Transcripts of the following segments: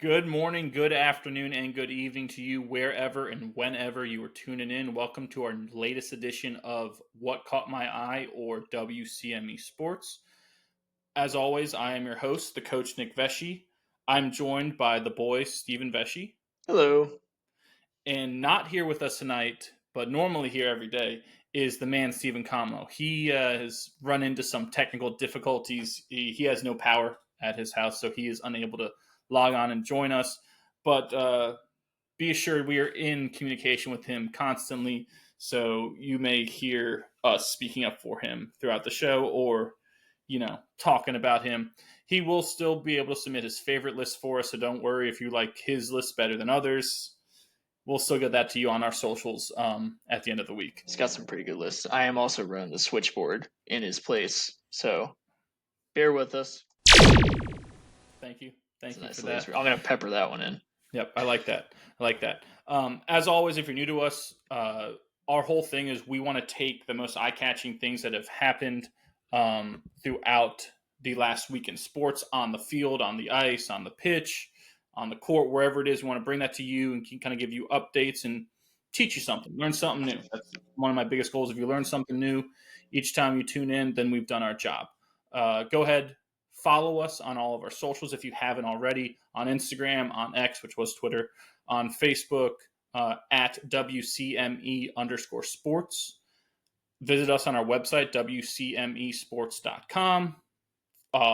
Good morning, good afternoon, and good evening to you wherever and whenever you are tuning in. Welcome to our latest edition of What Caught My Eye, or WCME Sports. As always, I am your host, the coach Nick Vesci. I'm joined by the boy, Stephen Vesci. Hello. And not here with us tonight, but normally here every day, is the man, Stephen Komlo. He has run into some technical difficulties. He has no power at his house, so he is unable to log on and join us. But be assured we are in communication with him constantly, so you may hear us speaking up for him throughout the show or, talking about him. He will still be able to submit his favorite list for us, so don't worry if you like his list better than others. We'll still get that to you on our socials at the end of the week. He's got some pretty good lists. I am also running the switchboard in his place, so bear with us. Thank you. Thank you Nice for that. I'm going to pepper that one in. Yep, I like that. As always, if you're new to us, our whole thing is we want to take the most eye-catching things that have happened throughout the last week in sports, on the field, on the ice, on the pitch, on the court, wherever it is. We want to bring that to you and can kind of give you updates and teach you something, learn something new. That's one of my biggest goals. If you learn something new each time you tune in, then we've done our job. Go ahead, follow us on all of our socials if you haven't already, on Instagram, on X, which was Twitter, on Facebook, at WCME_sports. Visit us on our website, WCMEsports.com.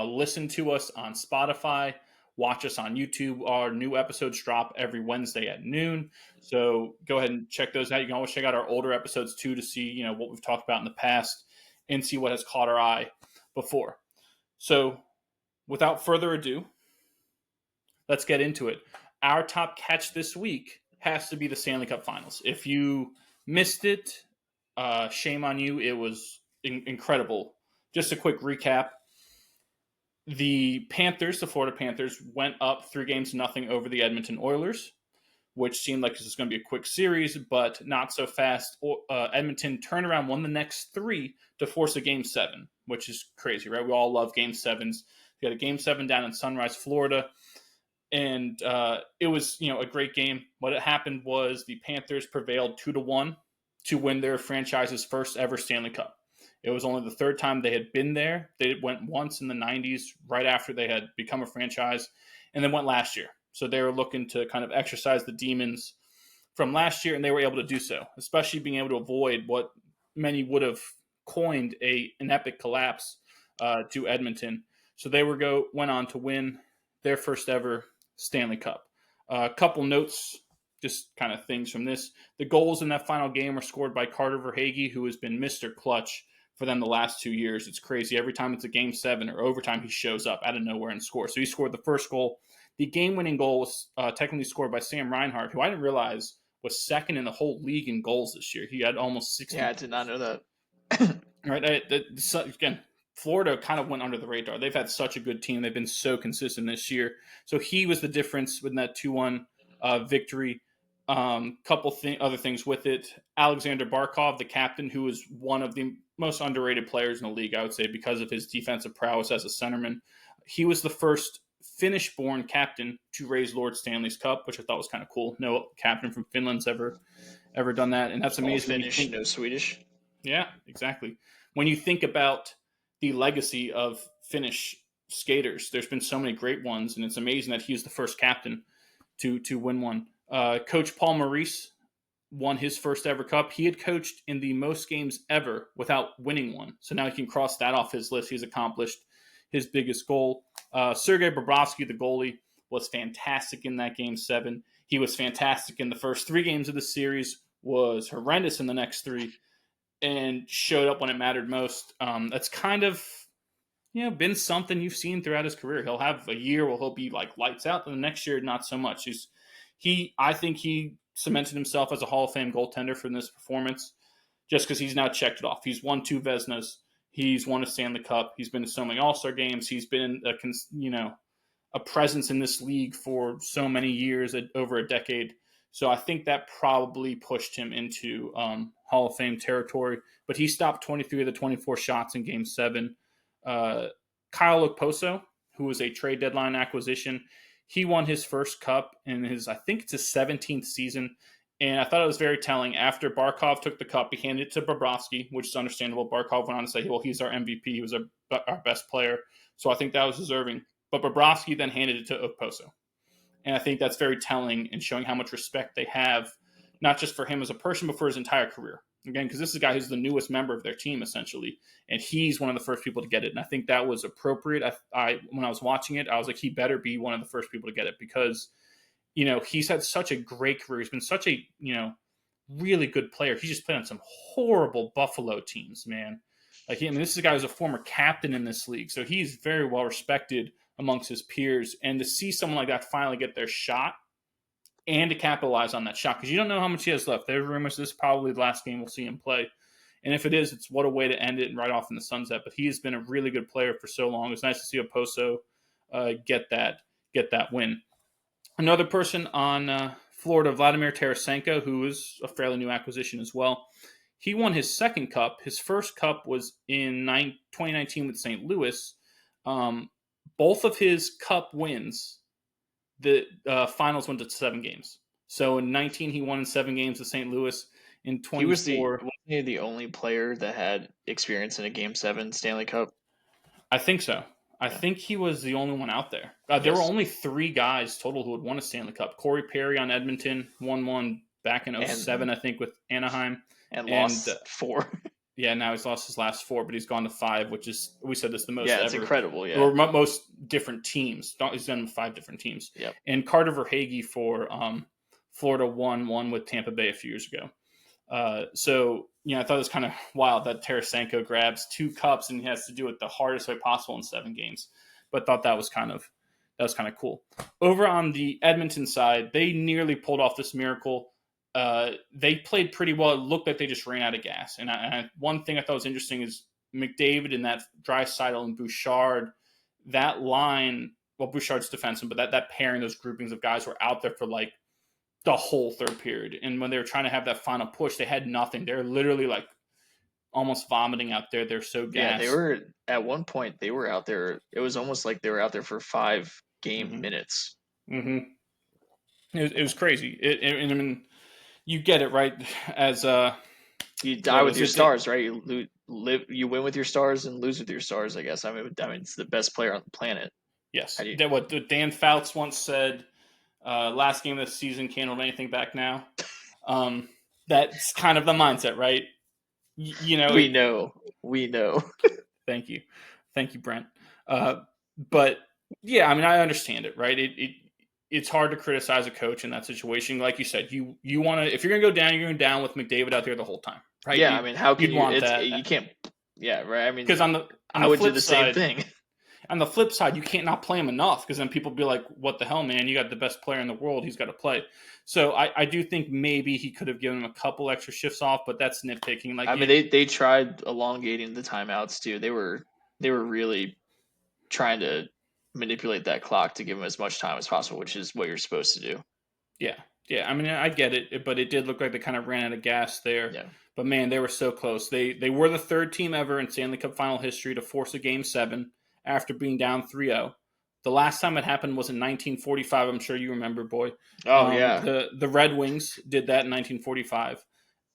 Listen to us on Spotify. Watch us on YouTube. Our new episodes drop every Wednesday at noon. So go ahead and check those out. You can always check out our older episodes too to see, what we've talked about in the past and see what has caught our eye before. So without further ado, let's get into it. Our top catch this week has to be the Stanley Cup Finals. If you missed it, shame on you. It was incredible. Just a quick recap. The Florida Panthers, went up 3-0 over the Edmonton Oilers, which seemed like this was going to be a quick series, but not so fast. Edmonton turned around, won the next 3 to force a Game 7, which is crazy, right? We all love Game 7s. We had a Game 7 down in Sunrise, Florida, and it was, a great game. What happened was the Panthers prevailed 2-1 to win their franchise's first ever Stanley Cup. It was only the third time they had been there. They went once in the 90s, right after they had become a franchise, and then went last year. So they were looking to kind of exercise the demons from last year, and they were able to do so, especially being able to avoid what many would have coined an epic collapse to Edmonton. So they went on to win their first ever Stanley Cup. A couple notes, just kind of things from this. The goals in that final game were scored by Carter Verhaeghe, who has been Mr. Clutch for them the last 2 years. It's crazy. Every time it's a Game 7 or overtime, he shows up out of nowhere and scores. So he scored the first goal. The game-winning goal was technically scored by Sam Reinhart, who I didn't realize was second in the whole league in goals this year. He had almost 60. Yeah, I did not know that. Right. Again, Florida kind of went under the radar. They've had such a good team. They've been so consistent this year. So he was the difference with that 2-1 victory. Couple other things with it. Alexander Barkov, the captain, who is one of the most underrated players in the league, I would say, because of his defensive prowess as a centerman. He was the first Finnish-born captain to raise Lord Stanley's Cup, which I thought was kind of cool. No captain from Finland's ever done that, and that's amazing. All Finnish, no Swedish. Yeah, exactly. When you think about the legacy of Finnish skaters, there's been so many great ones, and it's amazing that he's the first captain to win one. Coach Paul Maurice won his first ever cup. He had coached in the most games ever without winning one. So now he can cross that off his list. He's accomplished his biggest goal. Sergei Bobrovsky, the goalie, was fantastic in that Game 7. He was fantastic in the first 3 games of the series, was horrendous in the next 3, and showed up when it mattered most. That's kind of been something you've seen throughout his career. He'll have a year where he'll be like lights out, and the next year not so much. I think he cemented himself as a Hall of Fame goaltender for this performance, just because he's now checked it off. He's won 2 Vezinas. He's won a Stanley Cup. He's been to so many All-Star games. He's been a presence in this league for so many years, over a decade. So I think that probably pushed him into Hall of Fame territory. But he stopped 23 of the 24 shots in Game 7. Kyle Okposo, who was a trade deadline acquisition, he won his first cup in I think it's his 17th season. And I thought it was very telling. After Barkov took the cup, he handed it to Bobrovsky, which is understandable. Barkov went on to say, well, he's our MVP. He was our best player. So I think that was deserving. But Bobrovsky then handed it to Okposo. And I think that's very telling and showing how much respect they have, not just for him as a person, but for his entire career. Again, because this is a guy who's the newest member of their team, essentially. And he's one of the first people to get it. And I think that was appropriate. When I was watching it, I was like, he better be one of the first people to get it because, he's had such a great career. He's been such a, really good player. He just played on some horrible Buffalo teams, man. This is a guy who's a former captain in this league. So he's very well respected amongst his peers. And to see someone like that finally get their shot and to capitalize on that shot, because you don't know how much he has left. There's rumors this is probably the last game we'll see him play. And if it is, it's what a way to end it and right off in the sunset. But he has been a really good player for so long. It's nice to see Okposo get that win. Another person on Florida, Vladimir Tarasenko, who is a fairly new acquisition as well. He won his second cup. His first cup was in 2019 with St. Louis. Both of his cup wins, the finals went to 7 games. So in 19, he won in 7 games with St. Louis. In 24, wasn't he the only player that had experience in a Game 7 Stanley Cup? I think so. I think he was the only one out there. There were only 3 guys total who had won a Stanley Cup. Corey Perry on Edmonton won one back in 07, I think, with Anaheim. And lost 4. Yeah, now he's lost his last 4, but he's gone to 5, which is, we said this the most ever. Yeah, it's incredible, yeah. Or most different teams. He's done 5 different teams. Yep. And Carter Verhaeghe for Florida won one with Tampa Bay a few years ago. So, I thought it was kind of wild that Tarasenko grabs 2 cups and he has to do it the hardest way possible in 7 games. But thought that was kind of cool. Over on the Edmonton side, they nearly pulled off this miracle. They played pretty well. It looked like they just ran out of gas. And one thing I thought was interesting is McDavid and that Draisaitl and Bouchard, that line, well, Bouchard's defenseman, but that pairing, those groupings of guys were out there for like the whole third period. And when they were trying to have that final push, they had nothing. They're literally like almost vomiting out there. They're so gassed. Yeah, they were at one point. They were out there. It was almost like they were out there for 5 game minutes. Mm-hmm. It was crazy. I mean, you get it, right? As you die with your stars, right? You win with your stars and lose with your stars. I guess. I mean, it's the best player on the planet. Yes. What Dan Fouts once said. Last game of the season, can't hold anything back now. That's kind of the mindset, right? We know. Thank you, Brent. But yeah, I mean, I understand it, right? It's hard to criticize a coach in that situation. Like you said, you want to, if you're going to go down, you're going down with McDavid out there the whole time, right? Yeah, I mean, how can you want that? You can't. Yeah, right. I mean, because I would do the same thing. On the flip side, you can't not play him enough because then people be like, what the hell, man? You got the best player in the world. He's got to play. So I do think maybe he could have given him a couple extra shifts off, but that's nitpicking. Like, I mean, they tried elongating the timeouts too. They were really trying to manipulate that clock to give him as much time as possible, which is what you're supposed to do. Yeah. I mean, I get it, but it did look like they kind of ran out of gas there. Yeah. But man, they were so close. They were the 3rd team ever in Stanley Cup final history to force a Game 7 after being down 3-0. The last time it happened was in 1945. I'm sure you remember, boy. Oh, yeah. The Red Wings did that in 1945.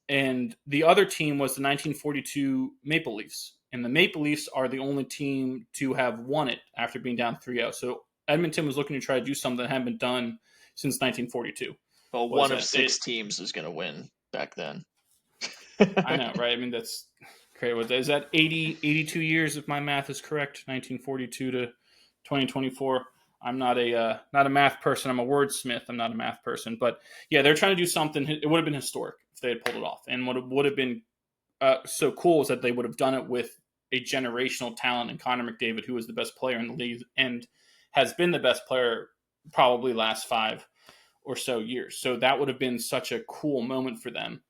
And the other team was the 1942 Maple Leafs. And the Maple Leafs are the only team to have won it after being down 3-0. So Edmonton was looking to try to do something that hadn't been done since 1942. Well, one of 6 teams is going to win back then. I know, right? I mean, that's crazy. Is that 82 years, if my math is correct? 1942 to 2024. I'm not a math person. I'm a wordsmith. I'm not a math person. But yeah, they're trying to do something. It would have been historic if they had pulled it off. And what would have been so cool is that they would have done it with a generational talent in Connor McDavid, who was the best player in the league and has been the best player probably last 5 or so years. So that would have been such a cool moment for them.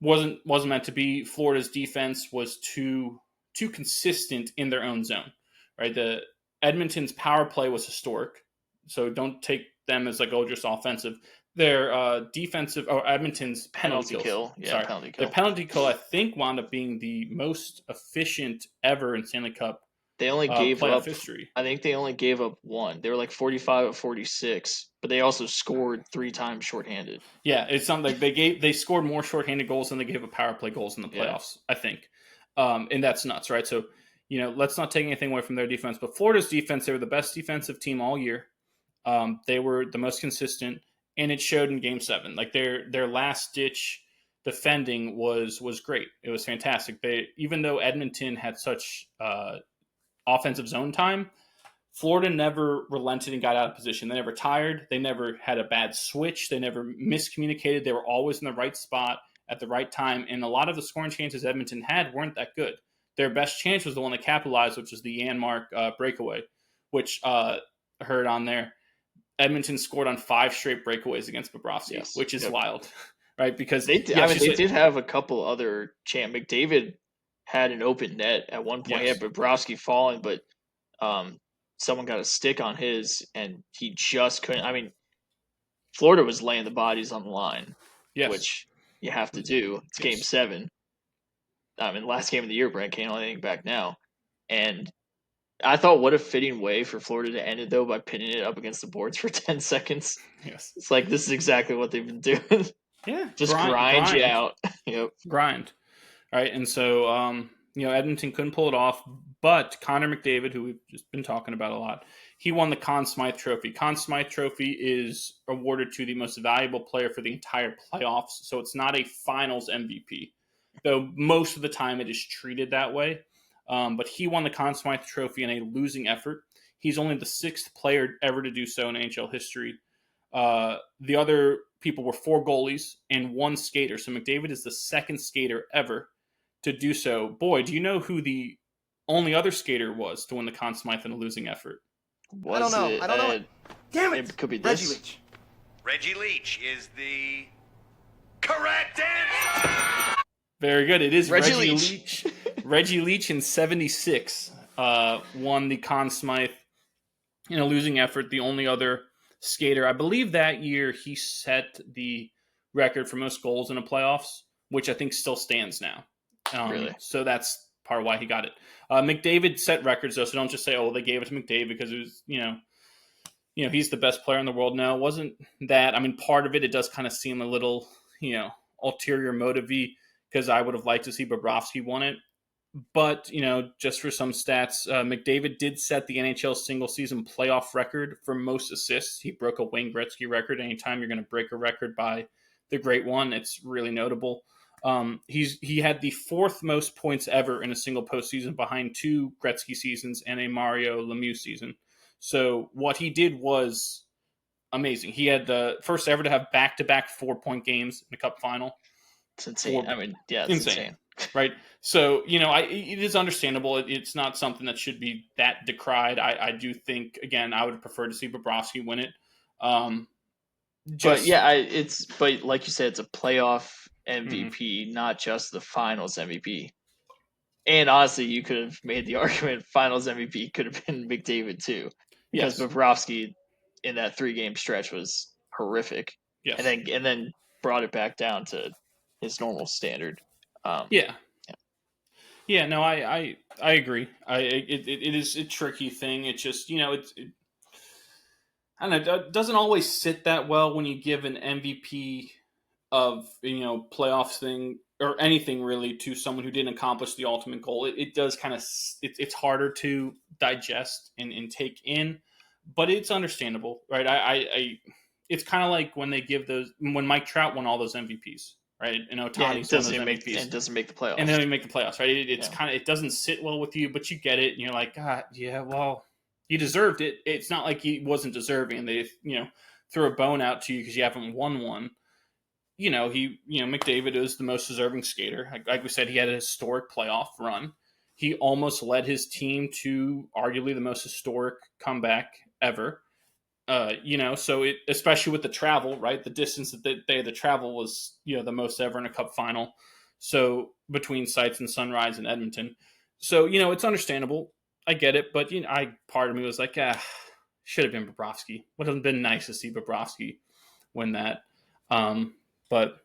Wasn't meant to be. Florida's defense was too consistent in their own zone, right? The Edmonton's power play was historic, so don't take them as like just offensive. Their defensive or Edmonton's penalty kill, penalty kill. The penalty kill I think wound up being the most efficient ever in Stanley Cup They only gave playoff up. history. I think they only gave up one. They were like 45 of 46, but they also scored 3 times shorthanded. Yeah, it's something like they scored more shorthanded goals than they gave up power play goals in the Yeah. playoffs, I think. And that's nuts, right? So, let's not take anything away from their defense, but Florida's defense, they were the best defensive team all year. They were the most consistent, and it showed in Game 7. Like their last ditch defending was great. It was fantastic. Even though Edmonton had such offensive zone time, Florida never relented and got out of position. They never tired. They never had a bad switch. They never miscommunicated. They were always in the right spot at the right time. And a lot of the scoring chances Edmonton had weren't that good. Their best chance was the one that capitalized, which was the Janmark breakaway, which heard on there. Edmonton scored on 5 straight breakaways against Bobrovsky, Yes. which is wild, right? Because they did have a couple other chance. McDavid had an open net at one point. Yes. He had Bobrovsky falling, but someone got a stick on his, and he just couldn't. I mean, Florida was laying the bodies on the line, Yes. which you have to do. It's Yes. Game 7. Last game of the year, Brent can't only think back now. And I thought what a fitting way for Florida to end it, though, by pinning it up against the boards for 10 seconds. Yes. It's like, this is exactly what they've been doing. Yeah. Just grind you out. Yep. Grind. Right. And so, Edmonton couldn't pull it off, but Connor McDavid, who we've just been talking about a lot, he won the Conn Smythe Trophy. Conn Smythe Trophy is awarded to the most valuable player for the entire playoffs, so it's not a finals MVP, though most of the time it is treated that way. But he won the Conn Smythe Trophy in a losing effort. He's only the 6th player ever to do so in NHL history. The other people were 4 goalies and 1 skater, so McDavid is the 2nd skater ever to do so. Boy, do you know who the only other skater was to win the Conn Smythe in a losing effort? I don't know. Damn it! It could be Reggie this. Leach. Reggie Leach is the correct answer. Very good. It is Reggie Reggie Leach. Leach. Reggie Leach in 76 won the Conn Smythe in a losing effort. The only other skater, I believe that year he set the record for most goals in a playoffs, which I think still stands now. Really? So that's part of why he got it. McDavid set records though, so don't just say, "Oh, they gave it to McDavid because it was, he's the best player in the world." No, it wasn't that. I mean, part of it does kind of seem a little, ulterior motive-y because I would have liked to see Bobrovsky won it. But, just for some stats, McDavid did set the NHL single-season playoff record for most assists. He broke a Wayne Gretzky record. Anytime you're going to break a record by the great one, it's really notable. He had the 4th most points ever in a single postseason behind 2 Gretzky seasons and a Mario Lemieux season. So what he did was amazing. He had the first ever to have back-to-back 4-point games in the Cup final. It's insane. It's insane. Right? So, it is understandable. It's not something that should be that decried. I do think, again, I would prefer to see Bobrovsky win it. But like you said, it's a playoff MVP, not just the finals MVP. And honestly, you could have made the argument finals MVP could have been McDavid too, because Bobrovsky in that 3-game stretch was horrific. Yes. And then brought it back down to his normal standard. Yeah, no, I agree. It is a tricky thing. It's just, I don't know, it doesn't always sit that well when you give an MVP of, playoffs thing or anything really to someone who didn't accomplish the ultimate goal. It does kind of, it's harder to digest and take in, but it's understandable, right? It's kind of like when they give when Mike Trout won all those MVPs. Right, Ohtani's one of those MVPs. And doesn't make the playoffs. And then we make the playoffs, right? It's kind of, it doesn't sit well with you, but you get it, and you're like, God, yeah, well, you deserved it. It's not like he wasn't deserving, and they, threw a bone out to you because you haven't won one. McDavid is the most deserving skater. Like we said, he had a historic playoff run. He almost led his team to arguably the most historic comeback ever. So especially with the travel, right? The distance that they had to travel was, the most ever in a Cup final. So between Sites and Sunrise and Edmonton. So, it's understandable. I get it. But, part of me was like, should have been Bobrovsky. Would have been nice to see Bobrovsky win that. But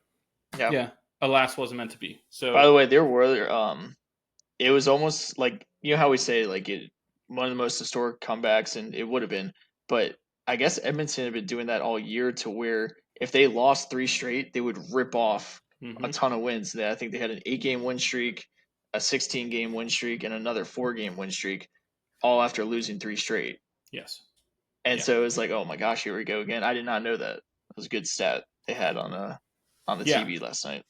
yeah, alas, wasn't meant to be. So, by the way, there were, it was almost like, how we say, like, one of the most historic comebacks, and it would have been. But I guess Edmonton had been doing that all year to where if they lost 3 straight, they would rip off a ton of wins. I think they had an 8-game win streak, a 16-game win streak, and another 4-game win streak, all after losing 3 straight. Yes. And so it was like, oh my gosh, here we go again. I did not know that. It was a good stat they had on the TV last night.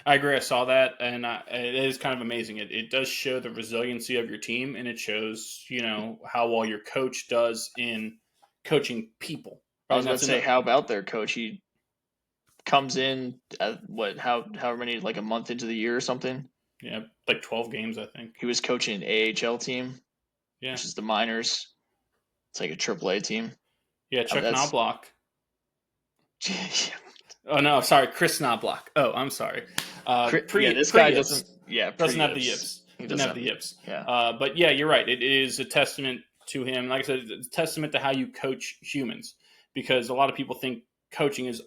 I agree. I saw that, and it is kind of amazing. It does show the resiliency of your team, and it shows, how well your coach does in coaching people. I was going to say, how about their coach? He comes in at however many, like a month into the year or something? Yeah, like 12 games, I think. He was coaching an AHL team, which is the minors. It's like a AAA team. Yeah, Chuck Knobloch. Oh, no, sorry, Chris Knobloch. Oh, I'm sorry. This guy doesn't have the yips. He doesn't have the yips. Yeah. But yeah, you're right. It is a testament to him. Like I said, it's a testament to how you coach humans, because a lot of people think coaching is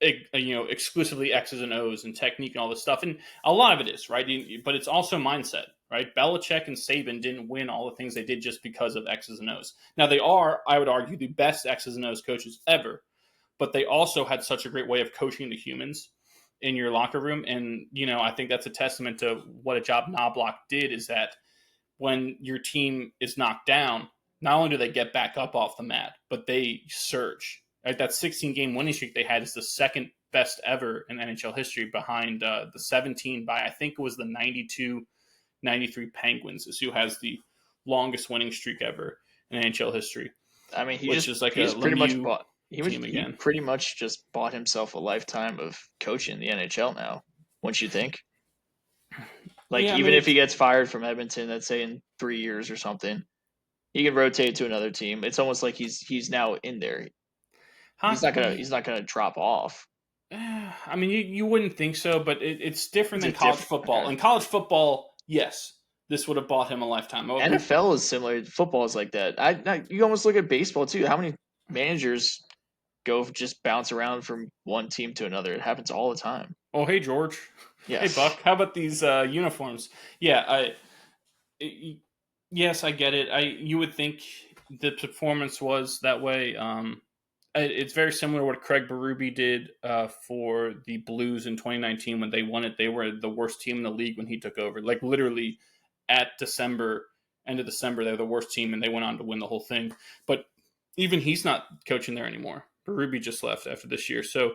exclusively X's and O's and technique and all this stuff, and a lot of it is, right? But it's also mindset, right? Belichick and Saban didn't win all the things they did just because of X's and O's. Now they are, I would argue, the best X's and O's coaches ever, but they also had such a great way of coaching the humans in your locker room. And, I think that's a testament to what a job Knobloch did, is that when your team is knocked down, not only do they get back up off the mat, but they surge. Right? That 16-game winning streak they had is the second best ever in NHL history, behind the 17 by, I think it was the 92-93 Penguins, is who has the longest winning streak ever in NHL history. I mean, he pretty much just bought himself a lifetime of coaching the NHL now, wouldn't you think? Like, if he gets fired from Edmonton, let's say in 3 years or something, he can rotate to another team. It's almost like he's now in there. He's not gonna drop off. I mean, you wouldn't think so, but it's different than college football. In college football, yes, this would have bought him a lifetime. NFL is similar. Football is like that. You almost look at baseball too. How many managers go just bounce around from one team to another? It happens all the time. Oh, hey George. Yes. Hey Buck. How about these uniforms? Yeah, yes, I get it. You would think the performance was that way. It's very similar to what Craig Berube did for the Blues in 2019 when they won it. They were the worst team in the league when he took over. Like, literally at end of December, they're the worst team, and they went on to win the whole thing. But even he's not coaching there anymore. Berube just left after this year. So,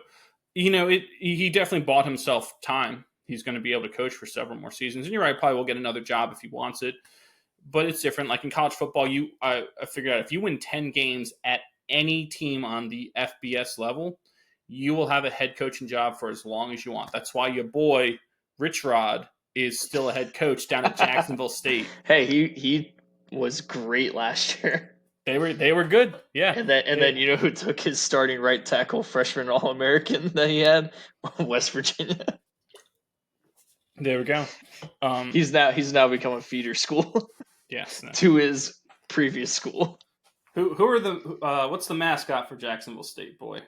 he definitely bought himself time. He's going to be able to coach for several more seasons. And you're right, probably will get another job if he wants it. But it's different. Like in college football, I figured out if you win 10 games at any team on the FBS level, you will have a head coaching job for as long as you want. That's why your boy Rich Rod is still a head coach down at Jacksonville State. Hey, he was great last year. They were good, yeah. And then you know who took his starting right tackle, freshman All-American that he had? West Virginia. There we go. He's now become a feeder school. Yes, no. To his previous school. Who are what's the mascot for Jacksonville State, boy?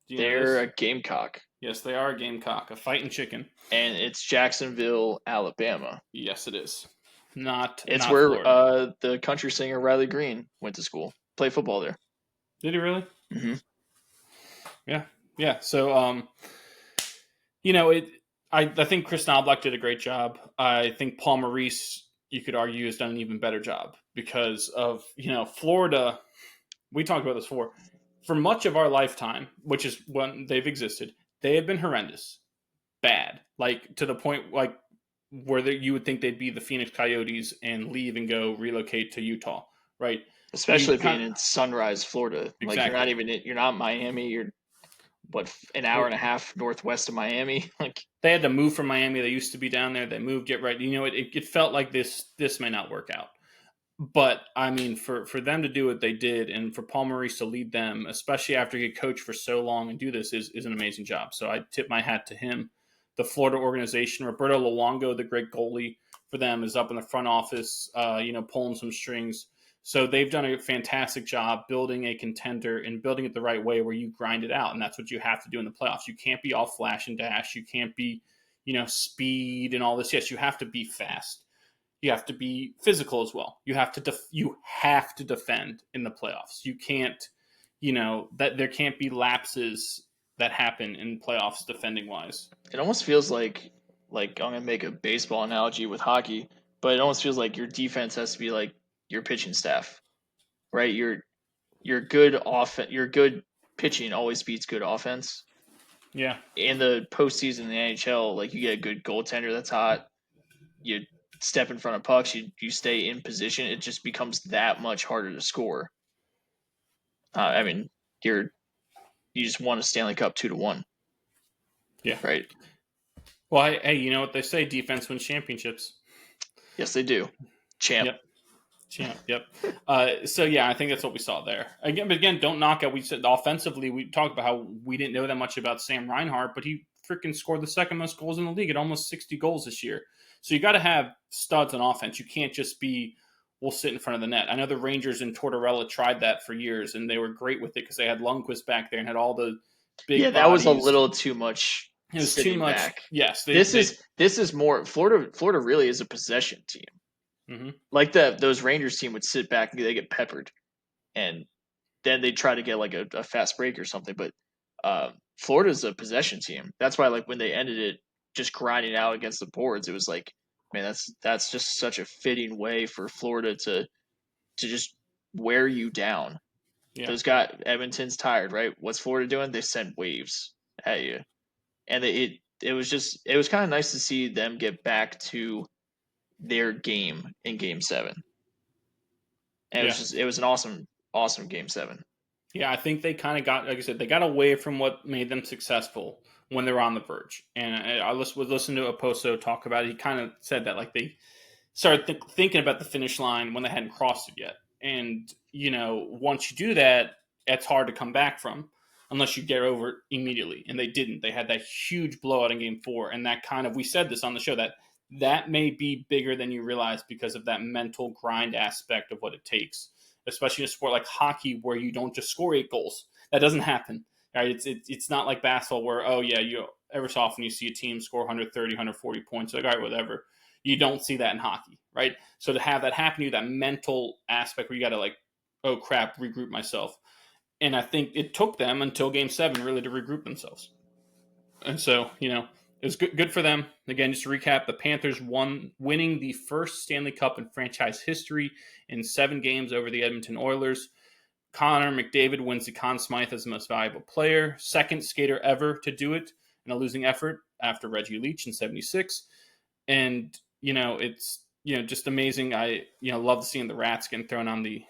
They're a gamecock. Yes, they are a gamecock, a fighting chicken. And it's Jacksonville, Alabama. Yes, it is. It's where the country singer Riley Green went to school. Played football there. Did he really? Mm-hmm. Yeah. So, I think Chris Knobloch did a great job. I think Paul Maurice, you could argue, has done an even better job because of, Florida. We talked about this before. For much of our lifetime, which is when they've existed, they have been horrendous, bad, like to the point like where you would think they'd be the Phoenix Coyotes and leave and go relocate to Utah, right? Especially being in Sunrise, Florida. Exactly. Like you're not Miami. You're an hour and a half northwest of Miami. Like they had to move from Miami. They used to be down there. They moved, get right. It felt like this may not work out. But I mean, for them to do what they did, and for Paul Maurice to lead them, especially after he coached for so long and do this, is an amazing job. So I tip my hat to him. The Florida organization, Roberto Luongo, the great goalie for them, is up in the front office, pulling some strings. So they've done a fantastic job building a contender and building it the right way where you grind it out. And that's what you have to do in the playoffs. You can't be all flash and dash. You can't be, speed and all this. Yes, you have to be fast. you have to be physical as well. You have to defend in the playoffs. You can't, that there can't be lapses that happen in playoffs defending wise. It almost feels like I'm gonna make a baseball analogy with hockey, but it almost feels like your defense has to be like your pitching staff, right? Your good pitching always beats good offense. Yeah. In the postseason in the NHL, like you get a good goaltender that's hot, you step in front of pucks, you stay in position, it just becomes that much harder to score. I mean, you just won a Stanley Cup 2-1. Yeah. Right. Well, hey, you know what they say? Defense wins championships. Yes, they do. Champ. Yep. So yeah, I think that's what we saw there. Again, don't knock it. We said offensively, we talked about how we didn't know that much about Sam Reinhart, but he freaking scored the second most goals in the league at almost 60 goals this year. So you got to have studs on offense. You can't just be, we'll sit in front of the net. I know the Rangers and Tortorella tried that for years, and they were great with it because they had Lundqvist back there and had all the big that bodies. was a little too much. It was too much. Back. Yes. This is more Florida. Florida really is a possession team. Mm-hmm. Like those Rangers team would sit back and they get peppered, and then they try to get like a fast break or something. But Florida's a possession team. That's why like when they ended it just grinding out against the boards, it was like, man, that's just such a fitting way for Florida to just wear you down. Yeah. Those guys, Edmonton's tired, right? What's Florida doing? They send waves at you, and it was kind of nice to see them get back to their game in Game 7. And it was an awesome Game 7. Yeah, I think they kind of got, like I said, they got away from what made them successful when they were on the verge. And I was listening to Oposo talk about it. He kind of said that, like, they started thinking about the finish line when they hadn't crossed it yet. And, once you do that, it's hard to come back from unless you get over it immediately. And they didn't. They had that huge blowout in Game 4. And that kind of, we said this on the show, that may be bigger than you realize because of that mental grind aspect of what it takes, especially in a sport like hockey where you don't just score 8 goals. That doesn't happen, right? It's not like basketball where, every so often you see a team score 130, 140 points. Like, all right, whatever. You don't see that in hockey, right? So to have that happen to you, that mental aspect where you got to like, oh crap, regroup myself. And I think it took them until Game 7 really to regroup themselves. And so, it was good for them. Again, just to recap, the Panthers winning the first Stanley Cup in franchise history in 7 games over the Edmonton Oilers. Connor McDavid wins the Conn Smythe as the most valuable player, second skater ever to do it in a losing effort after Reggie Leach in 76. And, it's, just amazing. I, love seeing the Rats getting thrown on the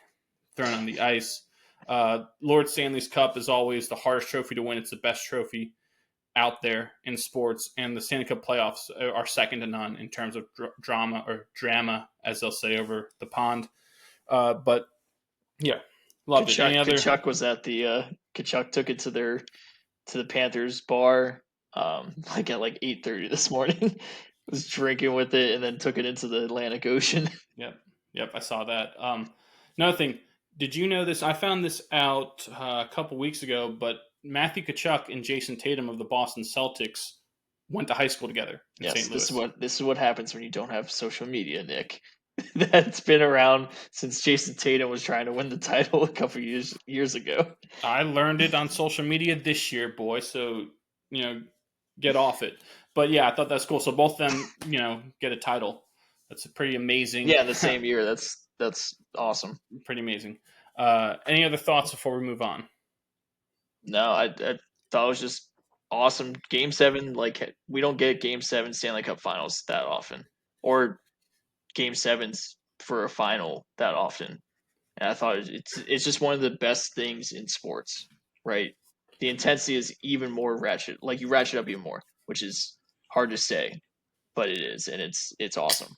ice. Lord Stanley's Cup is always the hardest trophy to win. It's the best trophy out there in sports, and the Stanley Cup playoffs are second to none in terms of drama, as they'll say over the pond. But yeah, loved it. Kachuk was at the Kachuk took it to the Panthers bar like at like 8:30 this morning. Was drinking with it and then took it into the Atlantic Ocean. Yep, I saw that. Another thing, did you know this? I found this out a couple weeks ago, but Matthew Tkachuk and Jason Tatum of the Boston Celtics went to high school together in St. Louis. This is what happens when you don't have social media, Nick. That's been around since Jason Tatum was trying to win the title a couple years ago. I learned it on social media this year, boy. So get off it. But yeah, I thought that's cool. So both of them, get a title. That's pretty amazing. Yeah, in the same year. That's awesome. Pretty amazing. Any other thoughts before we move on? No, I thought it was just awesome. Game 7, like we don't get Game 7 Stanley Cup Finals that often, or Game 7s for a final that often. And I thought it's just one of the best things in sports, right? The intensity is even more ratchet. Like you ratchet up even more, which is hard to say, but it is, and it's awesome.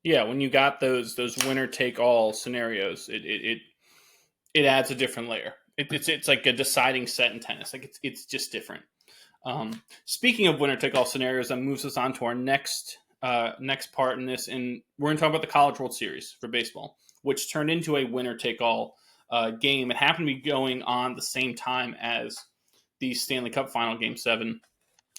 Yeah, when you got those winner take all scenarios, it adds a different layer. It's like a deciding set in tennis. Like it's just different. Speaking of winner take all scenarios, that moves us on to our next part in this, and we're going to talk about the College World Series for baseball, which turned into a winner take all game. It happened to be going on the same time as the Stanley Cup Final Game 7.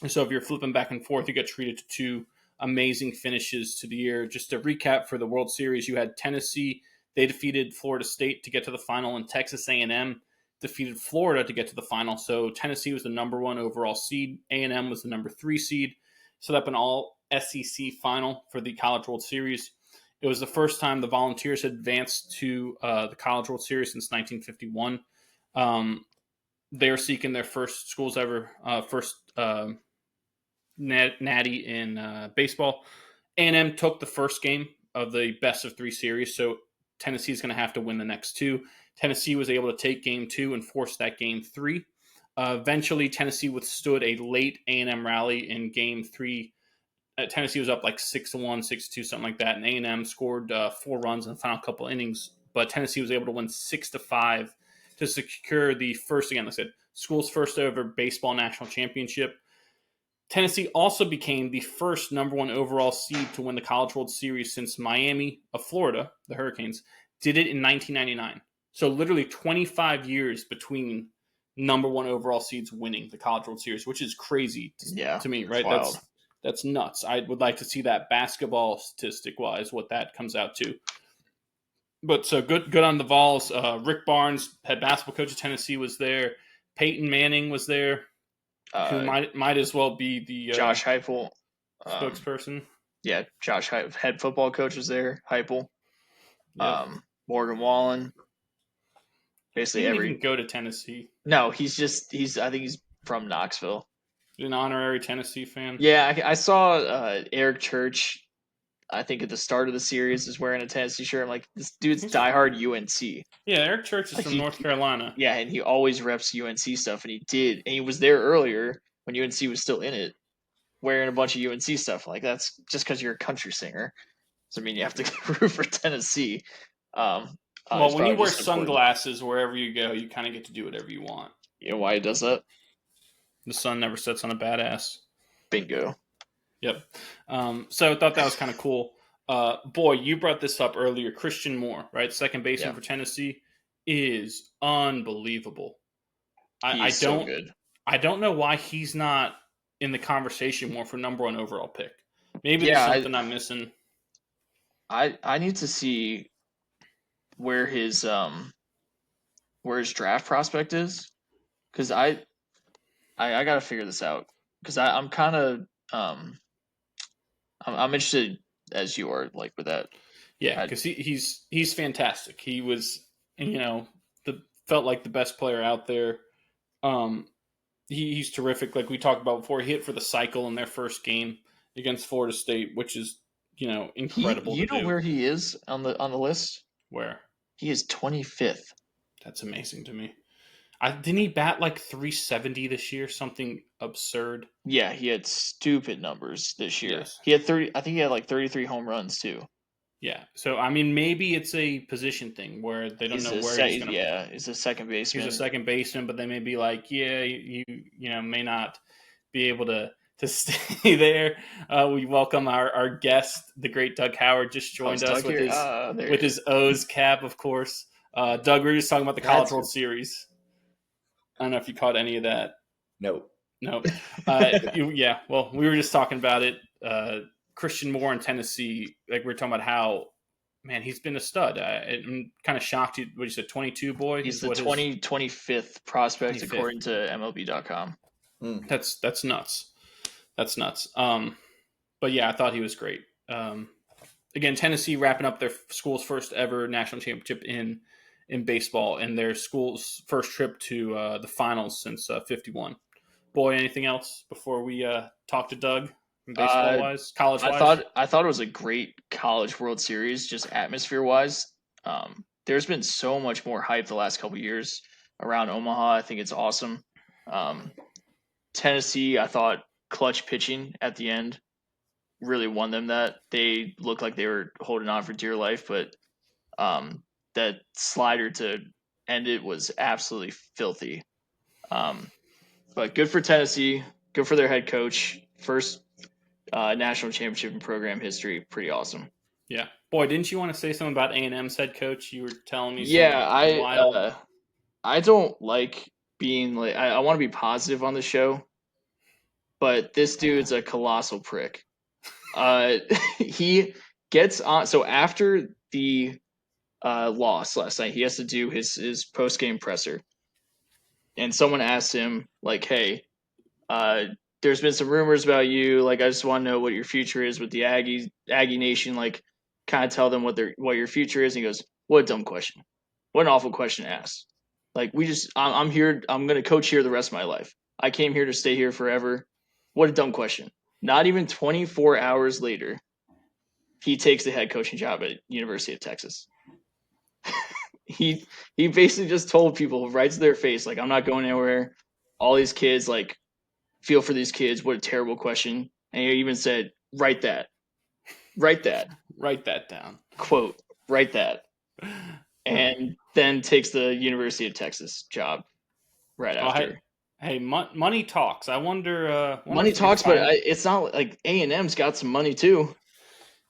So if you're flipping back and forth, you get treated to 2 amazing finishes to the year. Just to recap for the World Series, you had Tennessee. They defeated Florida State to get to the final, and Texas A&M defeated Florida to get to the final. So Tennessee was the number 1 overall seed. A&M was the number 3 seed. Set up an all SEC final for the College World Series. It was the first time the Volunteers had advanced to the College World Series since 1951. They are seeking their first schools ever, first natty in baseball. A&M took the first game of the best of 3 series, so Tennessee is going to have to win the next 2. Tennessee was able to take game 2 and force that game 3. Eventually, Tennessee withstood a late A&M rally in game 3. Tennessee was up like 6-1, 6-2, something like that, and A&M scored 4 runs in the final couple innings. But Tennessee was able to win 6-5 to secure the first, again, like I said, school's first ever baseball national championship. Tennessee also became the first number 1 overall seed to win the College World Series since Miami of Florida, the Hurricanes, did it in 1999. So literally 25 years between number 1 overall seeds winning the College World Series, which is crazy to me, right? That's nuts. I would like to see that basketball statistic-wise, what that comes out to. But so good on the Vols. Rick Barnes, head basketball coach of Tennessee, was there. Peyton Manning was there, who might as well be the Josh Heupel spokesperson. Yeah, Josh Heupel, head football coach, was there. Heupel, Yep. Morgan Wallen. Basically, he didn't even go to Tennessee. No, I think he's from Knoxville. An honorary Tennessee fan. Yeah, I saw Eric Church. I think at the start of the series is wearing a Tennessee shirt. I'm like, this dude's diehard UNC. Yeah, Eric Church is from North Carolina. Yeah, and he always reps UNC stuff, and he was there earlier when UNC was still in it, wearing a bunch of UNC stuff. Like, that's just because you're a country singer. So I mean, you have to root for Tennessee. Well, when you wear sunglasses wherever you go, you kind of get to do whatever you want. You know why he does that? The sun never sets on a badass. Bingo. Yep. So I thought that was kind of cool. Boy, you brought this up earlier. Christian Moore, right? Second baseman for Tennessee, is unbelievable. He's so good. I don't know why he's not in the conversation more for number 1 overall pick. Maybe there's something I'm missing. I need to see where his draft prospect is, because I got to figure this out, because I'm kind of I'm interested as you are, like, with that. Yeah, because he's fantastic. He was, felt like the best player out there. He's terrific. Like we talked about before, he hit for the cycle in their first game against Florida State, which is incredible. You know where he is on the list? Where? He is 25th. That's amazing to me. Didn't he bat like 370 this year? Something absurd. Yeah, he had stupid numbers this year. Yes. He had 30. I think he had like 33 home runs too. Yeah. So I mean, maybe it's a position thing where they don't know where he's going to. Yeah, he's a second baseman. He's a second baseman, but they may be like, yeah, you may not be able to stay there. We welcome our guest, the great Doug Howard, just joined us with his O's cap, of course. Doug, we were just talking about the College World Series. I don't know if you caught any of that. No. Yeah, well, we were just talking about it. Christian Moore in Tennessee, like we were talking about how, man, he's been a stud. I'm kind of shocked. What you said, 22 boy? He's the 25th prospect 25th. According to MLB.com. That's nuts. That's nuts. But yeah, I thought he was great. Again, Tennessee wrapping up their school's first ever national championship in baseball, and their school's first trip to the finals since 51. Boy, anything else before we talk to Doug? Baseball wise, college wise, I thought it was a great College World Series, just atmosphere wise. There's been so much more hype the last couple of years around Omaha. I think it's awesome. Tennessee, I thought clutch pitching at the end really won them that. They looked like they were holding on for dear life, but that slider to end it was absolutely filthy. But good for Tennessee, good for their head coach. First national championship in program history, pretty awesome. Yeah, boy, didn't you want to say something about A&M's head coach? You were telling me. Yeah, I don't like being like I want to be positive on the show, but this dude's a colossal prick. He gets on. So after the loss last night, he has to do his post game presser, and someone asked him like, "Hey, there's been some rumors about you. Like, I just want to know what your future is with the Aggie Nation. Like, kind of tell them what your future is." And he goes, "What a dumb question. What an awful question to ask. Like, I'm here. I'm gonna coach here the rest of my life. I came here to stay here forever. What a dumb question." Not even 24 hours later, he takes the head coaching job at University of Texas. he he basically just told people right to their face, like, "I'm not going anywhere. All these kids, like, feel for these kids. What a terrible question." And he even said, "Write that. Write that. Write that down." Quote, "Write that." And then takes the University of Texas job right after. Hey, money talks. I wonder. Money talks, but it's not like A&M's got some money too.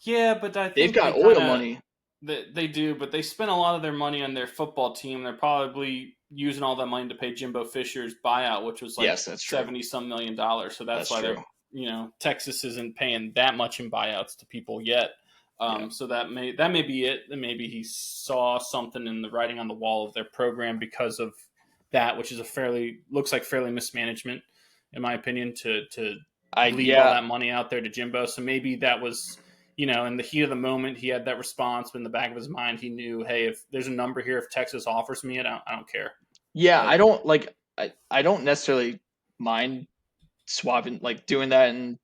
Yeah, but I think they've got oil money. They do, but they spend a lot of their money on their football team. They're probably using all that money to pay Jimbo Fisher's buyout, which was like $70-some million. So that's why they're, Texas isn't paying that much in buyouts to people yet. So that may be it. And maybe he saw something in the writing on the wall of their program because of that, which is looks like fairly mismanagement, in my opinion, to leave all that money out there to Jimbo. So maybe that was, in the heat of the moment, he had that response, but in the back of his mind, he knew, hey, if there's a number here, if Texas offers me it, I don't care. Yeah, I don't necessarily mind swapping, like doing that and,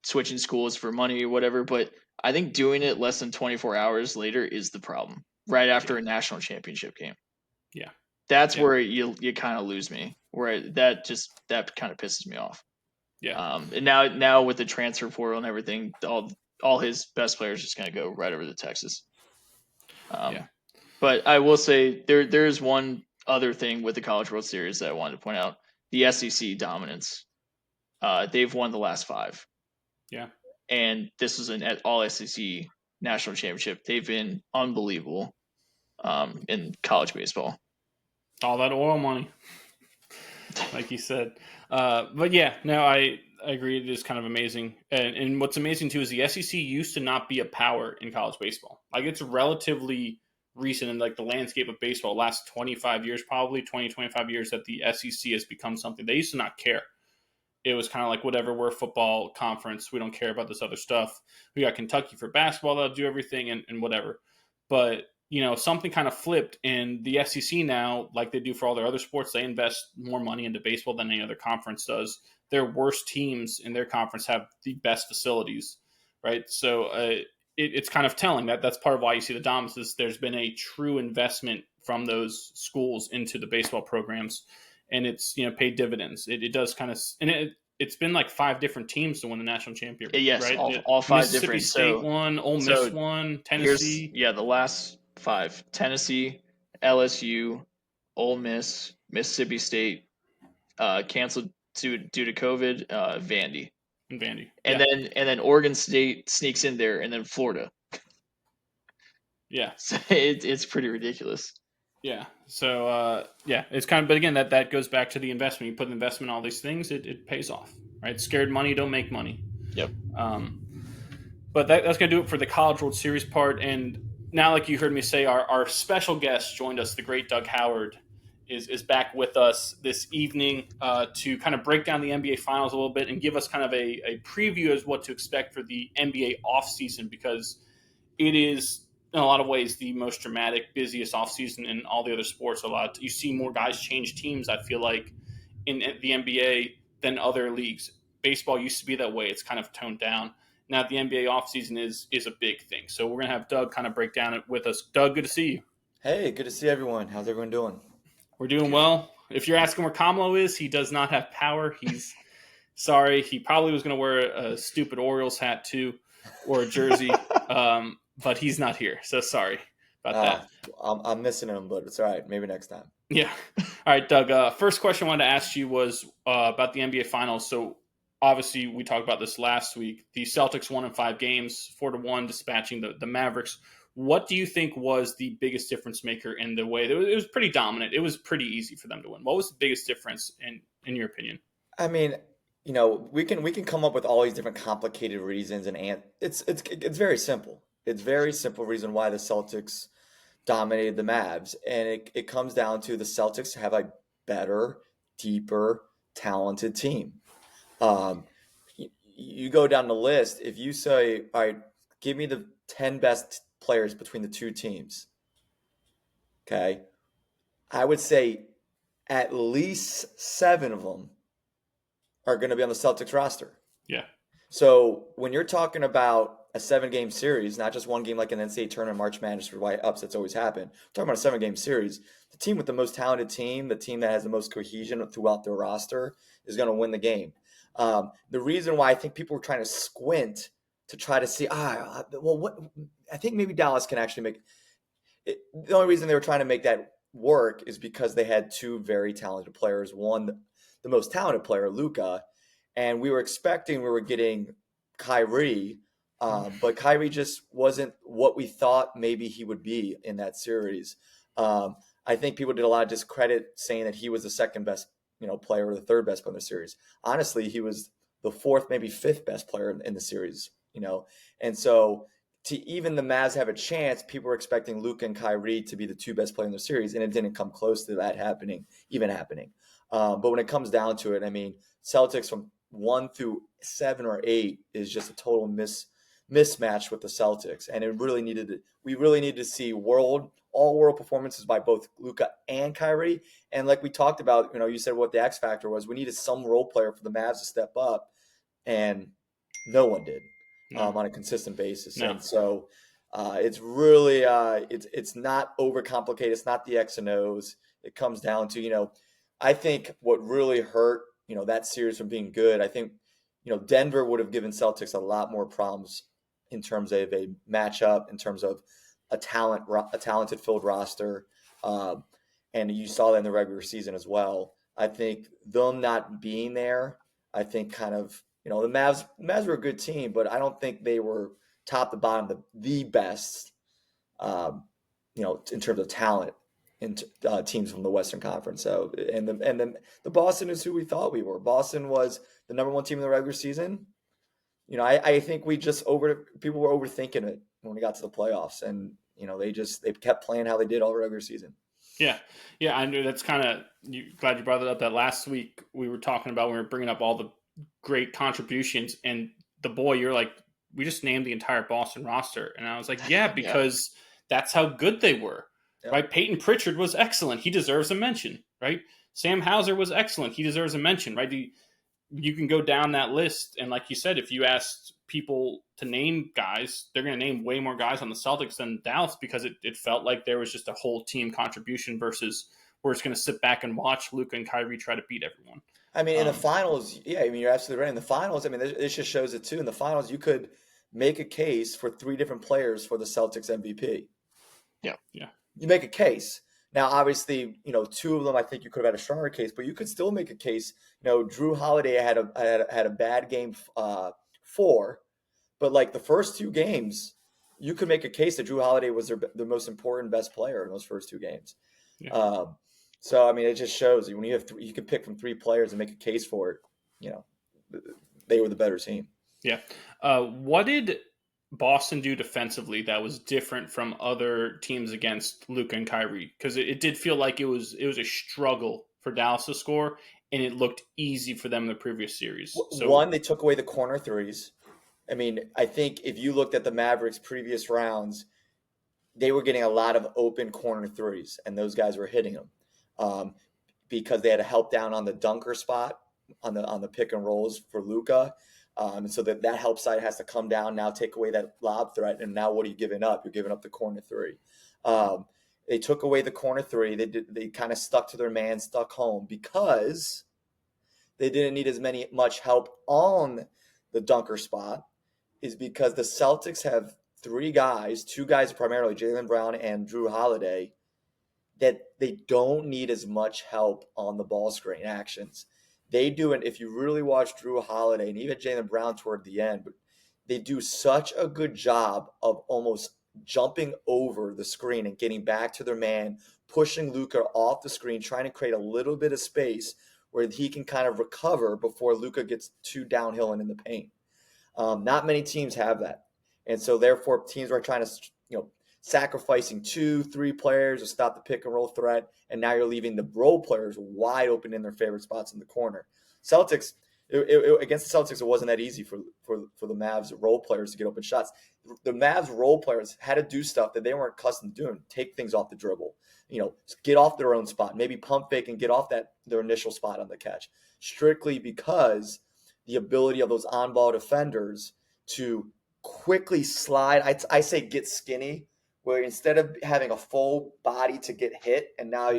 switching schools for money or whatever, but I think doing it less than 24 hours later is the problem. Right after a national championship game. Yeah. That's where you kind of lose me. Where that kind of pisses me off. Yeah. And now with the transfer portal and everything, all his best players are just going to go right over to Texas. But I will say there's one other thing with the College World Series that I wanted to point out: the SEC dominance. They've won the last 5. Yeah. And this was an all SEC national championship. They've been unbelievable in college baseball. All that oil money, like you said. But yeah, no, I agree. It is kind of amazing. And what's amazing too is the SEC used to not be a power in college baseball. Like, it's relatively recent in like the landscape of baseball, last 25 years, probably 25 years, that the SEC has become something. They used to not care. It was kind of like, whatever, we're a football conference. We don't care about this other stuff. We got Kentucky for basketball. They'll do everything and whatever. But, something kind of flipped, and the SEC now, like they do for all their other sports, they invest more money into baseball than any other conference does. Their worst teams in their conference have the best facilities, right? So it's kind of telling that's part of why you see the dominance is there's been a true investment from those schools into the baseball programs, and it's paid dividends. It does kind of, and it's been like 5 different teams to win the national championship. Yes, right? all 5 Mississippi different. State won, Ole Miss won, Tennessee. The last 5: Tennessee, LSU, Ole Miss, Mississippi State, canceled due to COVID, Vandy. And then Oregon State sneaks in there, and then Florida. Yeah, so it's pretty ridiculous. Yeah. So it's kind of, but again, that goes back to the investment. You put an investment in all these things, it pays off, right? Scared money don't make money. Yep. But that's going to do it for the College World Series part. And now, like you heard me say, our special guest joined us, the great Doug Howard, is back with us this evening to kind of break down the NBA Finals a little bit and give us kind of a preview as what to expect for the NBA offseason, because it is, in a lot of ways, the most dramatic, busiest offseason in all the other sports. You see more guys change teams, I feel like, in the NBA than other leagues. Baseball used to be that way. It's kind of toned down. Now the NBA offseason is a big thing. So we're going to have Doug kind of break down it with us. Doug, good to see you. Hey, good to see everyone. How's everyone doing? We're doing well. If you're asking where Komlo is, he does not have power. He's sorry. He probably was going to wear a stupid Orioles hat too, or a jersey. But he's not here, so sorry about that. I'm missing him, but it's all right. Maybe next time. Yeah. All right, Doug. First question I wanted to ask you was about the NBA Finals. So obviously we talked about this last week. The Celtics won in 5 games, 4-1, dispatching the Mavericks. What do you think was the biggest difference maker in the way? It was pretty dominant. It was pretty easy for them to win. What was the biggest difference in your opinion? I mean, we can come up with all these different complicated reasons, and it's very simple. It's very simple reason why the Celtics dominated the Mavs, and it comes down to the Celtics have a better, deeper, talented team. Um, you go down the list. If you say, all right, give me the 10 best players between the two teams, okay, I would say at least 7 of them are going to be on the Celtics roster. Yeah. So when you're talking about a 7-game series, not just one game like an NCAA tournament, March Madness, why upsets always happen. We're talking about a 7-game series. The team with the most talented team, the team that has the most cohesion throughout their roster, is going to win the game. The reason why I think people were trying to squint to try to see, what I think maybe Dallas can actually make it. The only reason they were trying to make that work is because they had 2 very talented players. One, the most talented player, Luka, and we were getting Kyrie, but Kyrie just wasn't what we thought maybe he would be in that series. I think people did a lot of discredit saying that he was the second best, player or the third best player in the series. Honestly, he was the 4th, maybe 5th best player in the series. And so to even the Mavs have a chance, people were expecting Luka and Kyrie to be the 2 best players in the series, and it didn't come close to that happening. But when it comes down to it, I mean, Celtics from 1 through 7 or 8 is just a total mismatch with the Celtics, and we really needed to see all world performances by both Luka and Kyrie. And like we talked about, you said what the X factor was. We needed some role player for the Mavs to step up, and no one did on a consistent basis. No. And so it's really it's not overcomplicated. It's not the X and O's. It comes down to I think what really hurt that series from being good. I think Denver would have given Celtics a lot more problems in terms of a matchup, in terms of a talented filled roster, and you saw that in the regular season as well. I think them not being there, I think kind of the Mavs were a good team, but I don't think they were top to bottom the best, in terms of talent in teams from the Western Conference. So and then the Boston is who we thought we were. Boston was the number 1 team in the regular season. I think people were overthinking it when we got to the playoffs, and they kept playing how they did all regular season. Yeah, I knew that's kind of. Glad you brought it up. That last week we were talking about when we were bringing up all the great contributions, and you're like, we just named the entire Boston roster, and I was like, yeah, because that's how good they were. Yep. Right? Peyton Pritchard was excellent. He deserves a mention, right? Sam Hauser was excellent. He deserves a mention, right? You can go down that list, and like you said, if you asked people to name guys, they're going to name way more guys on the Celtics than Dallas, because it felt like there was just a whole team contribution versus we're just going to sit back and watch Luka and Kyrie try to beat everyone. I mean, in the finals, you're absolutely right. In the finals, I mean, this just shows it too. In the finals, you could make a case for 3 different players for the Celtics MVP. Yeah. You make a case. Now, obviously, 2 of them, I think you could have had a stronger case, but you could still make a case. Drew Holiday had a bad game 4, but like the first 2 games, you could make a case that Drew Holiday was the most important, best player in those first 2 games. Yeah. So I mean, it just shows when you have you can pick from 3 players and make a case for it. They were the better team. Yeah. What did Boston do defensively that was different from other teams against Luka and Kyrie? Because it did feel like it was a struggle for Dallas to score, and it looked easy for them in the previous series. So, one, they took away the corner threes. I mean, I think if you looked at the Mavericks' previous rounds, they were getting a lot of open corner threes, and those guys were hitting them because they had to help down on the dunker spot on the pick and rolls for Luka. And so that help side has to come down now, take away that lob threat. And now what are you giving up? You're giving up the corner 3. They took away the corner 3. They kind of stuck to their man, stuck home because they didn't need as much help on the dunker spot, is because the Celtics have 3 guys, 2 guys primarily, Jaylen Brown and Drew Holiday, that they don't need as much help on the ball screen actions. They do, and if you really watch Drew Holiday and even Jaylen Brown toward the end, but they do such a good job of almost jumping over the screen and getting back to their man, pushing Luka off the screen, trying to create a little bit of space where he can kind of recover before Luka gets too downhill and in the paint. Not many teams have that. And so therefore teams are trying to, sacrificing 2-3 players to stop the pick and roll threat. And now you're leaving the role players wide open in their favorite spots in the corner. Celtics, against the Celtics, it wasn't that easy for the Mavs role players to get open shots. The Mavs role players had to do stuff that they weren't accustomed to doing. Take things off the dribble, get off their own spot, maybe pump fake and get off their initial spot on the catch, strictly because the ability of those on-ball defenders to quickly slide. I say get skinny, where instead of having a full body to get hit and now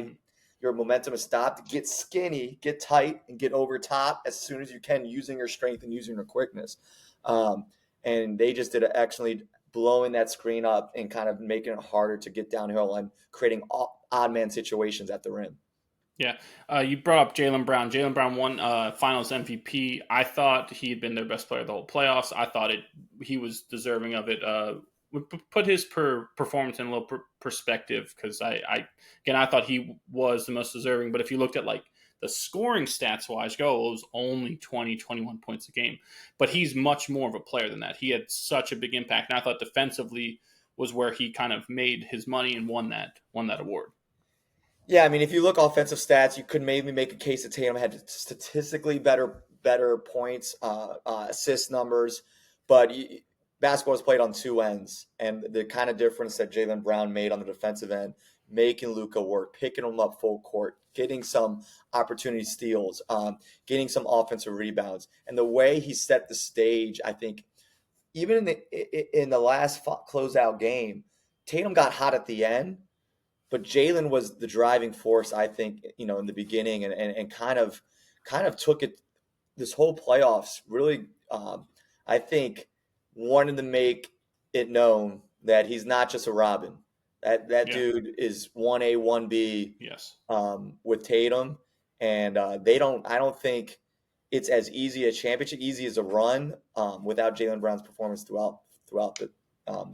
your momentum is stopped, get skinny, get tight, and get over top as soon as you can, using your strength and using your quickness. And they just did it excellently, blowing that screen up and kind of making it harder to get downhill and creating odd man situations at the rim. Yeah. You brought up Jaylen Brown. Jaylen Brown won Finals MVP. I thought he had been their best player the whole playoffs. I thought he was deserving of it. Put his performance in a little perspective, because I thought he was the most deserving. But if you looked at like the scoring stats wise, it was only 20, 21 points a game. But he's much more of a player than that. He had such a big impact. And I thought defensively was where he kind of made his money and won that award. Yeah, I mean, if you look offensive stats, you could maybe make a case that Tatum had statistically better points, assist numbers, but basketball is played on two ends, and the kind of difference that Jaylen Brown made on the defensive end, making Luka work, picking him up full court, getting some opportunity steals, getting some offensive rebounds, and the way he set the stage, I think, even in the last closeout game, Tatum got hot at the end, but Jaylen was the driving force, I think, in the beginning, and kind of took it this whole playoffs. Really, I think, wanted to make it known that he's not just a Robin. That dude is 1A, 1B. Yes. With Tatum, and I don't think it's as easy a championship, easy as a run without Jaylen Brown's performance throughout the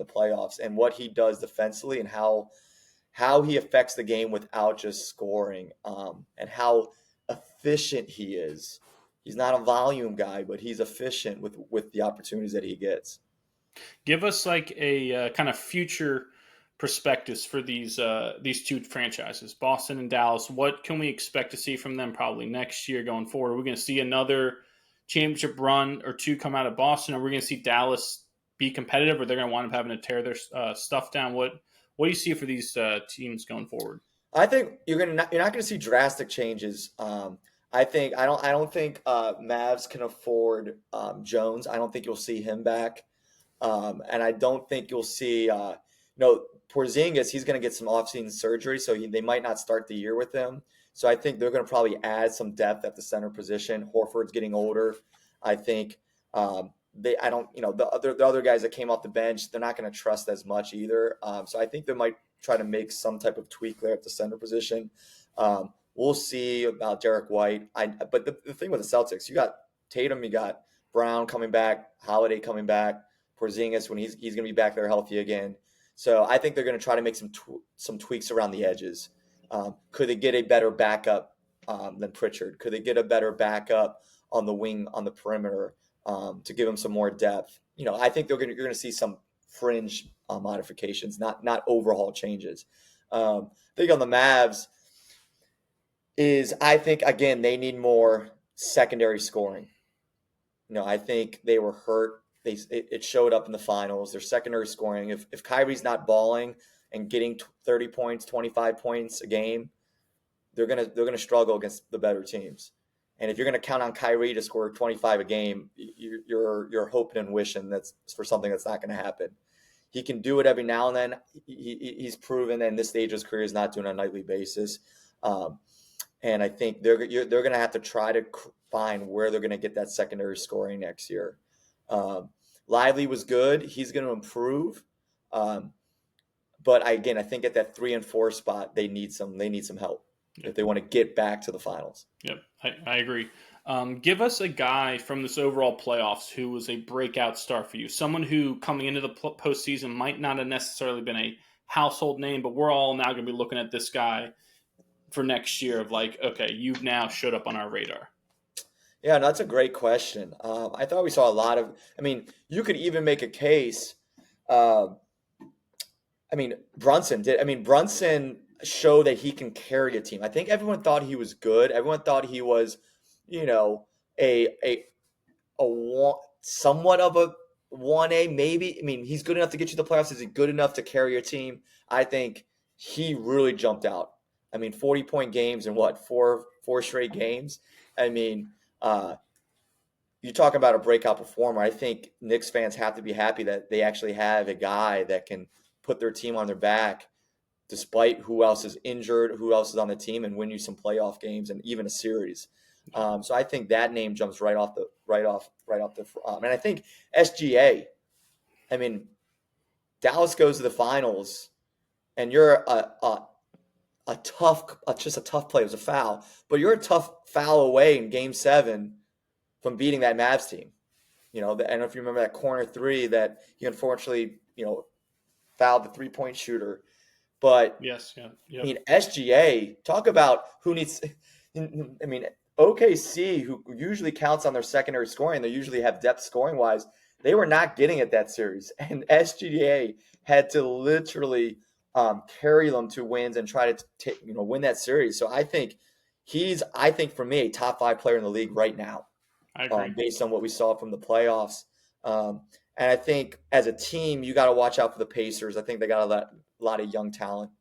playoffs, and what he does defensively, and how he affects the game without just scoring, and how efficient he is. He's not a volume guy, but he's efficient with the opportunities that he gets. Give us like a kind of future perspectives for these two franchises, Boston and Dallas. What can we expect to see from them probably next year going forward? Are we going to see another championship run or two come out of Boston? Are we going to see Dallas be competitive, or they're going to wind up having to tear their stuff down? What do you see for these teams going forward? I think you're not going to see drastic changes. I don't think Mavs can afford Jones. I don't think you'll see him back, and I don't think you'll see Porzingis. He's going to get some offseason surgery, so they might not start the year with him. So I think they're going to probably add some depth at the center position. Horford's getting older. I think the other guys that came off the bench, they're not going to trust as much either. So I think they might try to make some type of tweak there at the center position. We'll see about Derek White. But the thing with the Celtics, you got Tatum, you got Brown coming back, Holiday coming back, Porzingis when he's going to be back there healthy again. So I think they're going to try to make some tweaks around the edges. Could they get a better backup than Pritchard? Could they get a better backup on the wing on the perimeter to give them some more depth? I think you're going to see some fringe modifications, not overhaul changes. I think on the Mavs is, I think, again, they need more secondary scoring. I think they were hurt. It showed up in the finals. Their secondary scoring, if Kyrie's not balling and getting 30 points, 25 points a game, they're gonna struggle against the better teams. And if you're going to count on Kyrie to score 25 a game, you're hoping and wishing that's for something that's not going to happen. He can do it every now and then. He's proven that in this stage of his career he's not doing it on a nightly basis. And I think they're going to have to try to find where they're going to get that secondary scoring next year. Lively was good. He's going to improve. But I think at that 3 and 4 spot, they need some help if they want to get back to the finals. Yep, I agree. Give us a guy from this overall playoffs who was a breakout star for you, someone who coming into the postseason might not have necessarily been a household name, but we're all now going to be looking at this guy for next year of like, okay, you've now showed up on our radar? Yeah, no, that's a great question. I thought we saw a lot of. I mean, you could even make a case. Uh, I mean, Brunson did. I mean, Brunson showed that he can carry a team. I think everyone thought he was good. Everyone thought he was, you know, somewhat of a 1A maybe. I mean, he's good enough to get you to the playoffs. Is he good enough to carry your team? I think he really jumped out. I mean, 40-point games in what, four straight games? I mean, you talk about a breakout performer. I think Knicks fans have to be happy that they actually have a guy that can put their team on their back despite who else is injured, who else is on the team, and win you some playoff games and even a series. So I think that name jumps right off the. And I think SGA. I mean, Dallas goes to the finals, and you're just a tough play. It was a foul, but you're a tough foul away in Game 7 from beating that Mavs team. I don't know if you remember that corner three that he unfortunately, fouled the 3-point shooter. But yes, yeah, yep. I mean, SGA, talk about who needs. I mean, OKC, who usually counts on their secondary scoring, they usually have depth scoring wise. They were not getting it that series, and SGA had to literally carry them to wins and try to win that series. So I think for me, a top 5 player in the league right now. I agree. Based on what we saw from the playoffs. And I think as a team, you got to watch out for the Pacers. I think they got a lot of young talent,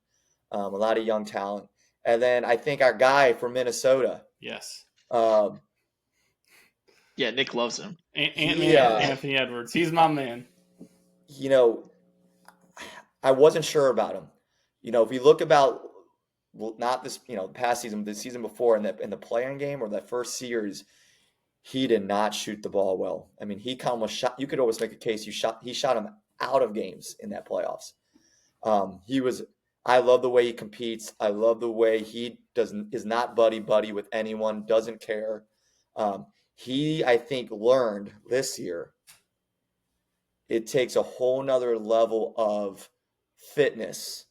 And then I think our guy from Minnesota. Yes. Yeah, Nick loves him. Anthony Edwards. He's my man. I wasn't sure about him. If you look about not this, past season, the season before in the play-in game or that first series, he did not shoot the ball well. I mean, he almost shot. You could always make a case. He shot him out of games in that playoffs. I love the way he competes. I love the way he is not buddy with anyone. Doesn't care. He, I think, learned this year. It takes a whole nother level of fitness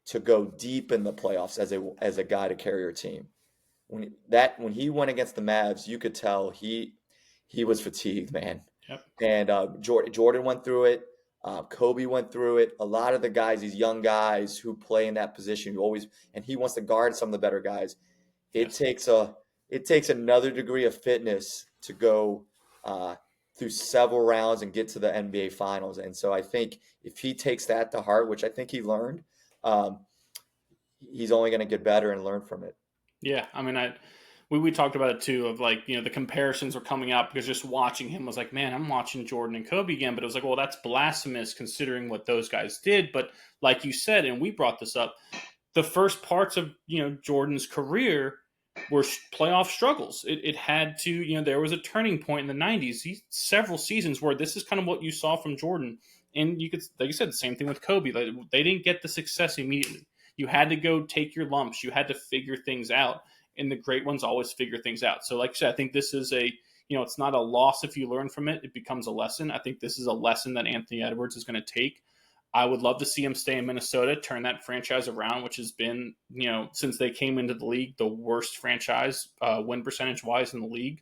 to go deep in the playoffs as a guy to carry your team. When he went against the Mavs, you could tell he was fatigued, man. Yep. And Jordan went through it. Kobe went through it. A lot of the guys, these young guys who play in that position, and he wants to guard some of the better guys. It takes another degree of fitness to go through several rounds and get to the NBA Finals. And so I think if he takes that to heart, which I think he learned, he's only going to get better and learn from it. Yeah, I mean, we talked about it too, of like, the comparisons were coming up because just watching him was like, man, I'm watching Jordan and Kobe again. But it was like, well, that's blasphemous considering what those guys did. But like you said, and we brought this up, the first parts of, Jordan's career were playoff struggles. It had to, there was a turning point in the 90s, several seasons where this is kind of what you saw from Jordan. And you could, like you said, the same thing with Kobe. Like, they didn't get the success immediately. You had to go take your lumps. You had to figure things out. And the great ones always figure things out. So like I said, I think this is it's not a loss if you learn from it. It becomes a lesson. I think this is a lesson that Anthony Edwards is going to take. I would love to see him stay in Minnesota, turn that franchise around, which has been, since they came into the league, the worst franchise win percentage-wise in the league.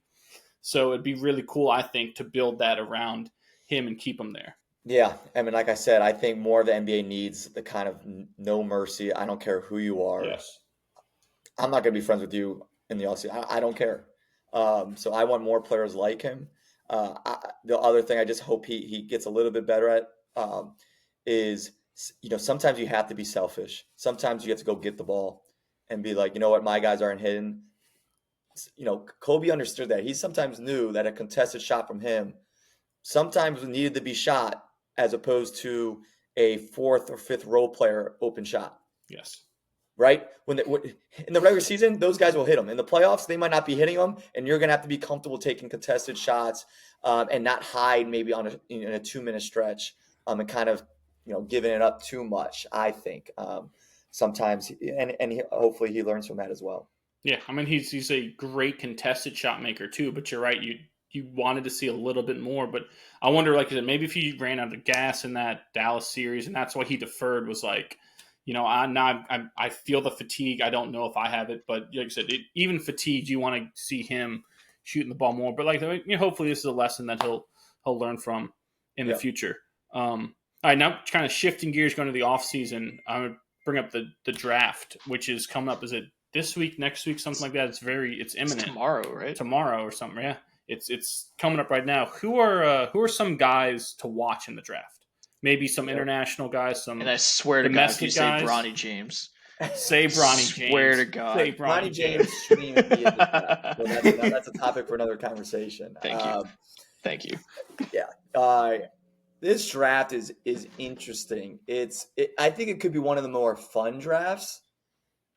So it'd be really cool, I think, to build that around him and keep him there. Yeah, I mean, like I said, I think more of the NBA needs the kind of no mercy. I don't care who you are. Yes. I'm not going to be friends with you in the offseason. I don't care. So I want more players like him. The other thing I just hope he gets a little bit better at is, sometimes you have to be selfish. Sometimes you have to go get the ball and be like, you know what, my guys aren't hitting. Kobe understood that. He sometimes knew that a contested shot from him sometimes needed to be shot as opposed to a 4th or 5th role player open shot. Yes. Right? When in the regular season, those guys will hit them. In the playoffs, they might not be hitting them, and you're going to have to be comfortable taking contested shots and not hide maybe in a 2-minute stretch and kind of giving it up too much. I think sometimes, and hopefully he learns from that as well. Yeah, I mean he's a great contested shot maker too. But you're right, you wanted to see a little bit more. But I wonder, like I said, maybe if he ran out of gas in that Dallas series, and that's why he deferred, was like, I feel the fatigue. I don't know if I have it, but like I said, even fatigued, you want to see him shooting the ball more. But hopefully this is a lesson that he'll learn from in the future. All right, now kind of shifting gears, going to the off season. I'm gonna bring up the draft, which is coming up. Is it this week, next week, something like that? It's imminent. It's tomorrow, right? Tomorrow or something. Yeah, it's coming up right now. Who are some guys to watch in the draft? Maybe some international guys, some and I swear to God, if you say Bronny James, say Bronny James. Swear to God, say Bronny James shouldn't even be in the draft. So that's a topic for another conversation. Thank you. Yeah. This draft is interesting. I think it could be one of the more fun drafts,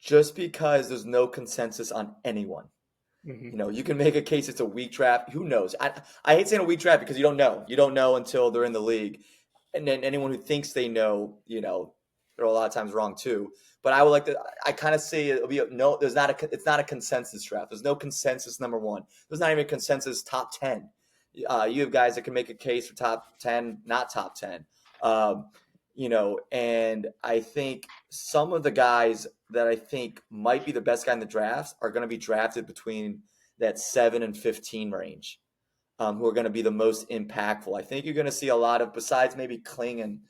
just because there's no consensus on anyone. Mm-hmm. You can make a case it's a weak draft. Who knows? I hate saying a weak draft because you don't know. You don't know until they're in the league. And then anyone who thinks they know, they're a lot of times wrong too. But I would like to. I kind of say it'll be no. It's not a consensus draft. There's no consensus number one. There's not even a consensus top 10. You have guys that can make a case for top 10, not top 10. And I think some of the guys that I think might be the best guy in the drafts are going to be drafted between that 7 and 15 range. Who are going to be the most impactful. I think you're going to see a lot of, besides maybe Klingon,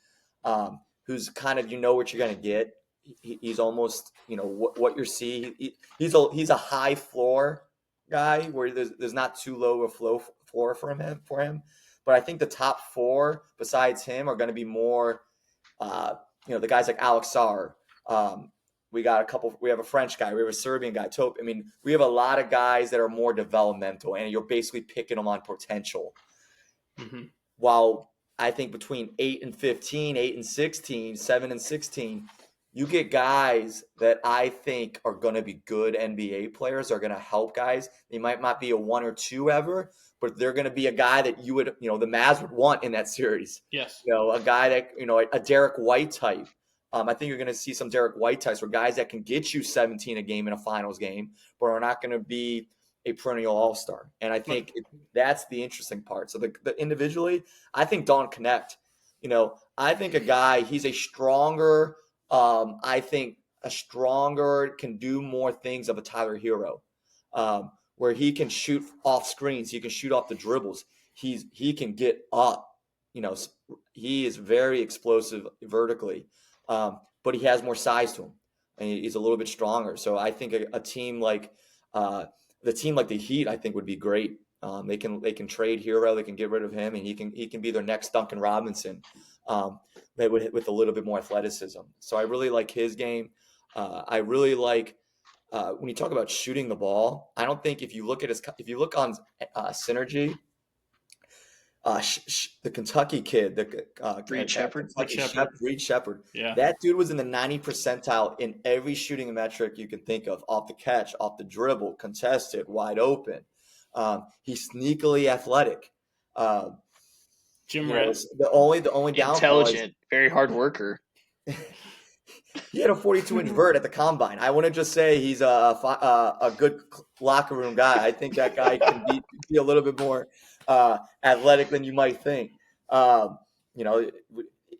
who's kind of, what you're going to get. He's almost, what you see. He's a high floor guy where there's not too low a floor for him. But I think the top 4 besides him are going to be more, the guys like Alex Sarr. We have a French guy. We have a Serbian guy. We have a lot of guys that are more developmental, and you're basically picking them on potential. Mm-hmm. While I think between 8 and 15, 8 and 16, 7 and 16, you get guys that I think are going to be good NBA players, are going to help guys. They might not be a 1 or 2 ever, but they're going to be a guy that you would, the Mavs would want in that series. Yes. A guy that, a Derek White type. I think you're going to see some Derek White types, or guys that can get you 17 a game in a finals game, but are not going to be a perennial all-star. And I think that's the interesting part. So the individually, I think Don Connect, I think a guy, he's a stronger, can do more things of a Tyler Hero, where he can shoot off screens. He can shoot off the dribbles. He can get up, he is very explosive vertically. But he has more size to him, and he's a little bit stronger. So I think a team like the Heat, I think, would be great. They can trade Hero, they can get rid of him, and he can be their next Duncan Robinson, with a little bit more athleticism. So I really like his game. I really like when you talk about shooting the ball. I don't think if you look on Synergy. The Kentucky kid, Reed Shepherd. Reed Shepherd. Yeah. That dude was in the 90th percentile in every shooting metric you can think of: off the catch, off the dribble, contested, wide open. He's sneakily athletic. Jim Red. The only downfall, intelligent, very hard worker. He had a 42-inch vert at the combine. I wouldn't just say he's a good locker room guy. I think that guy can be a little bit more athletic than you might think.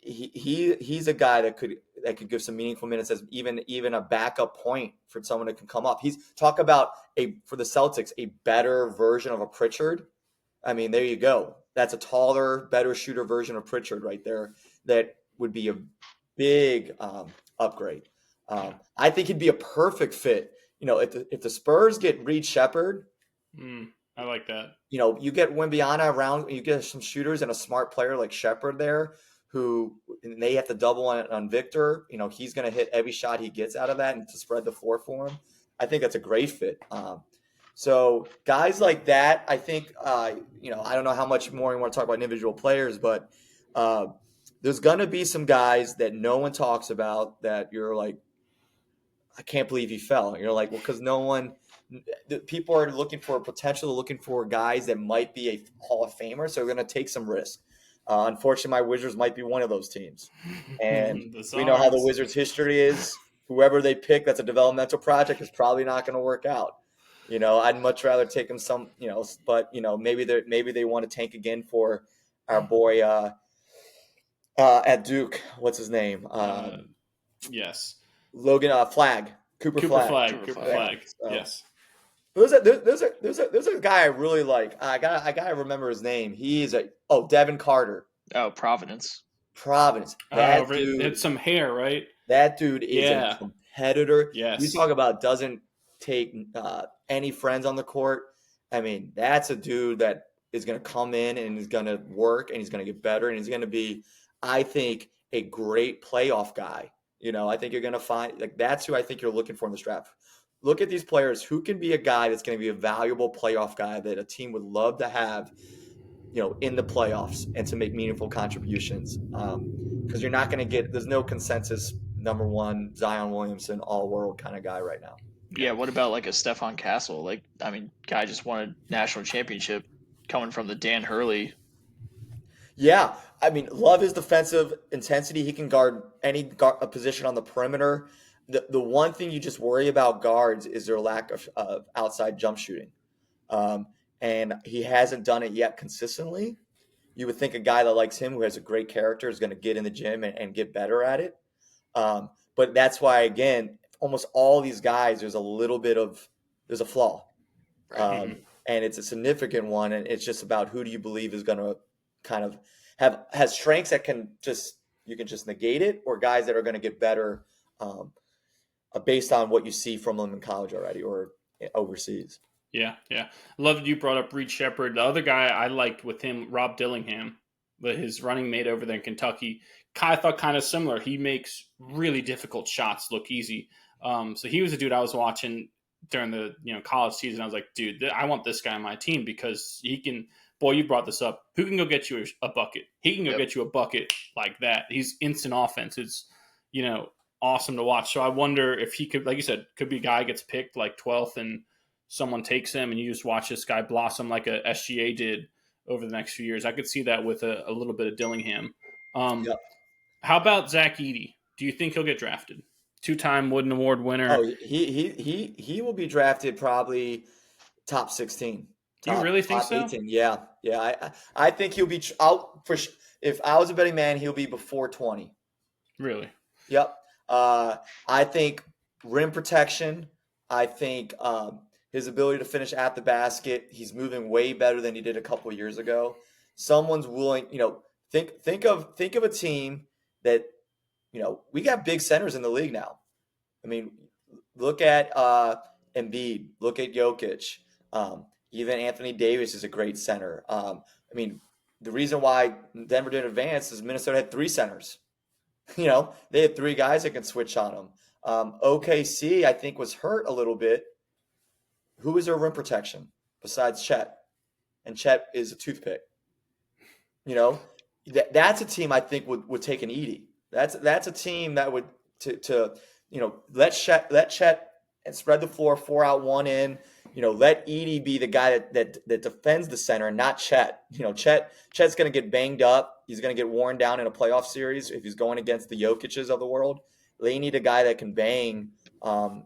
He's a guy that could give some meaningful minutes as even a backup point for someone that can come up. Talk about for the Celtics, a better version of a Pritchard. I mean, there you go. That's a taller, better shooter version of Pritchard right there. That would be a big upgrade. I think he'd be a perfect fit. If the Spurs get Reed Shepherd, I like that. You get Wembyana around, you get some shooters and a smart player like Shepherd there, who they have to double on Victor. He's going to hit every shot he gets out of that and to spread the floor for him. I think that's a great fit. So guys like that, I think, I don't know how much more you want to talk about individual players, but there's going to be some guys that no one talks about that you're like, I can't believe he fell. And you're like, well, because people are looking for guys that might be a Hall of Famer, so they're going to take some risk. Unfortunately, my Wizards might be one of those teams. And we know how the Wizards' history is. Whoever they pick that's a developmental project is probably not going to work out. I'd much rather take them but maybe they want to tank again for our boy at Duke. What's his name? Yes. Logan Flag. Cooper Flag. Cooper Flag. So, yes. There's a guy I really like. I gotta remember his name. He's Devin Carter. Oh, Providence. That dude had some hair, right? That dude is a Yeah. competitor. Yes. You talk about doesn't take any friends on the court. I mean, that's a dude that is going to come in and is going to work and he's going to get better and he's going to be, I think, a great playoff guy. You know, I think you're going to find like that's who I think you're looking for in this draft. Look at these players. Who can be a guy that's going to be a valuable playoff guy that a team would love to have, you know, in the playoffs and to make meaningful contributions. Because you're not going to get, there's no consensus number one Zion Williamson all world kind of guy right now. Yeah, what about like a Stephon Castle? Like, I mean, guy just won a national championship coming from the Dan Hurley. Yeah, I mean, love his defensive intensity. He can guard any a position on the perimeter. The one thing you just worry about guards is their lack of outside jump shooting. And he hasn't done it yet consistently. You would think a guy that likes him, who has a great character, is going to get in the gym and get better at it. But that's why, again, almost all these guys, there's a flaw. And it's a significant one. And it's just about who do you believe is going to kind of has strengths that you can just negate it, or guys that are going to get better based on what you see from them in college already or overseas. Yeah. Love that you brought up Reed Shepherd. The other guy I liked with him, Rob Dillingham, his running mate over there in Kentucky. I thought kind of similar. He makes really difficult shots look easy. So he was a dude I was watching during the college season. I was like, dude, I want this guy on my team because he can. Boy, you brought this up. Who can go get you a bucket? He can go get you a bucket like that. He's instant offense. It's awesome to watch. So I wonder if he could, like you said, could be a guy gets picked like 12th and someone takes him and you just watch this guy blossom like a SGA did over the next few years. I could see that with a little bit of Dillingham. How about Zach Edey? Do you think he'll get drafted? 2-time Wooden Award winner. Oh, he will be drafted probably top 16. Do you really think so? 18. Yeah. I think he'll be out for. If I was a betting man, he'll be before 20. Really? Yep. I think rim protection. I think his ability to finish at the basket. He's moving way better than he did a couple of years ago. Someone's willing. Think of a team that we got big centers in the league now. I mean, look at Embiid. Look at Jokic. Even Anthony Davis is a great center. I mean, the reason why Denver didn't advance is Minnesota had 3 centers. They had 3 guys that can switch on them. OKC, I think, was hurt a little bit. Who is their rim protection besides Chet? And Chet is a toothpick. That's a team I think would take an Edey. That's a team that would let Chet and spread the floor 4 out, 1 in. Let Edey be the guy that defends the center and not Chet. Chet's going to get banged up. He's going to get worn down in a playoff series if he's going against the Jokic's of the world. They need a guy that can bang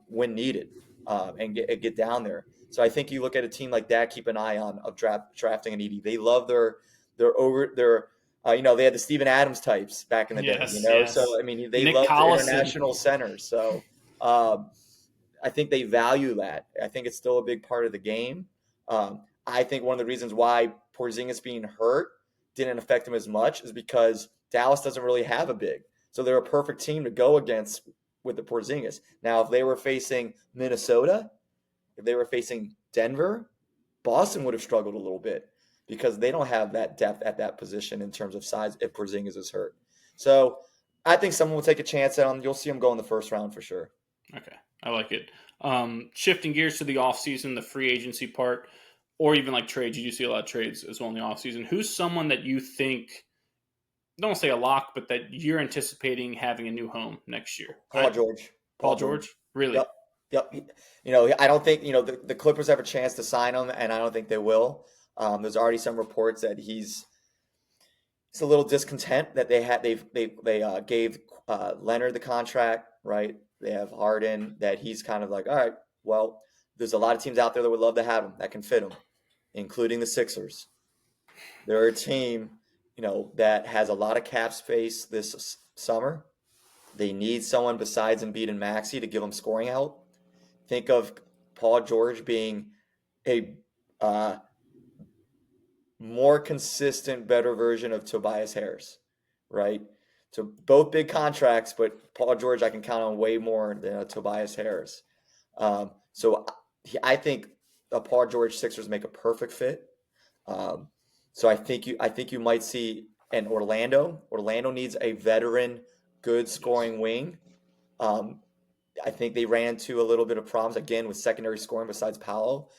when needed and get down there. So I think you look at a team like that, keep an eye on of drafting an Edey. They love their they had the Steven Adams types back in the day. Yes. So I mean they Nick love Collison. the international centers. So I think they value that. I think it's still a big part of the game. I think one of the reasons why Porzingis being hurt didn't affect him as much is because Dallas doesn't really have a big. So they're a perfect team to go against with the Porzingis. Now, if they were facing Minnesota, if they were facing Denver, Boston would have struggled a little bit because they don't have that depth at that position in terms of size if Porzingis is hurt. So I think someone will take a chance on him. You'll see him go in the first round for sure. Okay. I like it. Shifting gears to the offseason, the free agency part, or even like trades. You do see a lot of trades as well in the offseason. Who's someone that you think, don't say a lock, but that you're anticipating having a new home next year? Paul George. Paul George? Really? Yep. I don't think, the Clippers have a chance to sign him, and I don't think they will. There's already some reports that he's a little discontent that they gave Leonard the contract, right? They have Harden, that he's kind of like, all right, well, there's a lot of teams out there that would love to have him, that can fit him, including the Sixers. They're a team, that has a lot of cap space this summer. They need someone besides Embiid and Maxey to give them scoring help. Think of Paul George being a more consistent, better version of Tobias Harris, right? So both big contracts, but Paul George I can count on way more than Tobias Harris. So I think a Paul George Sixers make a perfect fit. So I think you might see an Orlando. Orlando needs a veteran, good scoring wing. I think they ran into a little bit of problems again with secondary scoring besides Paolo.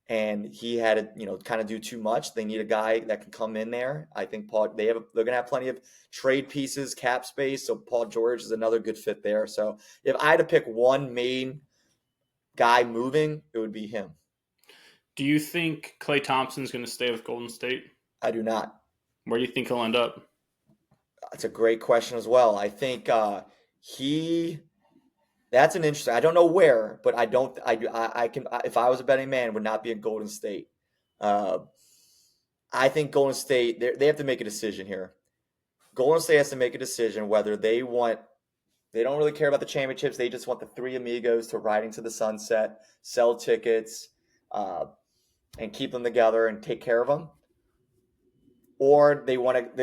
And he had to, kind of do too much. They need a guy that can come in there. I think they're going to have plenty of trade pieces, cap space. So Paul George is another good fit there. So if I had to pick one main guy moving, it would be him. Do you think Klay Thompson's going to stay with Golden State? I do not. Where do you think he'll end up? That's a great question as well. I think that's an interesting. I don't know where, but I can. If I was a betting man, would not be in Golden State. I think Golden State they have to make a decision here. Golden State has to make a decision whether they want. They don't really care about the championships. They just want the three amigos to riding to the sunset, sell tickets, and keep them together and take care of them. Or they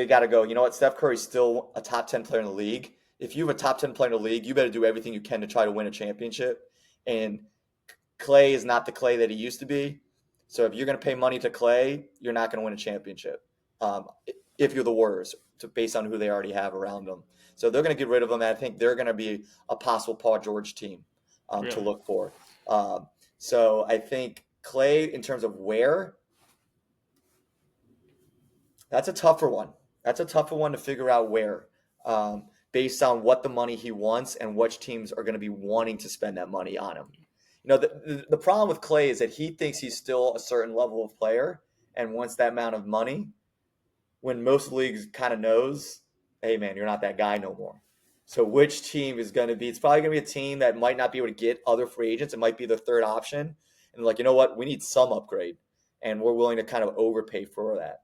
got to go. You know what? Steph Curry's still a top 10 player in the league. If you have a top 10 player in the league, you better do everything you can to try to win a championship. And Klay is not the Klay that he used to be. So if you're going to pay money to Klay, you're not going to win a championship. If you're the Warriors, based on who they already have around them. So they're going to get rid of them. And I think they're going to be a possible Paul George team to look for. So I think Klay, in terms of where, that's a tougher one. That's a tougher one to figure out where, based on what the money he wants and which teams are going to be wanting to spend that money on him. The problem with Klay is that he thinks he's still a certain level of player and wants that amount of money, when most leagues kind of knows, hey, man, you're not that guy no more. So which team is going to be – it's probably going to be a team that might not be able to get other free agents. It might be their third option. And like, you know what? We need some upgrade, and we're willing to kind of overpay for that.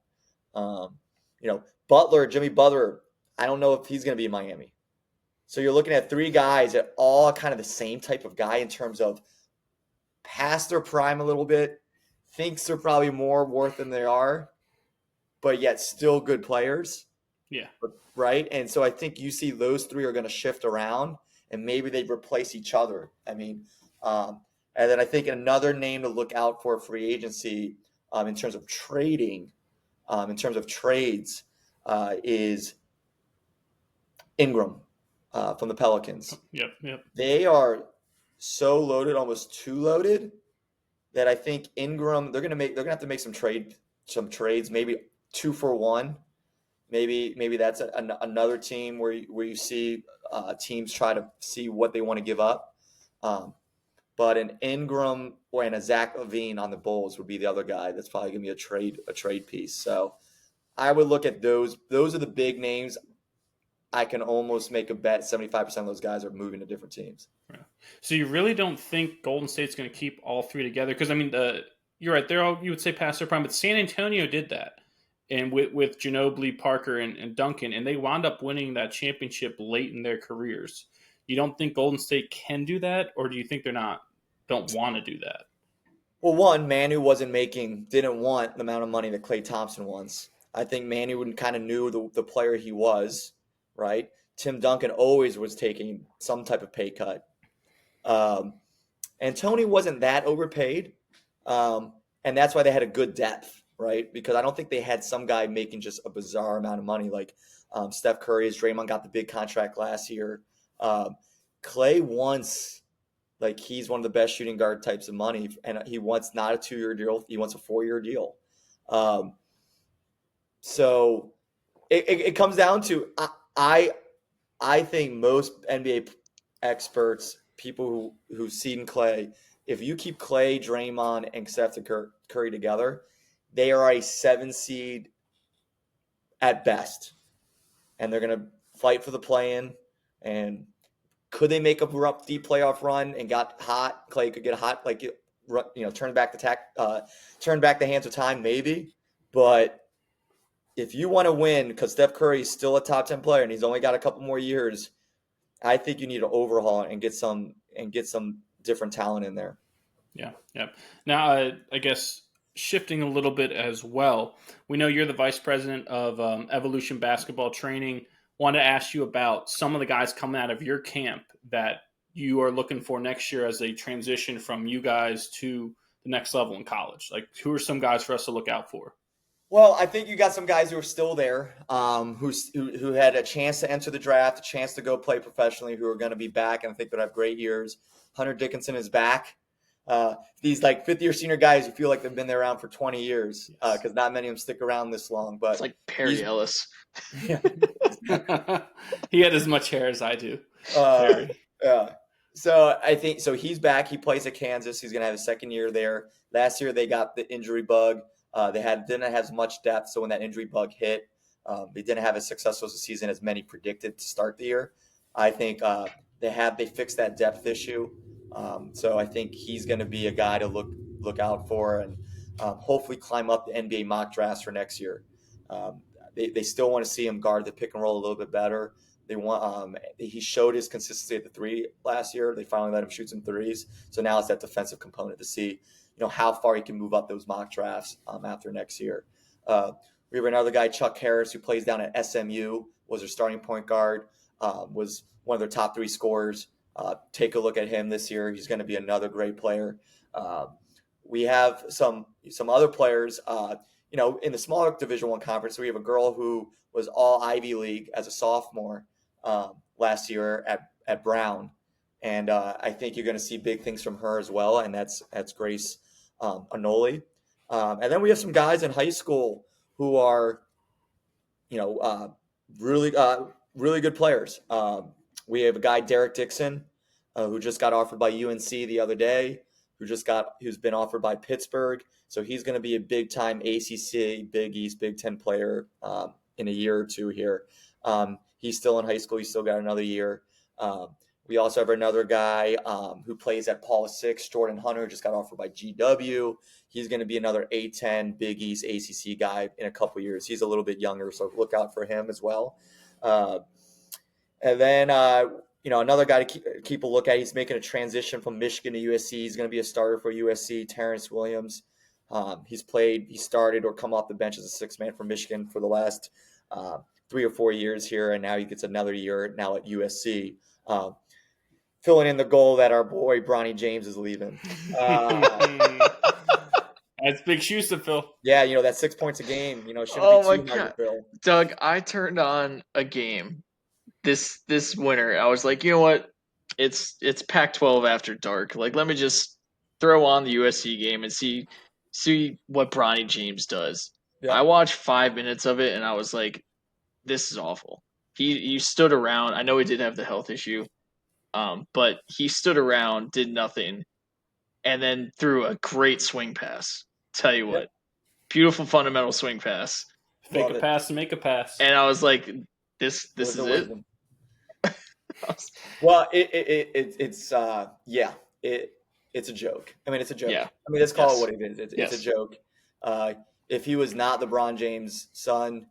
Jimmy Butler, I don't know if he's going to be in Miami. So you're looking at three guys that all kind of the same type of guy in terms of past their prime a little bit, thinks they're probably more worth than they are, but yet still good players. Yeah. Right? And so I think you see those three are going to shift around, and maybe they replace each other. And then I think another name to look out for free agency in terms of trading, in terms of trades, is Ingram from the Pelicans. Yep. They are so loaded, almost too loaded, that I think Ingram they're gonna have to make some trades, maybe 2 for 1. Maybe that's another team where you see teams try to see what they want to give up. But an Ingram and a Zach LaVine on the Bulls would be the other guy that's probably gonna be a trade piece. So I would look at those. Those are the big names. I can almost make a bet 75% of those guys are moving to different teams. So you really don't think Golden State's going to keep all three together? Because, you're right. They're all, you would say, past their prime. But San Antonio did that. And with Ginobili, Parker, and Duncan. And they wound up winning that championship late in their careers. You don't think Golden State can do that? Or do you think don't want to do that? Well, one, Manu didn't want the amount of money that Klay Thompson wants. I think Manu kind of knew the player he was. Right, Tim Duncan always was taking some type of pay cut, and Tony wasn't that overpaid, and that's why they had a good depth, right? Because I don't think they had some guy making just a bizarre amount of money like Steph Curry. As Draymond got the big contract last year, Klay wants he's one of the best shooting guard types of money, and he wants not a 2-year deal; he wants a 4-year deal. So it comes down to. I think most NBA experts, people who've seen Klay, if you keep Klay, Draymond, and Steph Curry together, they are a 7 seed at best, and they're going to fight for the play-in. And could they make a deep playoff run and got hot? Klay could get hot, turn back the hands of time, maybe, but. If you want to win, because Steph Curry is still a top 10 player and he's only got a couple more years, I think you need to overhaul and get some different talent in there. Yeah. Now, I guess shifting a little bit as well, we know you're the vice president of Evolution Basketball Training. Want to ask you about some of the guys coming out of your camp that you are looking for next year as they transition from you guys to the next level in college. Like, who are some guys for us to look out for? Well, I think you got some guys who are still there, who had a chance to enter the draft, a chance to go play professionally, who are going to be back, and I think they'll have great years. Hunter Dickinson is back. These like fifth-year senior guys who feel like they've been there around for 20 years because not many of them stick around this long. But it's like Perry Ellis. Yeah. He had as much hair as I do. Yeah. So I think he's back. He plays at Kansas. He's going to have a second year there. Last year they got the injury bug. They didn't have as much depth. So when that injury bug hit, they didn't have as successful a season as many predicted to start the year. I think they fixed that depth issue. So I think he's going to be a guy to look out for and hopefully climb up the NBA mock drafts for next year. They still want to see him guard the pick and roll a little bit better. They want he showed his consistency at the three last year. They finally let him shoot some threes. So now it's that defensive component to see how far he can move up those mock drafts after next year. We have another guy, Chuck Harris, who plays down at SMU, was their starting point guard, was one of their top three scorers. Take a look at him this year. He's going to be another great player. We have some other players, in the smaller Division I conference. We have a girl who was all Ivy League as a sophomore last year at Brown. And I think you're going to see big things from her as well. And that's Grace Anoli. And then we have some guys in high school who are, really good players. We have a guy, Derek Dixon, who just got offered by UNC the other day, who's been offered by Pittsburgh. So he's going to be a big time ACC, Big East, Big Ten player in a year or two here. He's still in high school. He's still got another year. We also have another guy who plays at Paul VI, Jordan Hunter, just got offered by GW. He's going to be another A10 Big East ACC guy in a couple years. He's a little bit younger, so look out for him as well. And then, another guy to keep a look at. He's making a transition from Michigan to USC. He's going to be a starter for USC, Terrence Williams. He started or come off the bench as a sixth man for Michigan for the last 3 or 4 years here, and now he gets another year now at USC. Filling in the goal that our boy Bronny James is leaving. That's big shoes to fill. Yeah, that 6 points a game, shouldn't be too hard to fill. Doug, I turned on a game this winter. I was like, you know what? It's Pac-12 after dark. Like, let me just throw on the USC game and see what Bronny James does. Yeah. I watched 5 minutes of it and I was like, this is awful. He stood around. I know he did have the health issue, but he stood around, did nothing, and then threw a great swing pass. Tell you what, beautiful fundamental swing pass. Fake a pass to make a pass. And I was like, this is it. Well, it's a joke. I mean, it's a joke. Yeah. I mean, let's call it what it is. It's a joke. If he was not LeBron James' son,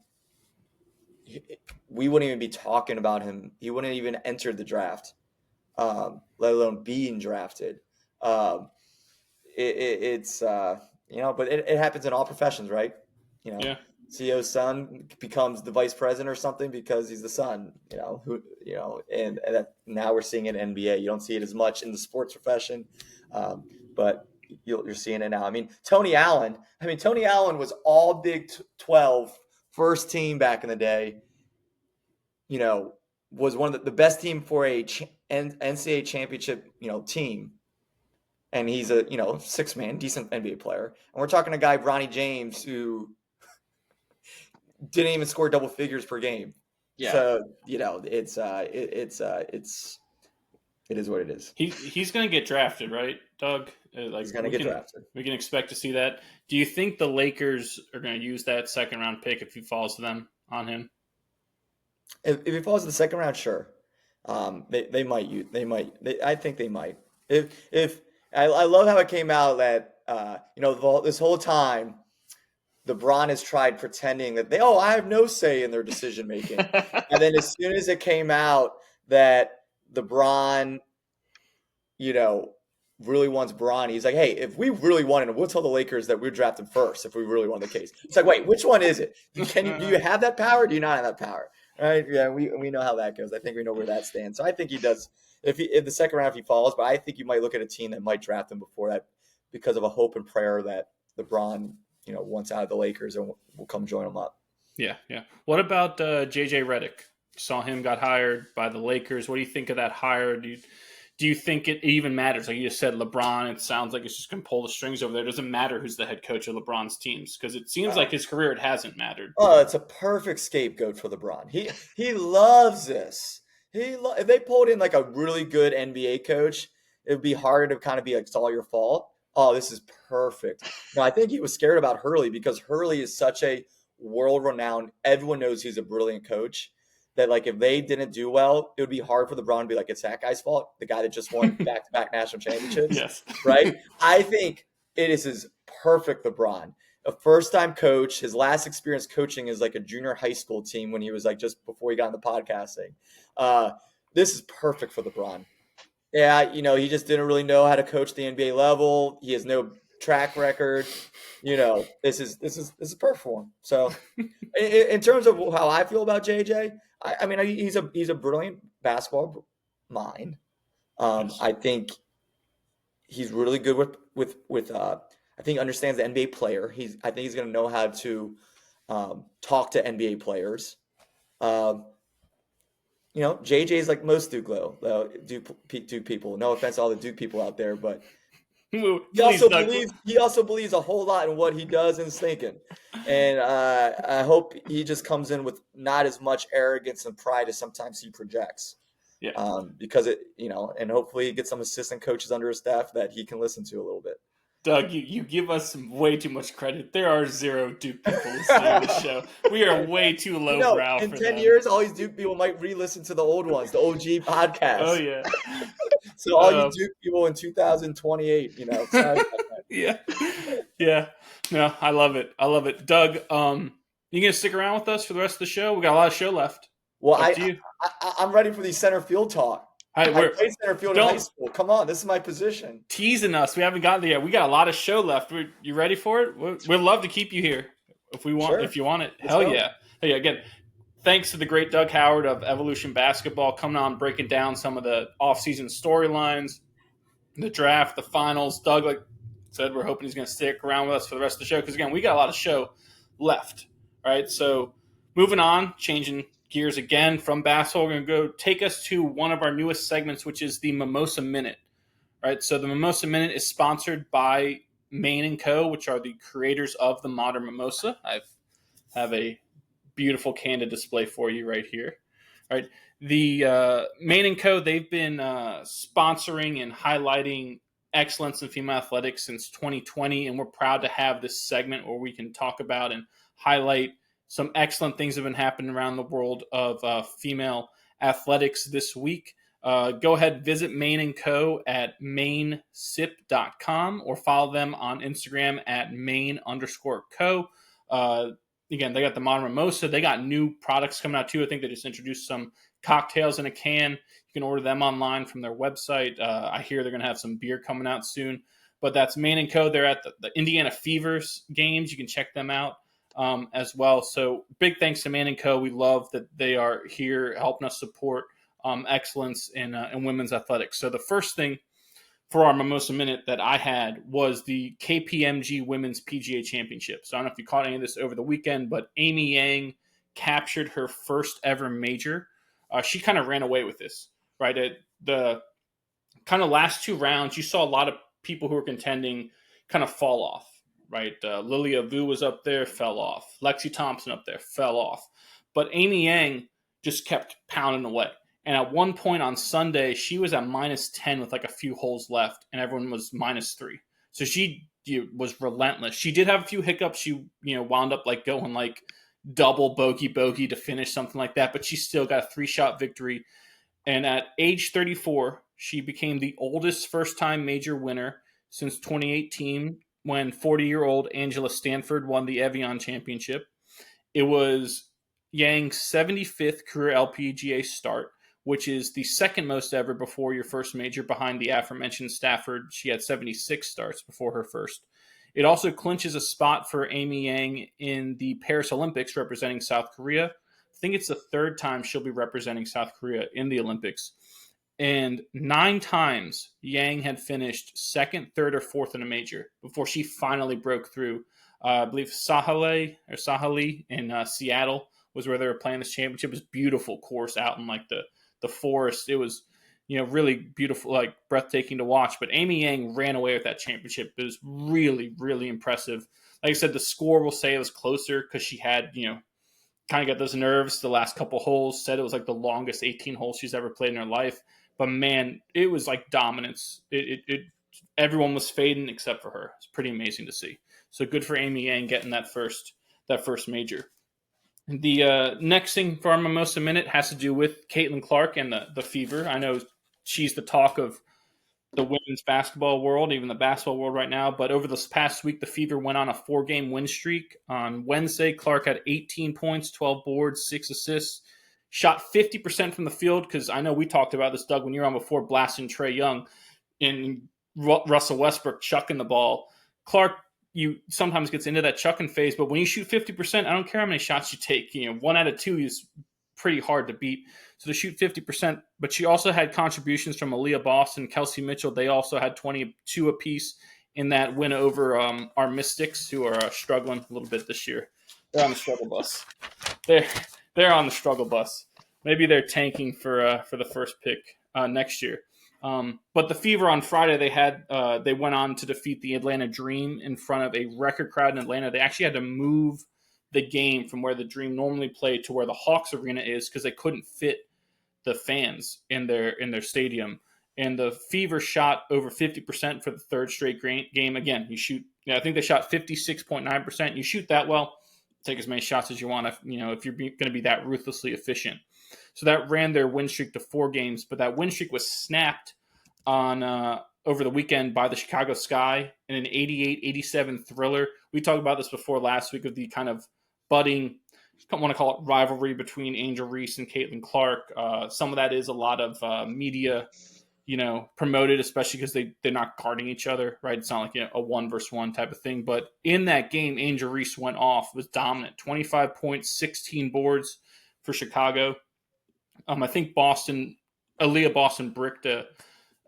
we wouldn't even be talking about him. He wouldn't even enter the draft, let alone being drafted. But it happens in all professions, right? CEO's son becomes the vice president or something because he's the son, and now we're seeing it in NBA. You don't see it as much in the sports profession, but you're seeing it now. I mean, Tony Allen was all Big 12 first team back in the day, was one of the best team for a NCAA championship, team. And he's a, 6-man, decent NBA player. And we're talking a guy, Bronny James, who didn't even score double figures per game. Yeah. So, it is what it is. He's going to get drafted, right, Doug? He's going to get drafted. We can expect to see that. Do you think the Lakers are going to use that second round pick if he falls to them on him? If he falls to the second round, sure. They might. I think they might. If I love how it came out that this whole time LeBron has tried pretending that I have no say in their decision making, and then as soon as it came out that LeBron, really wants Bronny. He's like, hey, if we really wanted him, we'll tell the Lakers that we'd draft him first if we really want the case. It's like, wait, which one is it? Do you have that power? Or do you not have that power? Right? Yeah, we know how that goes. I think we know where that stands. So I think he does. If the second round, if he falls, but I think you might look at a team that might draft him before that because of a hope and prayer that LeBron, wants out of the Lakers and will come join him up. Yeah. What about JJ Reddick? Saw him got hired by the Lakers. What do you think of that hire? Do you think it even matters? Like you just said, LeBron, it sounds like it's just going to pull the strings over there. It doesn't matter who's the head coach of LeBron's teams because it seems like his career, it hasn't mattered. Oh, it's a perfect scapegoat for LeBron. He loves this. If they pulled in like a really good NBA coach, it would be harder to kind of be like, it's all your fault. Oh, this is perfect. No, I think he was scared about Hurley because Hurley is such a world-renowned, everyone knows he's a brilliant coach. That like if they didn't do well, it would be hard for LeBron to be like, it's that guy's fault, the guy that just won back-to-back national championships. Yes. Right? I think it is his perfect LeBron. A first-time coach, his last experience coaching is like a junior high school team when he was like just before he got into podcasting. This is perfect for LeBron. Yeah, he just didn't really know how to coach the NBA level. He has no track record. This is perfect for him. So in terms of how I feel about JJ, I mean, he's a brilliant basketball mind. I think he's really good with I think he understands the NBA player. I think he's going to know how to talk to NBA players. JJ is like most Duke people. No offense to all the Duke people out there, but he also believes a whole lot in what he does and is thinking. And I hope he just comes in with not as much arrogance and pride as sometimes he projects. Yeah. Because and hopefully he gets some assistant coaches under his staff that he can listen to a little bit. Doug, you give us way too much credit. There are 0 Duke people listening to the show. We are way too lowbrow for them. In 10 years, all these Duke people might re-listen to the old ones, the OG podcast. Oh, yeah. So all you Duke people in 2028, Yeah. No, I love it. Doug, you going to stick around with us for the rest of the show? We got a lot of show left. Well, I'm ready for these center field talk. I played center field in high school. Come on, this is my position. Teasing us. We haven't gotten there yet. We got a lot of show left. You ready for it? We'd love to keep you here if we want. Sure. If you want it. Hell yeah. Hey, again, thanks to the great Doug Howard of Evolution Basketball coming on, breaking down some of the offseason storylines, the draft, the finals. Doug, like said, we're hoping he's going to stick around with us for the rest of the show because, again, we got a lot of show left. All right, so moving on, changing gears again from basketball, we're going to go take us to one of our newest segments, which is the Mimosa Minute. All right, so the Mimosa Minute is sponsored by Maine & Co., which are the creators of the modern mimosa. I have a beautiful can to display for you right here. All right, the Maine & Co., they've been sponsoring and highlighting excellence in female athletics since 2020, and we're proud to have this segment where we can talk about and highlight some excellent things have been happening around the world of female athletics this week. Go ahead, visit Maine & Co. at mainsip.com or follow them on Instagram at main_co. Again, they got the modern mimosa. They got new products coming out too. I think they just introduced some cocktails in a can. You can order them online from their website. I hear they're going to have some beer coming out soon. But that's Maine & Co. They're at the Indiana Fevers games. You can check them out as well. So big thanks to Maine & Co. We love that they are here helping us support excellence in women's athletics. So the first thing for our Mimosa Minute that I had was the KPMG Women's PGA Championship. So I don't know if you caught any of this over the weekend, but Amy Yang captured her first ever major. She kind of ran away with this, right? At the kind of last 2 rounds, you saw a lot of people who were contending kind of fall off, right? Lilia Vu was up there, fell off. Lexi Thompson up there, fell off. But Amy Yang just kept pounding away. And at one point on Sunday, she was at -10 with like a few holes left, and everyone was -3. So she was relentless. She did have a few hiccups. She wound up like going like double bogey to finish, something like that. But she still got a 3-shot victory. And at age 34, she became the oldest first-time major winner since 2018 when 40-year-old Angela Stanford won the Evian Championship. It was Yang's 75th career LPGA start, which is the second most ever before your first major, behind the aforementioned Stafford. She had 76 starts before her first. It also clinches a spot for Amy Yang in the Paris Olympics representing South Korea. I think it's the third time she'll be representing South Korea in the Olympics. And 9 times Yang had finished second, third, or fourth in a major before she finally broke through. I believe Sahale in Seattle was where they were playing this championship. It was a beautiful course out in like the forest. It was, really beautiful, like breathtaking to watch. But Amy Yang ran away with that championship. It was really, really impressive. Like I said, the score will say it was closer because she had, kind of got those nerves the last couple holes. Said it was like the longest 18 holes she's ever played in her life. But man, it was like dominance. Everyone was fading except for her. It's pretty amazing to see. So good for Amy Yang getting that first major. The next thing for our Mimosa Minute has to do with Caitlin Clark and the Fever. I know she's the talk of the women's basketball world, even the basketball world right now. But over this past week, the Fever went on a 4-game win streak. On Wednesday, Clark had 18 points, 12 boards, 6 assists. Shot 50% from the field, because I know we talked about this, Doug, when you were on before, blasting Trae Young and Russell Westbrook chucking the ball. Clark, you sometimes gets into that chucking phase, but when you shoot 50%, I don't care how many shots you take. 1 out of 2 is pretty hard to beat. So to shoot 50%, but she also had contributions from Aaliyah Boston, Kelsey Mitchell. They also had 22 apiece in that win over our Mystics, who are struggling a little bit this year. They're on the struggle bus. They're on the struggle bus. Maybe they're tanking for the first pick next year. But the Fever on Friday, they went on to defeat the Atlanta Dream in front of a record crowd in Atlanta. They actually had to move the game from where the Dream normally played to where the Hawks Arena is because they couldn't fit the fans in their stadium. And the Fever shot over 50% for the third straight game. Again, I think they shot 56.9%. You shoot that well, take as many shots as you want if you're going to be that ruthlessly efficient. So that ran their win streak to 4 games, but that win streak was snapped on over the weekend by the Chicago Sky in an 88-87 thriller. We talked about this before last week of the kind of budding, I want to call it rivalry between Angel Reese and Caitlin Clark. Some of that is a lot of media, promoted, especially because they're not guarding each other, right? It's not like a 1-versus-1 type of thing. But in that game, Angel Reese went off, was dominant, 25 points, 16 boards for Chicago. I think Aaliyah Boston bricked a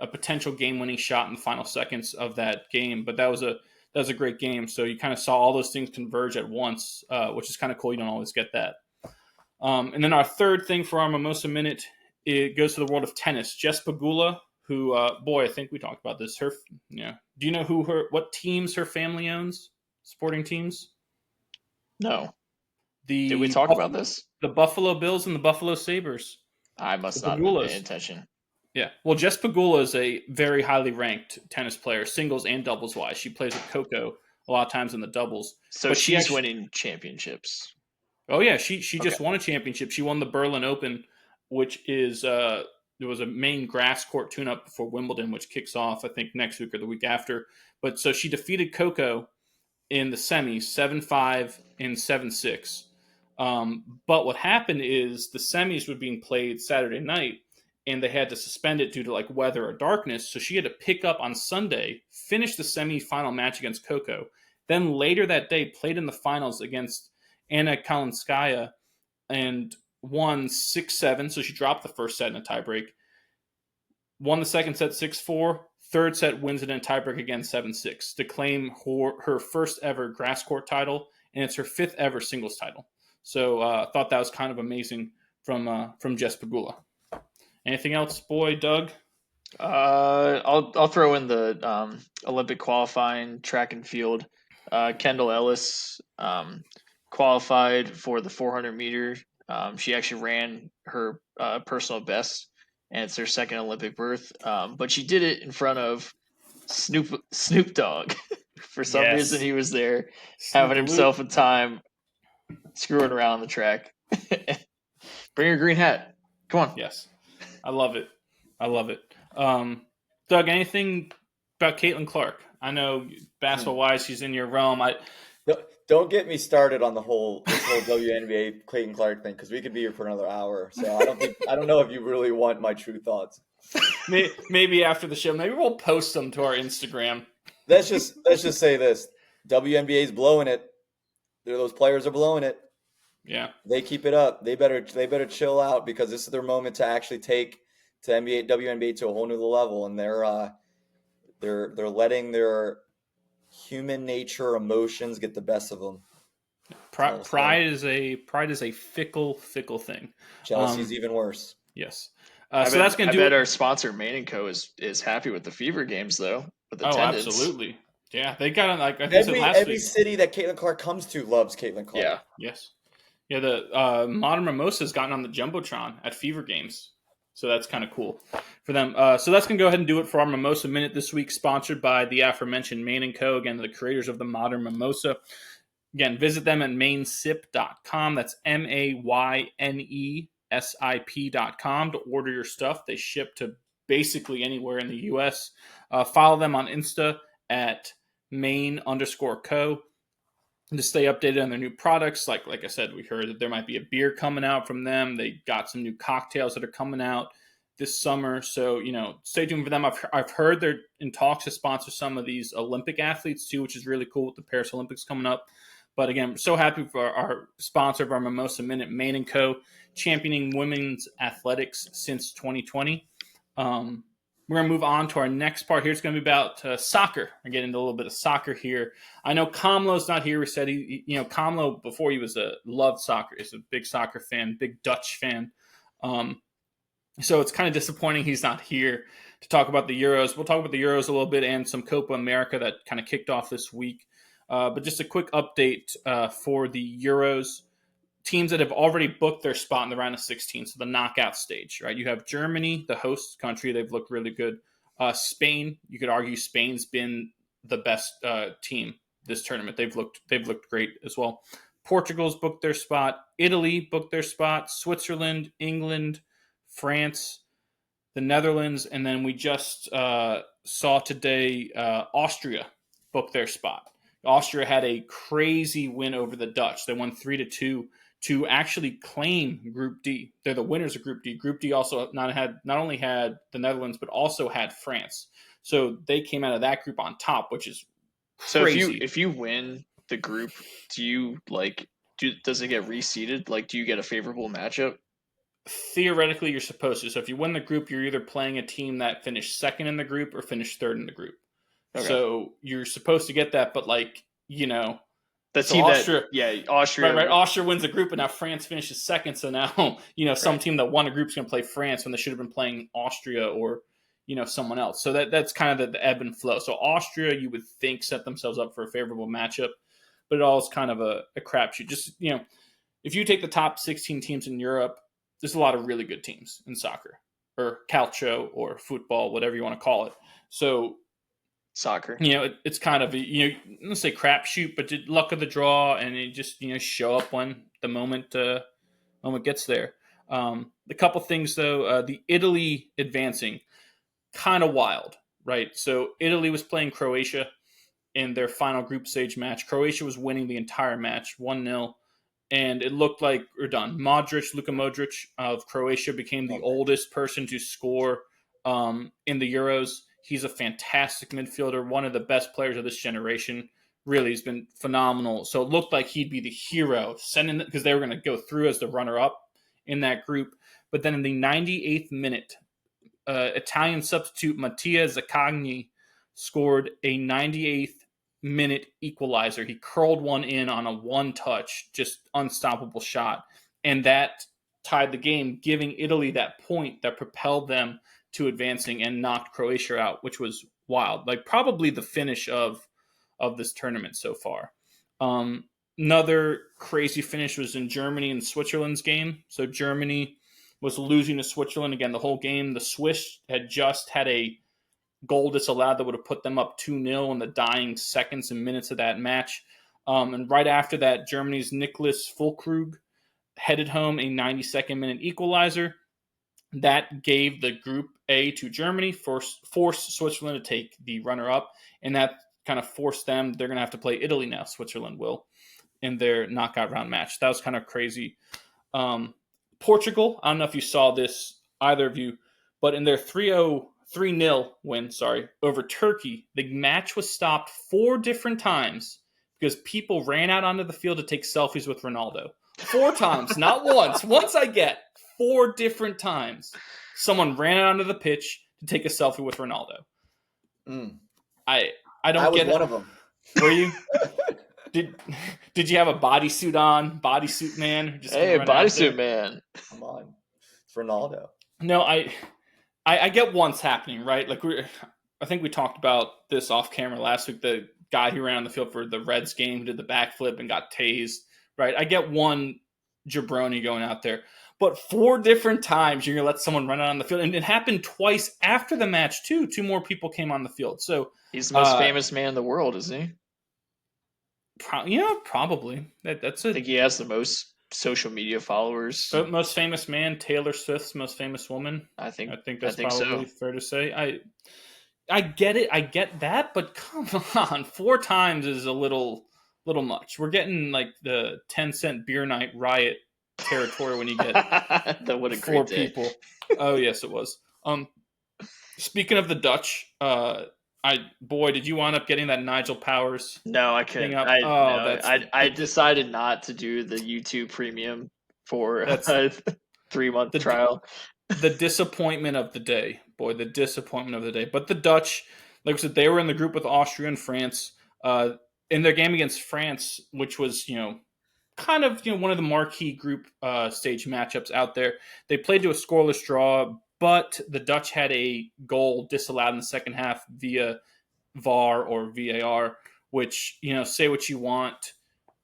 potential game-winning shot in the final seconds of that game, but that was a great game. So you kind of saw all those things converge at once, which is kind of cool. You don't always get that. And then our third thing for our Mimosa Minute, it goes to the world of tennis. Jess Pegula, who, I think we talked about this. Do you know what teams her family owns? Sporting teams? No. Did we talk about this? The Buffalo Bills and the Buffalo Sabres. I must not have been paying attention. Yeah. Well, Jess Pegula is a very highly ranked tennis player, singles and doubles wise. She plays with Coco a lot of times in the doubles. So she's winning championships. Oh, yeah. She just won a championship. She won the Berlin Open, which is there was a main grass court tune-up before Wimbledon, which kicks off, I think, next week or the week after. But so she defeated Coco in the semis, 7-5 and 7-6. But what happened is the semis were being played Saturday night, and they had to suspend it due to like weather or darkness. So she had to pick up on Sunday, finish the semifinal match against Coco. Then later that day, played in the finals against Anna Kalinskaya and won 6-7. So she dropped the first set in a tiebreak. Won the second set 6-4. Third set wins it in a tiebreak again 7-6 to claim her first ever grass court title, and it's her 5th ever singles title. So I thought that was kind of amazing from Jess Pegula. Anything else, Doug? I'll throw in the Olympic qualifying track and field. Kendall Ellis qualified for the 400 meter. She actually ran her personal best, and it's her second Olympic berth. But she did it in front of Snoop Dogg. For some reason, he was there having himself a time screwing around on the track. Bring your green hat. Come on. Yes. I love it. Doug, anything about Caitlin Clark? I know basketball-wise, she's in your realm. Don't get me started on this whole WNBA Clayton Clark thing, because we could be here for another hour. So I don't know if you really want my true thoughts. Maybe after the show, maybe we'll post them to our Instagram. Let's just say this: WNBA is blowing it. Those players are blowing it. Yeah, they keep it up. They better chill out, because this is their moment to actually take to WNBA to a whole new level, and they're letting their human nature, emotions get the best of them. Pride is a fickle thing. Jealousy's even worse. Yes. So that's going to do. I bet our sponsor Main & Co is happy with the Fever games though. With attendance. Absolutely. Yeah, they got like I think every city that Caitlin Clark comes to loves Caitlin Clark. Yeah. Yes. Yeah. The Modern Mimosa's gotten on the jumbotron at Fever games, so that's kind of cool for them. So that's going to go ahead and do it for our Mimosa Minute this week, sponsored by the aforementioned Main & Co. Again, the creators of the Modern Mimosa. Again, visit them at mainsip.com. That's MAYNESIP.com to order your stuff. They ship to basically anywhere in the U.S. Follow them on Insta at main_co to stay updated on their new products. Like I said, we heard that there might be a beer coming out from them. They got some new cocktails that are coming out this summer. So, stay tuned for them. I've heard they're in talks to sponsor some of these Olympic athletes too, which is really cool with the Paris Olympics coming up. But again, so happy for our sponsor of our Mimosa Minute, Main & Co., championing women's athletics since 2020. We're going to move on to our next part here. It's going to be about soccer. I get into a little bit of soccer here. I know Komlo's not here. We said Komlo, before he was loved soccer. He's a big soccer fan, big Dutch fan. So it's kind of disappointing he's not here to talk about the Euros. We'll talk about the Euros a little bit and some Copa America that kind of kicked off this week. But just a quick update for the Euros. Teams that have already booked their spot in the round of 16, so the knockout stage, right? You have Germany, the host country. They've looked really good. Spain, you could argue Spain's been the best team this tournament. They've looked great as well. Portugal's booked their spot. Italy booked their spot. Switzerland, England, France, the Netherlands, and then we just saw today Austria book their spot. Austria had a crazy win over the Dutch. They won 3-2 to actually claim Group D. They're the winners of Group D. Group D also not only had the Netherlands, but also had France. So they came out of that group on top, which is crazy. So if you win the group, does it get reseeded? Like, do you get a favorable matchup? Theoretically, you're supposed to. So if you win the group, you're either playing a team that finished second in the group or finished third in the group. Okay. So you're supposed to get that, but the team Austria, Austria, right. Austria wins the group, and now France finishes second. So now some team that won a group is going to play France when they should have been playing Austria or someone else. So that's kind of the ebb and flow. So Austria, you would think, set themselves up for a favorable matchup, but it all is kind of a crapshoot. Just if you take the top 16 teams in Europe, there's a lot of really good teams in soccer or calcio or football, whatever you want to call it. So soccer, it's kind of let's say crapshoot, but luck of the draw, and it just show up when the moment gets there. The couple things though, the Italy advancing, kind of wild, right? So Italy was playing Croatia in their final group stage match. Croatia was winning the entire match 1-0, and it looked like we're done. Luka Modric of Croatia became the oldest person to score in the Euros. He's a fantastic midfielder, one of the best players of this generation. Really, he's been phenomenal. So it looked like he'd be the hero, because they were going to go through as the runner-up in that group. But then in the 98th minute, Italian substitute Mattia Zaccagni scored a 98th minute equalizer. He curled one in on a one-touch, just unstoppable shot. And that tied the game, giving Italy that point that propelled them to advancing and knocked Croatia out, which was wild. Like probably the finish of this tournament so far. Another crazy finish was in Germany and Switzerland's game. So Germany was losing to Switzerland again the whole game. The Swiss had just had a goal disallowed that would have put them up 2-0 in the dying seconds and minutes of that match. And right after that, Germany's Niklas Füllkrug headed home a 92nd minute equalizer. That gave the Group A to Germany, forced Switzerland to take the runner-up, and that kind of force them. They're going to have to play Italy now. Switzerland will in their knockout round match. That was kind of crazy. Portugal, I don't know if you saw this, either of you, but in their 3-0 win, over Turkey, the match was stopped 4 different times because people ran out onto the field to take selfies with Ronaldo. 4 times, not once. Once I get 4 different times, someone ran out onto the pitch to take a selfie with Ronaldo. I don't get it. I was one of them. Were you? Did you have a bodysuit on? Bodysuit man? Hey, bodysuit man. Come on. It's Ronaldo. No, I get once happening, right? Like I think we talked about this off camera last week. The guy who ran on the field for the Reds game who did the backflip and got tased, right? I get one jabroni going out there. But 4 different times you're going to let someone run out on the field. And it happened twice after the match, too. 2 more people came on the field. So he's the most famous man in the world, isn't he? Probably. That's it. I think he has the most social media followers. So most famous man, Taylor Swift's most famous woman. I think that's probably fair to say. I get it. I get that. But come on. 4 times is a little much. We're getting like the 10-cent beer night riot territory when you get that 4 people. Oh yes, it was. Speaking of the Dutch, did you wind up getting that Nigel Powers? No, I couldn't. I decided not to do the YouTube Premium for a 3-month trial. The disappointment of the day, boy, the disappointment of the day. But the Dutch, like I said, they were in the group with Austria and France. In their game against France, which was kind of one of the marquee group stage matchups out there. They played to a scoreless draw, but the Dutch had a goal disallowed in the second half via VAR or VAR, which, say what you want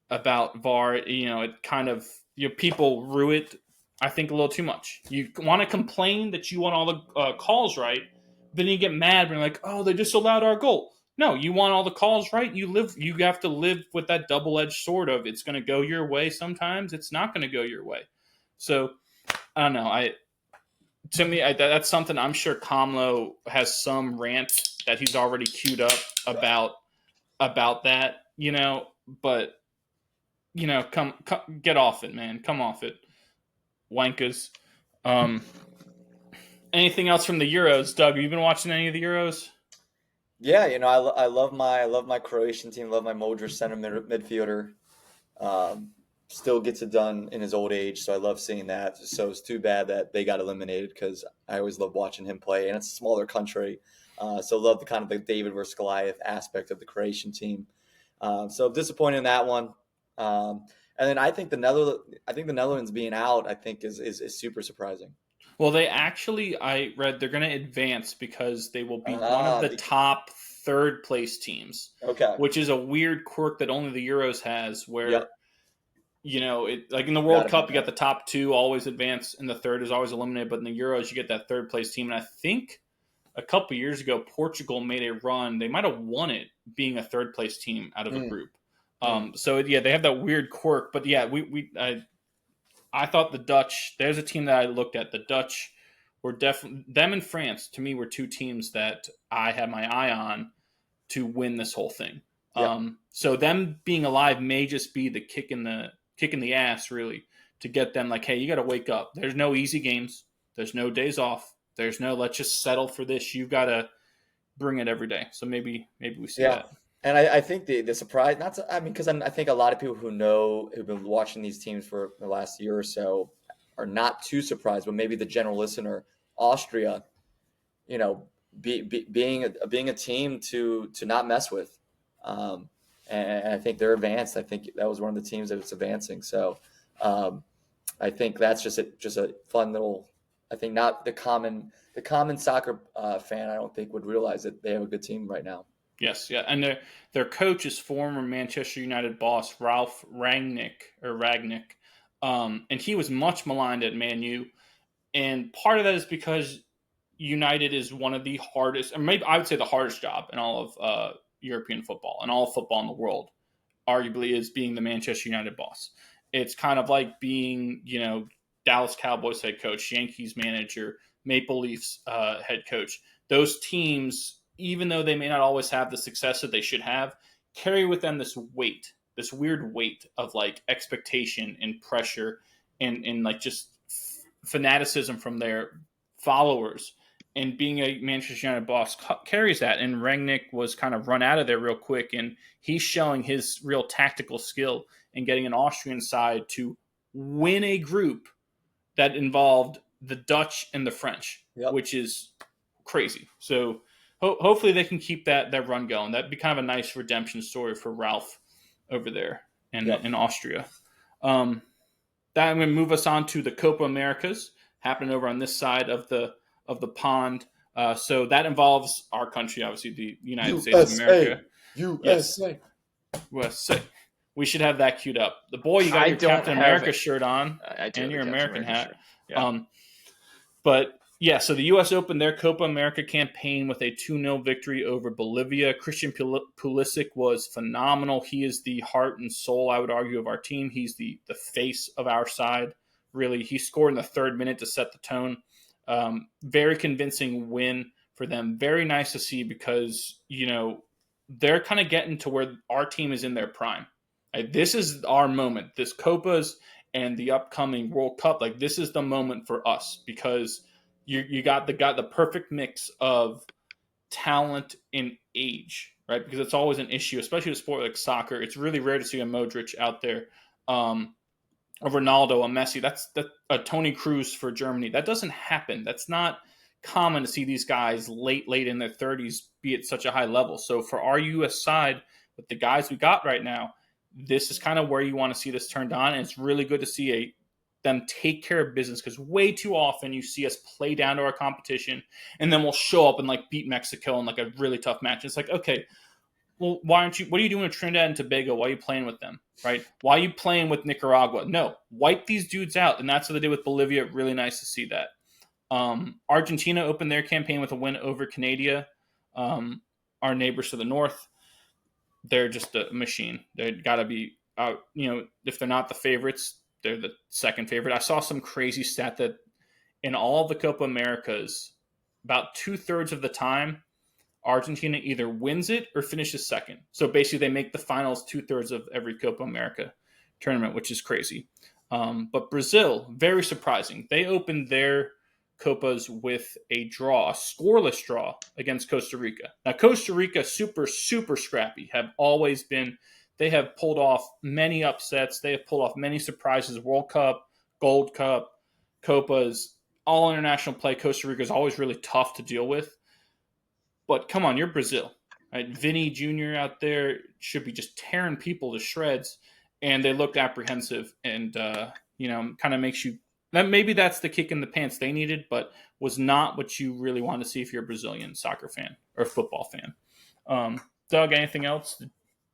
about VAR, it kind of, people rue it, I think, a little too much. You want to complain that you want all the calls right, then you get mad when you're like, oh, they disallowed our goal. No, you want all the calls right. You have to live with that double-edged sword of it's going to go your way sometimes. It's not going to go your way. So I don't know. That's something I'm sure Komlo has some rant that he's already queued up about that. But come get off it, man. Come off it, wankers. Anything else from the Euros, Doug? Have you been watching any of the Euros? Yeah, I love my Croatian team. Love my Modric center midfielder. Still gets it done in his old age, so I love seeing that. So it's too bad that they got eliminated because I always love watching him play, and it's a smaller country, so love the David versus Goliath aspect of the Croatian team. So disappointed in that one. And then I think the Netherlands being out, I think is super surprising. Well, I read they're going to advance because they will be one of the top 3rd place teams. Okay. Which is a weird quirk that only the Euros has where, like in the World Cup, you got the top 2 always advance and the 3rd is always eliminated. But in the Euros, you get that 3rd place team. And I think a couple years ago, Portugal made a run. They might have won it being a 3rd place team out of a group. So, yeah, they have that weird quirk. But, yeah, I thought the Dutch, there's a team that I looked at. The Dutch were definitely, them and France, to me, were 2 teams that I had my eye on to win this whole thing. Yep. So them being alive may just be the kick in the ass, really, to get them like, hey, you got to wake up. There's no easy games. There's no days off. There's no, let's just settle for this. You've got to bring it every day. So maybe we see that. And I think the surprise, because I think a lot of people who've been watching these teams for the last year or so are not too surprised, but maybe the general listener, Austria, being a team to not mess with, and I think they're advanced. I think that was one of the teams that was advancing. So I think that's just a fun little. I think not the common soccer fan. I don't think would realize that they have a good team right now. Yes, yeah, and their coach is former Manchester United boss Ralph Rangnick, and he was much maligned at Man U, and part of that is because United is one of the hardest, or maybe I would say the hardest job in all of European football and all of football in the world, arguably, is being the Manchester United boss. It's kind of like being, Dallas Cowboys head coach, Yankees manager, Maple Leafs head coach. Those teams even though they may not always have the success that they should have, carry with them this weight, this weird weight of like expectation and pressure and like just fanaticism from their followers. And being a Manchester United boss carries that. And Rangnick was kind of run out of there real quick, and he's showing his real tactical skill in getting an Austrian side to win a group that involved the Dutch and the French, which is crazy. So hopefully they can keep that run going. That'd be kind of a nice redemption story for Ralph over there in Austria. That I'm going to move us on to the Copa Americas happening over on this side of the pond. So that involves our country, obviously, the United States of America. USA. USA. We should have that queued up. The boy, you got your Captain America shirt on and your American hat. Yeah. But yeah, so the U.S. opened their Copa America campaign with a 2-0 victory over Bolivia. Christian Pulisic was phenomenal. He is the heart and soul, I would argue, of our team. He's the face of our side. Really, he scored in the 3rd minute to set the tone. Very convincing win for them. Very nice to see because, they're kind of getting to where our team is in their prime. Like, this is our moment. This Copas and the upcoming World Cup, like this is the moment for us because you got the perfect mix of talent and age, right? Because it's always an issue, especially with a sport like soccer. It's really rare to see a Modric out there, a Ronaldo, a Messi. That's a Toni Kroos for Germany. That doesn't happen. That's not common to see these guys late in their 30s be at such a high level. So for our U.S. side, with the guys we got right now, this is kind of where you want to see this turned on. And it's really good to see them take care of business because way too often you see us play down to our competition and then we'll show up and like beat Mexico in like a really tough match. It's like, okay, well, what are you doing with Trinidad and Tobago? Why are you playing with them, right? Why are you playing with Nicaragua? No, wipe these dudes out. And that's what they did with Bolivia. Really nice to see that. Argentina opened their campaign with a win over Canada, our neighbors to the north. They're just a machine. They've got to be, if they're not the favorites, they're the second favorite. I saw some crazy stat that in all of the Copa Americas, about 2/3 of the time, Argentina either wins it or finishes second. So basically they make the finals 2/3 of every Copa America tournament, which is crazy. But Brazil, very surprising. They opened their Copas with a scoreless draw against Costa Rica. Now, Costa Rica, super, super scrappy, have always been. They have pulled off many upsets. They have pulled off many surprises. World Cup, Gold Cup, Copas, all international play. Costa Rica is always really tough to deal with. But come on, you're Brazil. Right? Vinny Jr. out there should be just tearing people to shreds. And they looked apprehensive and, kind of makes you. Maybe that's the kick in the pants they needed, but was not what you really want to see if you're a Brazilian soccer fan or football fan. Doug, anything else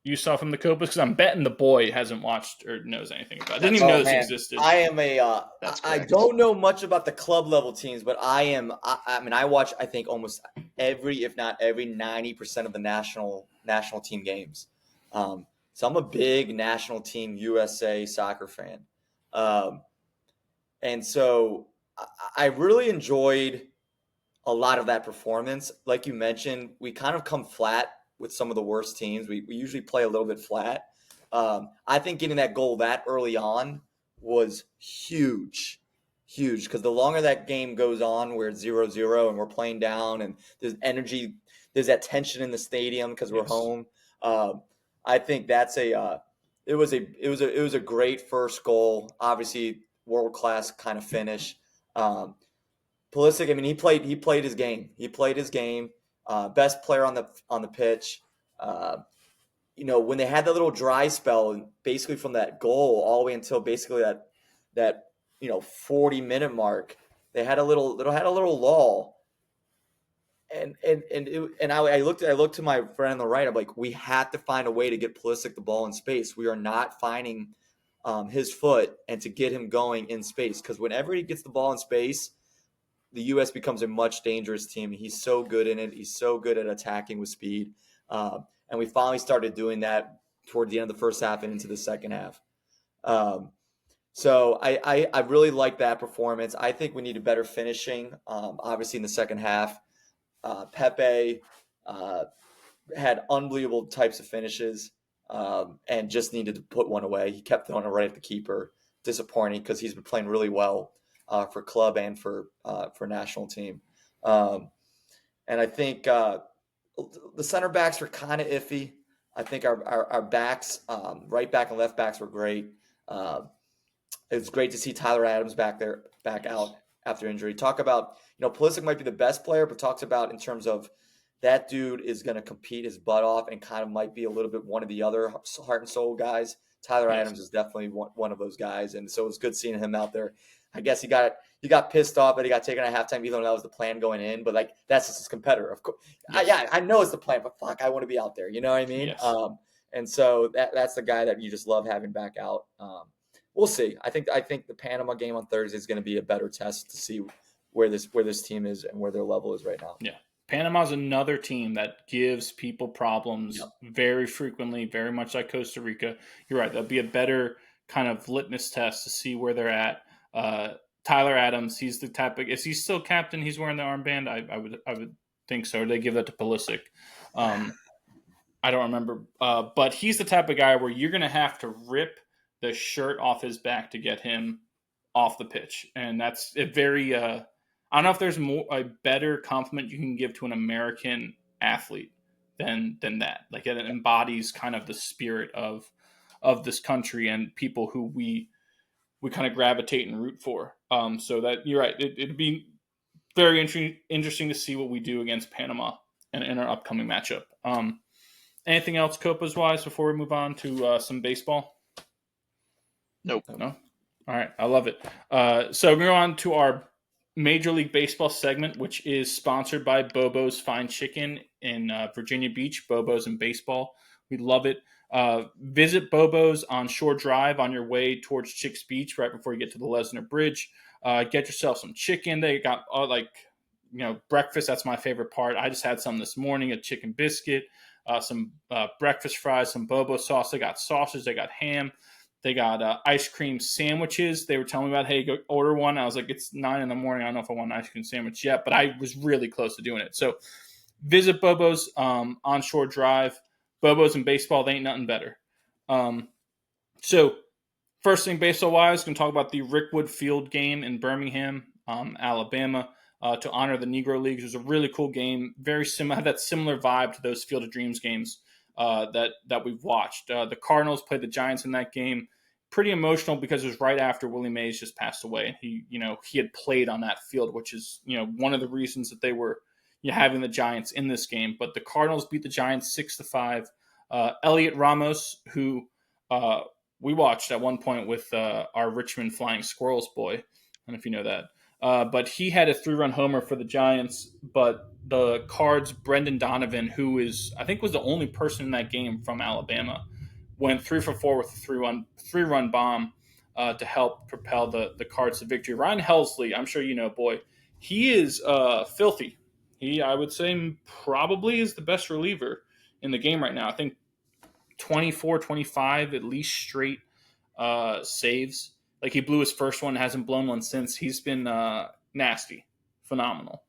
you saw from the Copas? Because I'm betting the boy hasn't watched or knows anything about it. Didn't even know this existed. I am I don't know much about the club level teams, but I watch, I think, almost every, if not every 90% of the national team games. So I'm a big national team USA soccer fan. And so I really enjoyed a lot of that performance. Like you mentioned, we kind of come flat with some of the worst teams. We usually play a little bit flat. I think getting that goal that early on was huge, because the longer that game goes on where it's 0-0 and we're playing down and there's energy, there's that tension in the stadium because we're home. I think that's it was a great first goal. Obviously, world-class kind of finish. Pulisic, I mean, he played his game. He played his game. Best player on the pitch. When they had that little dry spell, basically from that goal all the way until basically that 40-minute mark, they had a little lull. And I looked to my friend on the right. I'm like, we have to find a way to get Pulisic the ball in space. We are not finding his foot and to get him going in space, because whenever he gets the ball in space, the U.S. becomes a much dangerous team. He's so good in it. He's so good at attacking with speed. And we finally started doing that toward the end of the first half and into the second half. So I really like that performance. I think we need a better finishing, obviously, in the second half. Pepe, had unbelievable types of finishes, and just needed to put one away. He kept throwing it right at the keeper. Disappointing because he's been playing really well for club and for national team. And I think the center backs were kind of iffy. I think our backs, right back and left backs, were great. It was great to see Tyler Adams back out after injury. Talk about, Pulisic might be the best player, but talks about in terms of that dude is going to compete his butt off and kind of might be a little bit one of the other heart and soul guys. Tyler Adams is definitely one of those guys, and so it was good seeing him out there. I guess he got pissed off that he got taken at halftime, even though that was the plan going in. But that's just his competitor, of course. Yes. I know it's the plan, but fuck, I want to be out there. You know what I mean? Yes. And so that's the guy that you just love having back out. We'll see. I think the Panama game on Thursday is going to be a better test to see where this team is and where their level is right now. Yeah. Panama's another team that gives people problems very frequently, very much like Costa Rica. You're right. That'll be a better kind of litmus test to see where they're at. Tyler Adams, he's the type of – is he still captain? He's wearing the armband? I would think so. Or they give that to Pulisic. I don't remember. But he's the type of guy where you're going to have to rip the shirt off his back to get him off the pitch. And that's a very I don't know if there's a better compliment you can give to an American athlete than that. Like, it embodies kind of the spirit of this country and people who we kind of gravitate and root for. So that you're right. It'd be very interesting to see what we do against Panama in our upcoming matchup. Anything else Copas wise before we move on to some baseball? Nope. No. All right. I love it. So we're on to our Major League Baseball segment, which is sponsored by Bobo's Fine Chicken in Virginia Beach. Bobo's and baseball. We love it. Visit Bobo's on Shore Drive on your way towards Chicks Beach right before you get to the Lesnar Bridge. Get yourself some chicken. They got breakfast. That's my favorite part. I just had some this morning, a chicken biscuit, some breakfast fries, some Bobo sauce. They got sausage. They got ham. They got ice cream sandwiches. They were telling me about, hey, go order one. I was like, it's 9 a.m. I don't know if I want an ice cream sandwich yet, but I was really close to doing it. So visit Bobo's on Shore Drive. Bobo's and baseball, they ain't nothing better. So first thing baseball-wise, going to talk about the Rickwood Field game in Birmingham, Alabama, to honor the Negro Leagues. It was a really cool game. Very similar, had that similar vibe to those Field of Dreams games that we've watched. The Cardinals played the Giants in that game. Pretty emotional because it was right after Willie Mays just passed away. He had played on that field, which is, one of the reasons that they were having the Giants in this game. But the Cardinals beat the Giants 6-5. Elliot Ramos, who we watched at one point with our Richmond Flying Squirrels boy. I don't know if you know that. But he had a 3-run homer for the Giants. But the Cards' Brendan Donovan, who was the only person in that game from Alabama, went 3 for 4 with a 3-run bomb to help propel the Cards to victory. Ryan Helsley, I'm sure you know, boy, he is filthy. He, I would say, probably is the best reliever in the game right now. I think 24, 25 at least straight saves. Like, he blew his first one, hasn't blown one since. He's been nasty, phenomenal.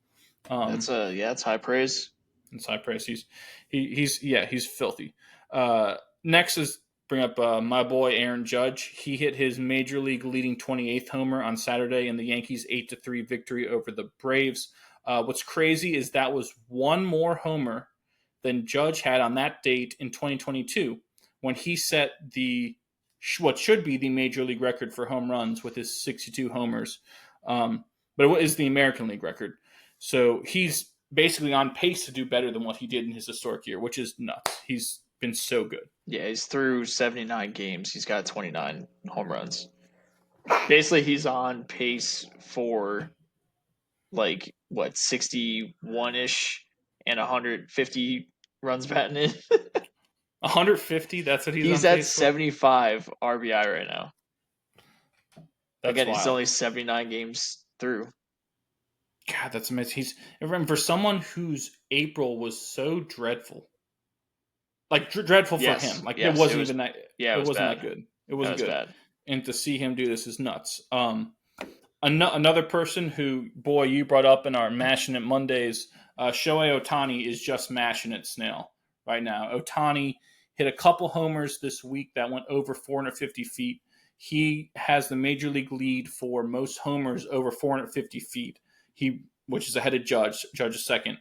It's high praise. It's high praise. He's filthy. Next is bring up my boy Aaron Judge. He hit his major league leading 28th homer on Saturday in the Yankees' 8-3 victory over the Braves. What's crazy is that was one more homer than Judge had on that date in 2022 when he set what should be the major league record for home runs with his 62 homers. But it is the American League record. So he's basically on pace to do better than what he did in his historic year, which is nuts. He's been so good. Yeah, he's through 79 games. He's got 29 home runs. Basically, he's on pace for 61-ish and 150 runs batting in. 150? That's what he's at 75 RBI right now. Again, wild. He's only 79 games through. God, that's amazing. For someone whose April was so dreadful. Dreadful for him. It wasn't even that. Yeah, it wasn't that good. It wasn't good. Bad. And to see him do this is nuts. Another person who, boy, you brought up in our Mashing It Mondays, Shohei Ohtani is just mashing it snail right now. Ohtani hit a couple homers this week that went over 450 feet. He has the major league lead for most homers over 450 feet. Which is ahead of Judge. Judge is second.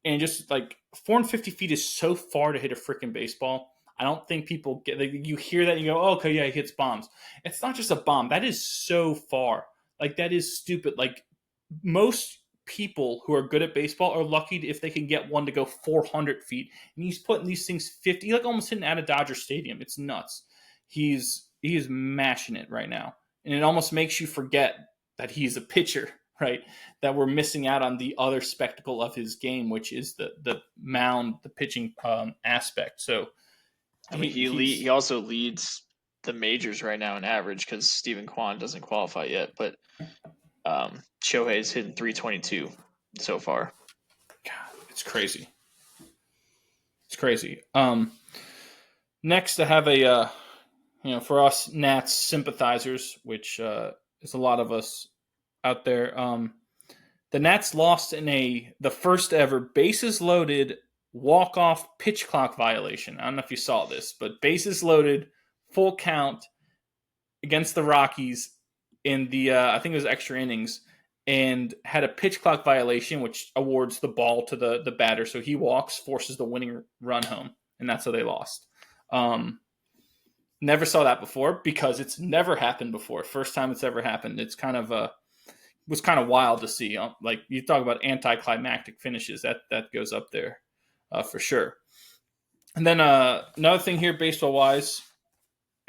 And just like 450 feet is so far to hit a freaking baseball. I don't think people get. You hear that and you go, "Oh, okay, yeah, he hits bombs." It's not just a bomb. That is so far. Like that is stupid. Like most people who are good at baseball are lucky if they can get one to go 400 feet. And he's putting these things 50. He's like almost hitting out of Dodger Stadium. It's nuts. He is mashing it right now, and it almost makes you forget that he's a pitcher. Right, that we're missing out on the other spectacle of his game, which is the mound, the pitching aspect. So, I mean, he also leads the majors right now in average because Stephen Kwan doesn't qualify yet, but Shohei's hitting 322 so far. God, it's crazy. It's crazy. Next, to have a for us Nats sympathizers, which is a lot of us out there. The Nats lost in the first ever bases loaded walk-off pitch clock violation. I don't know if you saw this, but bases loaded, full count against the Rockies in the I think it was extra innings, and had a pitch clock violation, which awards the ball to the batter. So he walks, forces the winning run home, and that's how they lost. Never saw that before because it's never happened before. First time it's ever happened. It's kind of was kind of wild to see. Like you talk about anticlimactic finishes, that goes up there for sure. And then another thing here, baseball wise,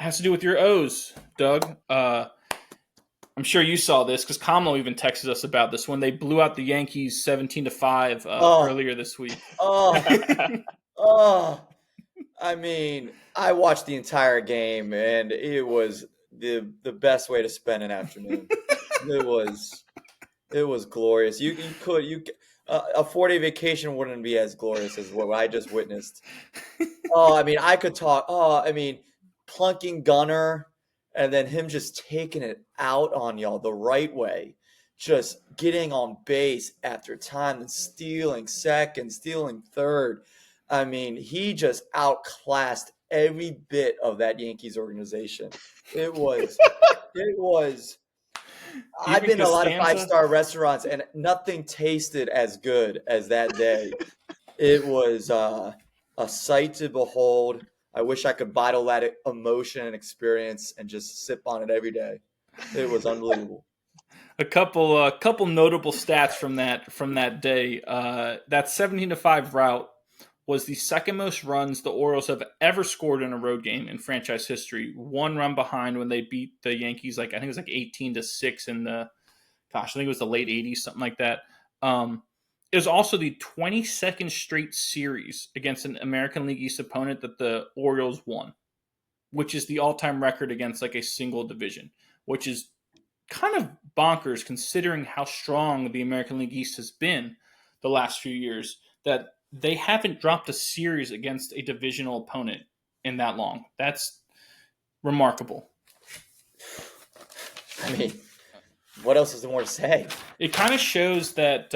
has to do with your O's, Doug. I'm sure you saw this because Komlo even texted us about this when they blew out the Yankees 17-5 earlier this week. I mean, I watched the entire game and it was the best way to spend an afternoon. It was glorious. A 4-day vacation wouldn't be as glorious as what I just witnessed. I mean, I could talk. Plunking Gunner and then him just taking it out on y'all the right way, just getting on base after time and stealing second, stealing third. I mean, he just outclassed every bit of that Yankees organization. It was. I've been to a lot of 5-star restaurants, and nothing tasted as good as that day. It was a sight to behold. I wish I could bottle that emotion and experience and just sip on it every day. It was unbelievable. A couple notable stats from that day. That 17-5 rout was the second most runs the Orioles have ever scored in a road game in franchise history. One run behind when they beat the Yankees, I think it was 18-6 in I think it was the late 80s, something like that. It was also the 22nd straight series against an American League East opponent that the Orioles won, which is the all-time record against a single division, which is kind of bonkers considering how strong the American League East has been the last few years, that they haven't dropped a series against a divisional opponent in that long. That's remarkable. I mean, what else is there more to say? It kind of shows that,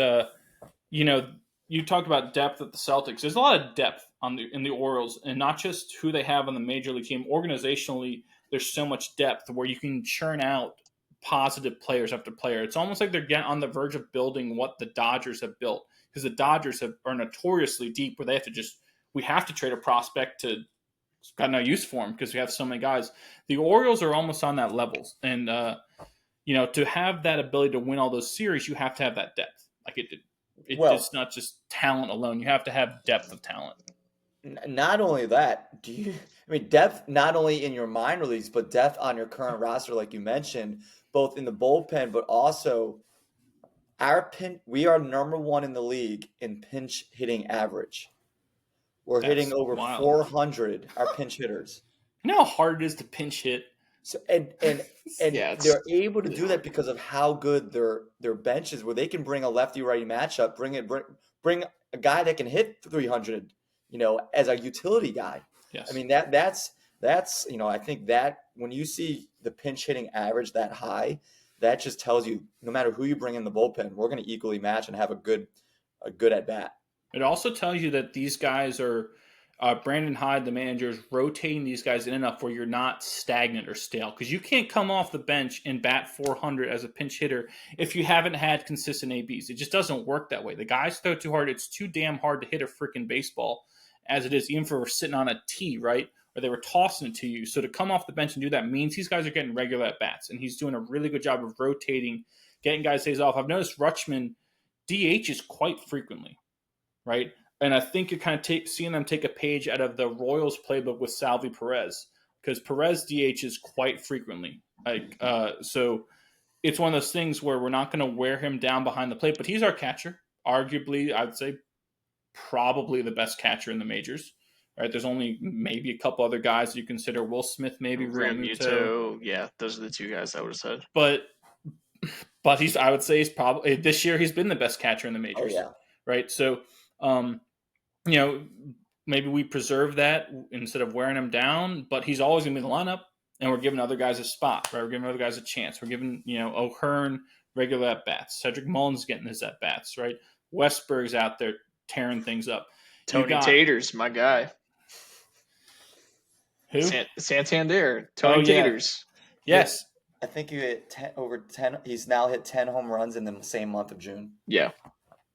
you talked about depth at the Celtics. There's a lot of depth in the Orioles, and not just who they have on the major league team. Organizationally, there's so much depth where you can churn out positive players after player. It's almost like they're getting on the verge of building what the Dodgers have built, because the Dodgers are notoriously deep where they have to we have to trade a prospect to got no use for him because we have so many guys. The Orioles are almost on that level. And, to have that ability to win all those series, you have to have that depth. It's not just talent alone. You have to have depth of talent. Not only that, depth not only in your minor leagues, but depth on your current roster, like you mentioned, both in the bullpen, but also we are number one in the league in pinch hitting average. We're hitting over 400, our pinch hitters. You know how hard it is to pinch hit? So and yeah, they're able to do that because of how good their bench is, where they can bring a lefty-righty matchup, bring a guy that can hit 300, as a utility guy. Yes. I mean, that's I think that when you see the pinch hitting average that high, that just tells you no matter who you bring in the bullpen, we're going to equally match and have a good a good at bat. It also tells you that these guys are Brandon Hyde, the manager, is rotating these guys in enough where you're not stagnant or stale. Because you can't come off the bench and bat 400 as a pinch hitter if you haven't had consistent ABs. It just doesn't work that way. The guys throw too hard. It's too damn hard to hit a freaking baseball as it is, even if we're sitting on a tee, right? Or they were tossing it to you. So to come off the bench and do that means these guys are getting regular at bats. And he's doing a really good job of rotating, getting guys days off. I've noticed Rutschman DHs quite frequently, right? And I think you're kind of seeing them take a page out of the Royals playbook with Salvi Perez, because Perez DHs quite frequently. So it's one of those things where we're not going to wear him down behind the plate, but he's our catcher. Arguably, I'd say probably the best catcher in the majors. Right? There's only maybe a couple other guys you consider. Will Smith, maybe Realmuto. Yeah, those are the two guys I would have said. But I would say he's probably this year he's been the best catcher in the majors. Oh, yeah. Right. So, maybe we preserve that instead of wearing him down, but he's always going to be in the lineup, and we're giving other guys a spot, right? We're giving other guys a chance. We're giving, O'Hearn regular at-bats. Cedric Mullins getting his at-bats, right? Westberg's out there tearing things up. Tony Taters, my guy. Who? Santander. Tony Taters. Yes. I think you hit over 10. He's now hit 10 home runs in the same month of June. Yeah.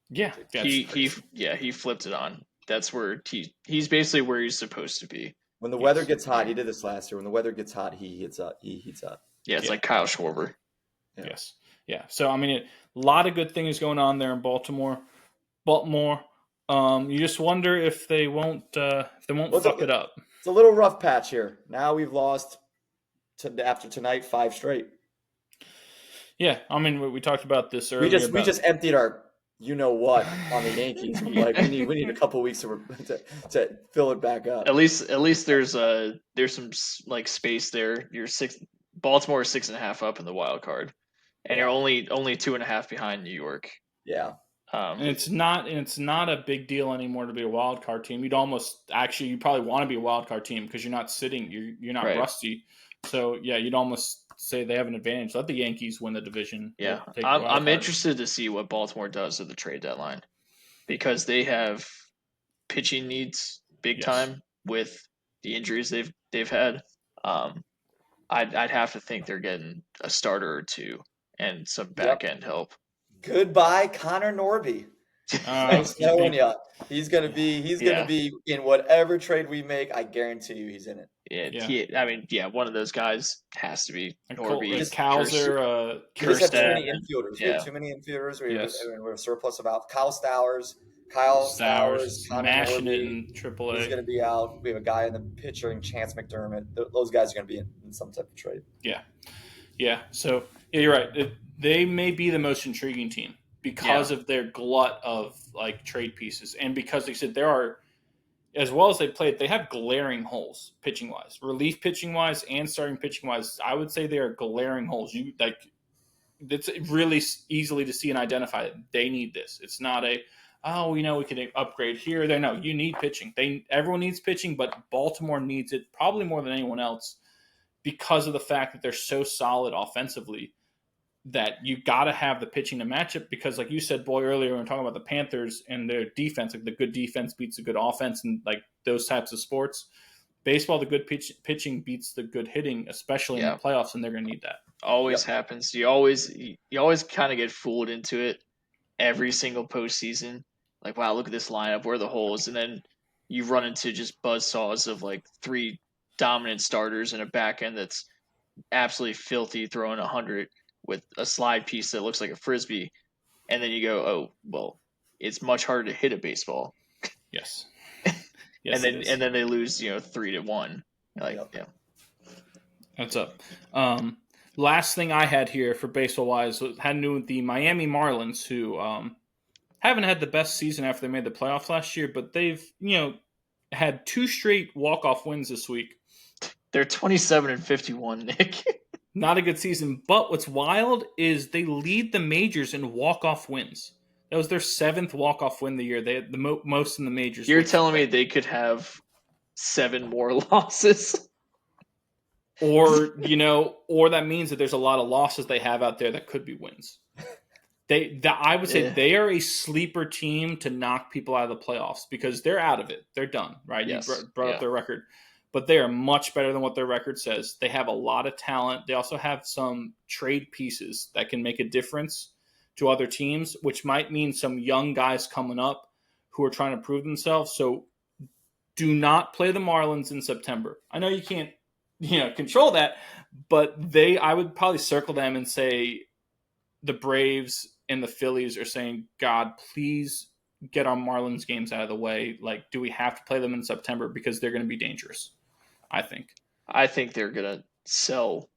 Yeah. He flipped it on. That's where he's basically where he's supposed to be. When the weather gets hot, he did this last year. When the weather gets hot, he heats up. Yeah, it's like Kyle Schwarber. Yeah. Yes. Yeah. So a lot of good things going on there in Baltimore. You just wonder if they won't fuck it up. It's a little rough patch here. Now we've lost after tonight 5 straight. Yeah, we talked about this earlier. We just emptied our what on the Yankees. Like we need a couple weeks to fill it back up. At least there's some like space there. You're Baltimore is 6.5 up in the wild card, and you're only 2.5 behind New York. Yeah. And it's not a big deal anymore to be a wild card team. You probably want to be a wild card team because you're not sitting, you're not rusty. So yeah, you'd almost say they have an advantage. Let the Yankees win the division. Yeah, I'm interested to see what Baltimore does at the trade deadline, because they have pitching needs big time with the injuries they've had. I'd have to think they're getting a starter or two and some back end help. Goodbye, Connor Norby. I'm telling you, he's gonna be in whatever trade we make. I guarantee you, he's in it. One of those guys has to be Norby. Kowser, we just have too many infielders. We have too many infielders. We're surplus about Kyle Stowers, smashing it in AAA. He's gonna be out. We have a guy in the pitcher and Chance McDermott. Those guys are gonna be in some type of trade. Yeah. So you're right. They may be the most intriguing team because of their glut of trade pieces, and because they said there are, as well as they played, they have glaring holes pitching wise, relief pitching wise, and starting pitching wise. I would say they are glaring holes. It's really easily to see and identify that they need this. It's not we can upgrade here or there. No, you need pitching. Everyone needs pitching, but Baltimore needs it probably more than anyone else because of the fact that they're so solid offensively. That you got to have the pitching to match it, because like you said, Boy, earlier when we were talking about the Panthers and their defense, the good defense beats the good offense and those types of sports. Baseball, the good pitching beats the good hitting, especially in the playoffs, and they're going to need that. Always happens. You always kind of get fooled into it every single postseason. Like, wow, look at this lineup. Where are the holes? And then you run into just buzzsaws of 3 dominant starters and a back end that's absolutely filthy, throwing 100. With a slide piece that looks like a frisbee, and then you go, oh well, it's much harder to hit a baseball. Yes. and then they lose 3-1. That's up. Last thing I had here for baseball wise had to do with the Miami Marlins, who haven't had the best season after they made the playoffs last year, but they've had 2 straight walk-off wins this week. They're 27-51, Nick. Not a good season, but what's wild is they lead the majors in walk-off wins. That was their 7th walk-off win the year. They had the most in the majors. You're telling me they could have 7 more losses? Or that means that there's a lot of losses they have out there that could be wins. I would say they are a sleeper team to knock people out of the playoffs because they're out of it. They're done, right? Yes. You brought up their record. But they are much better than what their record says. They have a lot of talent. They also have some trade pieces that can make a difference to other teams, which might mean some young guys coming up who are trying to prove themselves. So do not play the Marlins in September. I know you can't, control that, but I would probably circle them and say the Braves and the Phillies are saying, God, please get our Marlins games out of the way. Like, do we have to play them in September because they're going to be dangerous? I think they're going to sell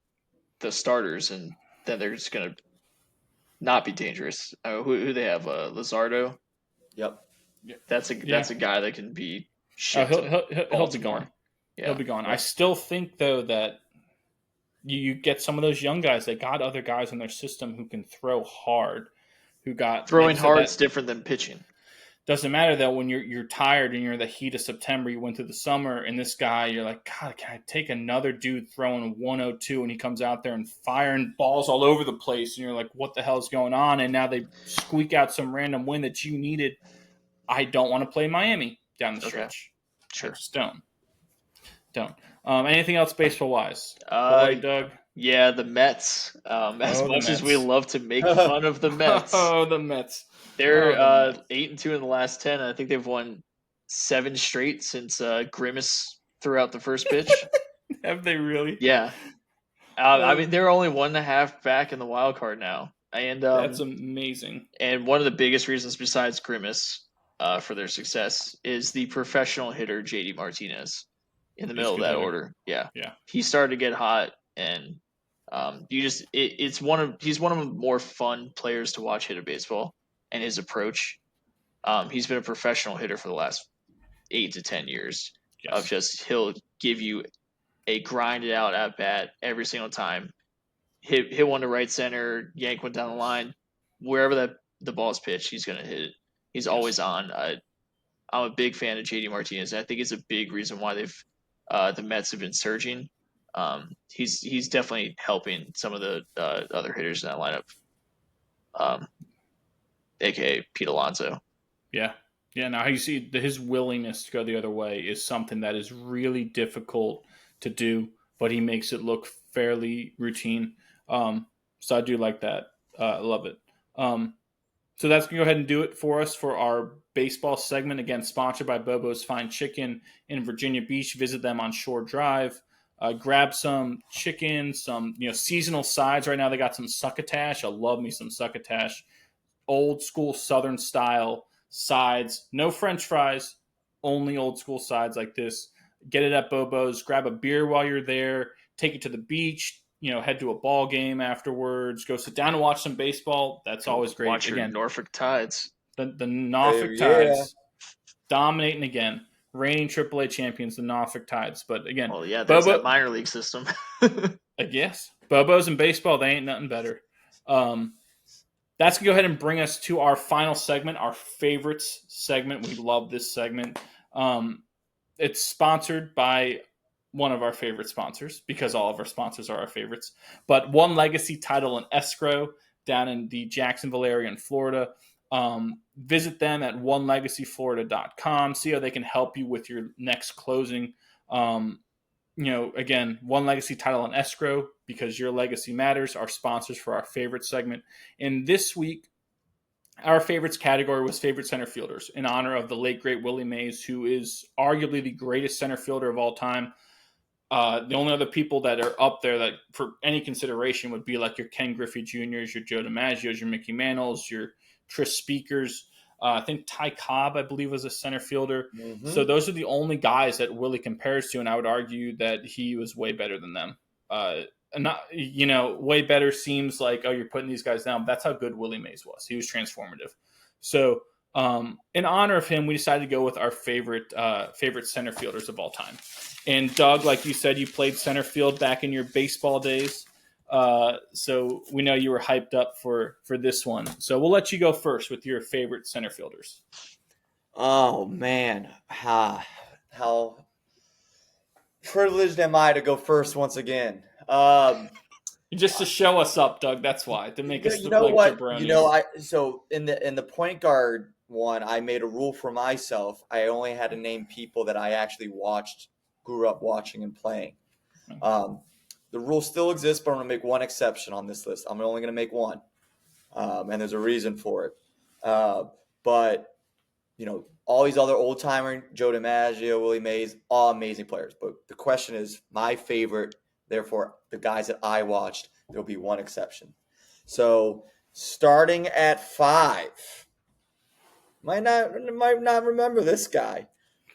the starters and then they're just going to not be dangerous. Who they have? Luzardo? Yep. That's a guy that can be shipped he'll be gone. Yeah. He'll be gone. Yeah. I still think, though, that you get some of those young guys. They got other guys in their system who can throw hard. Throwing hard is different than pitching. Doesn't matter though when you're tired and you're in the heat of September. You went through the summer, and this guy, you're like, God, can I take another dude throwing 102, and he comes out there and firing balls all over the place, and you're like, what the hell is going on? And now they squeak out some random win that you needed. I don't want to play Miami down the stretch. Sure, I just don't. Anything else baseball wwise? Doug. Yeah, the Mets. As we love to make fun of the Mets. The Mets. They're 8-2 in the last 10. I think they've won 7 straight since Grimace threw out the first pitch. Have they really? Yeah. I mean, they're only 1.5 back in the wild card now, and that's amazing. And one of the biggest reasons, besides Grimace, for their success is the professional hitter JD Martinez in the middle of that order. Yeah. He started to get hot, and he's one of the more fun players to watch hit a baseball. And his approach, he's been a professional hitter for the last 8 to 10 years. Yes. He'll give you a grinded out at bat every single time. Hit one to right center, yank one down the line, wherever the ball's pitched, he's gonna hit it. He's always on. I'm a big fan of JD Martinez. I think it's a big reason why the Mets have been surging. He's definitely helping some of the other hitters in that lineup. AKA Pete Alonso. Yeah. Now you see his willingness to go the other way is something that is really difficult to do, but he makes it look fairly routine. So I do like that. I love it. So that's going to go ahead and do it for us for our baseball segment. Again, sponsored by Bobo's Fine Chicken in Virginia Beach. Visit them on Shore Drive. Grab some chicken, some seasonal sides. Right now they got some succotash. I love me some succotash. Old school Southern style sides. No French fries, only old school sides like this. Get it at Bobo's. Grab a beer while you're there. Take it to the beach. Head to a ball game afterwards. Go sit down and watch some baseball. That's always great. Watch your Norfolk Tides. The Norfolk Tides dominating again. Reigning AAA champions, the Norfolk Tides. But again, there's that minor league system. I guess. Bobo's in baseball, they ain't nothing better. That's going to go ahead and bring us to our final segment, our favorites segment. We love this segment. It's sponsored by one of our favorite sponsors because all of our sponsors are our favorites. But One Legacy Title and Escrow down in the Jacksonville area in Florida. Visit them at onelegacyflorida.com. See how they can help you with your next closing. Again, One Legacy Title and Escrow, because your legacy matters, our sponsors for our favorite segment. And this week, our favorites category was favorite center fielders in honor of the late, great Willie Mays, who is arguably the greatest center fielder of all time. The only other people that are up there that for any consideration would be like your Ken Griffey Jr.'s, your Joe DiMaggio's, your Mickey Mantle's, your Tris Speakers. I think Ty Cobb, I believe, was a center fielder. Mm-hmm. So those are the only guys that Willie compares to, and I would argue that he was way better than them. Way better seems like, oh, you're putting these guys down. But that's how good Willie Mays was. He was transformative. So in honor of him, we decided to go with our favorite center fielders of all time. And Doug, like you said, you played center field back in your baseball days. So we know you were hyped up for this one. So we'll let you go first with your favorite center fielders. Oh, man. How privileged am I to go first once again? Just to show us up, Doug. That's why, to make us You look know like what? jabronis. So in the point guard one, I made a rule for myself. I only had to name people that I actually grew up watching and playing. The rule still exists, but I'm going to make one exception on this list. I'm only going to make one, and there's a reason for it. But all these other old timer, Joe DiMaggio, Willie Mays, all amazing players. But the question is, my favorite. Therefore, the guys that I watched, there'll be one exception. So starting at 5, might not remember this guy,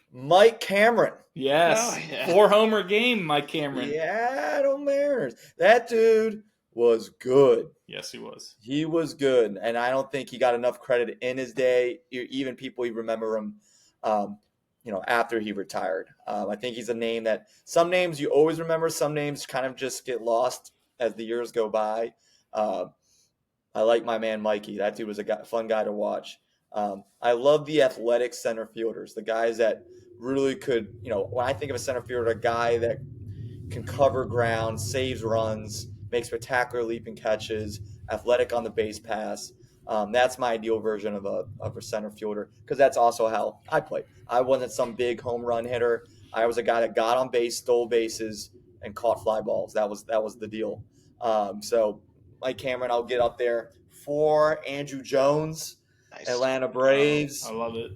Mike Cameron. Yes, 4-homer game, Mike Cameron. Yeah, the Mariners. That dude was good. Yes, he was. He was good, and I don't think he got enough credit in his day. Even people remember him, after he retired. I think he's a name that some names you always remember, some names kind of just get lost as the years go by. I like my man Mikey. That dude was a fun guy to watch. I love the athletic center fielders, the guys that really could, when I think of a center fielder, a guy that can cover ground, saves runs, makes spectacular leaping catches, athletic on the base pass. That's my ideal version of a center fielder, because that's also how I played. I wasn't some big home run hitter. I was a guy that got on base, stole bases, and caught fly balls. That was the deal. So Mike Cameron, I'll get up there. 4, Andrew Jones, nice. Atlanta Braves. I love it.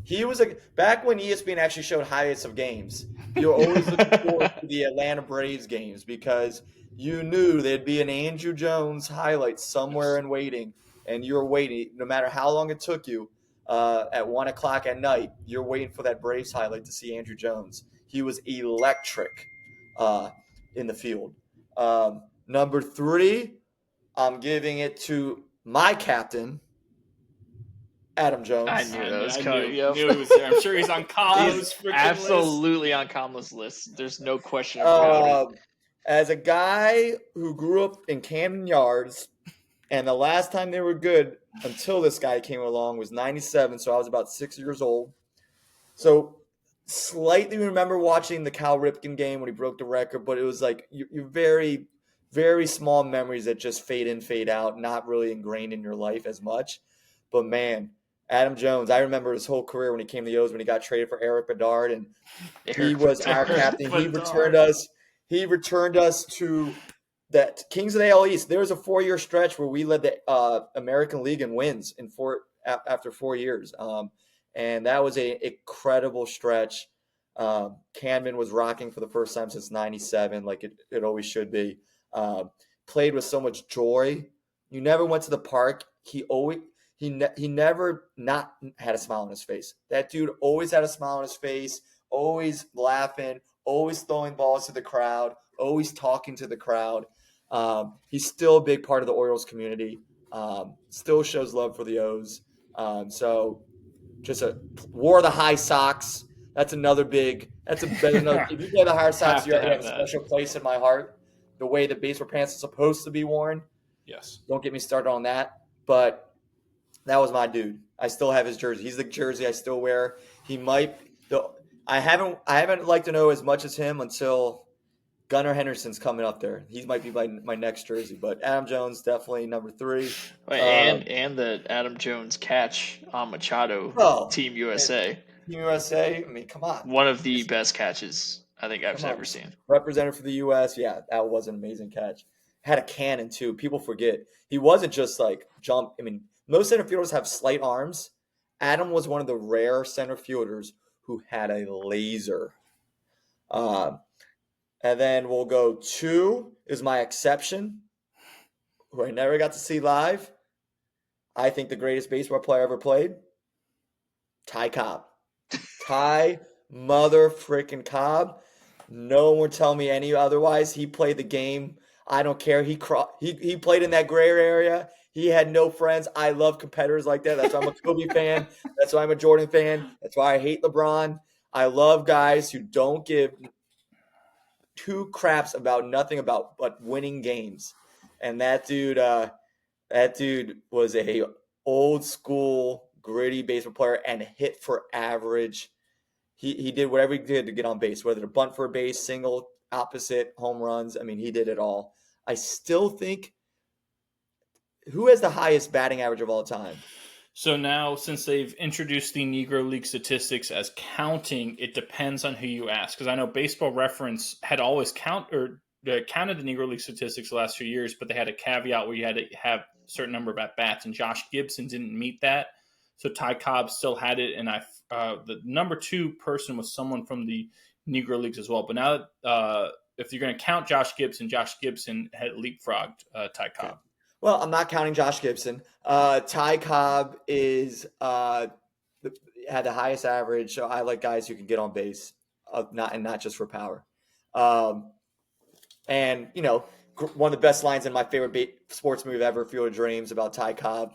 He was back when ESPN actually showed highlights of games. You're always looking forward to the Atlanta Braves games because you knew there'd be an Andrew Jones highlight somewhere in waiting, and you're waiting. No matter how long it took you, at 1:00 at night, you're waiting for that Braves highlight to see Andrew Jones. He was electric in the field. Number 3, I'm giving it to my captain, Adam Jones. I knew that was coming. Knew he was there. I'm sure he's on Komlo's freaking absolutely list. on Komlo's list. There's no question about it. As a guy who grew up in Camden Yards, and the last time they were good until this guy came along was 97, so I was about 6 years old. So slightly remember watching the Cal Ripken game when he broke the record, but it was like you're very, very small memories that just fade in, fade out, not really ingrained in your life as much. But man, Adam Jones, I remember his whole career when he came to the O's, when he got traded for Eric Bedard, and he was our captain. He returned us to that Kings of the AL East. There was a 4-year stretch where we led the American League in wins after 4 years, and that was an incredible stretch. Camden was rocking for the first time since '97, like it always should be. Played with so much joy. You never went to the park. He never not had a smile on his face. That dude always had a smile on his face, always laughing, always throwing balls to the crowd, always talking to the crowd. He's still a big part of the Orioles community. Still shows love for the O's. So just wore the high socks. That's another big. If you play the high socks, you have a special place in my heart. The way the baseball pants are supposed to be worn. Yes. Don't get me started on that. But that was my dude. I still have his jersey. He's the jersey I still wear. He might. I haven't liked to know as much as him until Gunnar Henderson's coming up there. He might be my next jersey. But Adam Jones definitely number 3. And the Adam Jones catch on Machado, Team USA. Team USA. I mean, come on. One of the best catches I think I've ever seen. Representative for the U.S. Yeah, that was an amazing catch. Had a cannon too. People forget he wasn't just like jump. I mean, most center fielders have slight arms. Adam was one of the rare center fielders who had a laser. And then we'll go 2 is my exception, who I never got to see live. I think the greatest baseball player ever played, Ty Cobb. Ty mother freaking Cobb. No one would tell me any otherwise. He played the game. I don't care. He played in that gray area. He had no friends. I love competitors like that. That's why I'm a Kobe fan. That's why I'm a Jordan fan. That's why I hate LeBron. I love guys who don't give 2 craps about nothing but winning games. And that dude was a old school gritty baseball player and hit for average. He did whatever he did to get on base, whether to bunt for a base, single, opposite, home runs. I mean, he did it all. I still think, who has the highest batting average of all time? So now, since they've introduced the Negro League statistics as counting, it depends on who you ask. Because I know Baseball Reference had always counted the Negro League statistics the last few years, but they had a caveat where you had to have a certain number of at bats, and Josh Gibson didn't meet that. So Ty Cobb still had it, and the number 2 person was someone from the Negro Leagues as well. But now, if you're going to count Josh Gibson had leapfrogged Ty Cobb. Okay. Well, I'm not counting Josh Gibson. Ty Cobb had the highest average. So I like guys who can get on base, not just for power. And one of the best lines in my favorite sports movie ever, Field of Dreams, about Ty Cobb.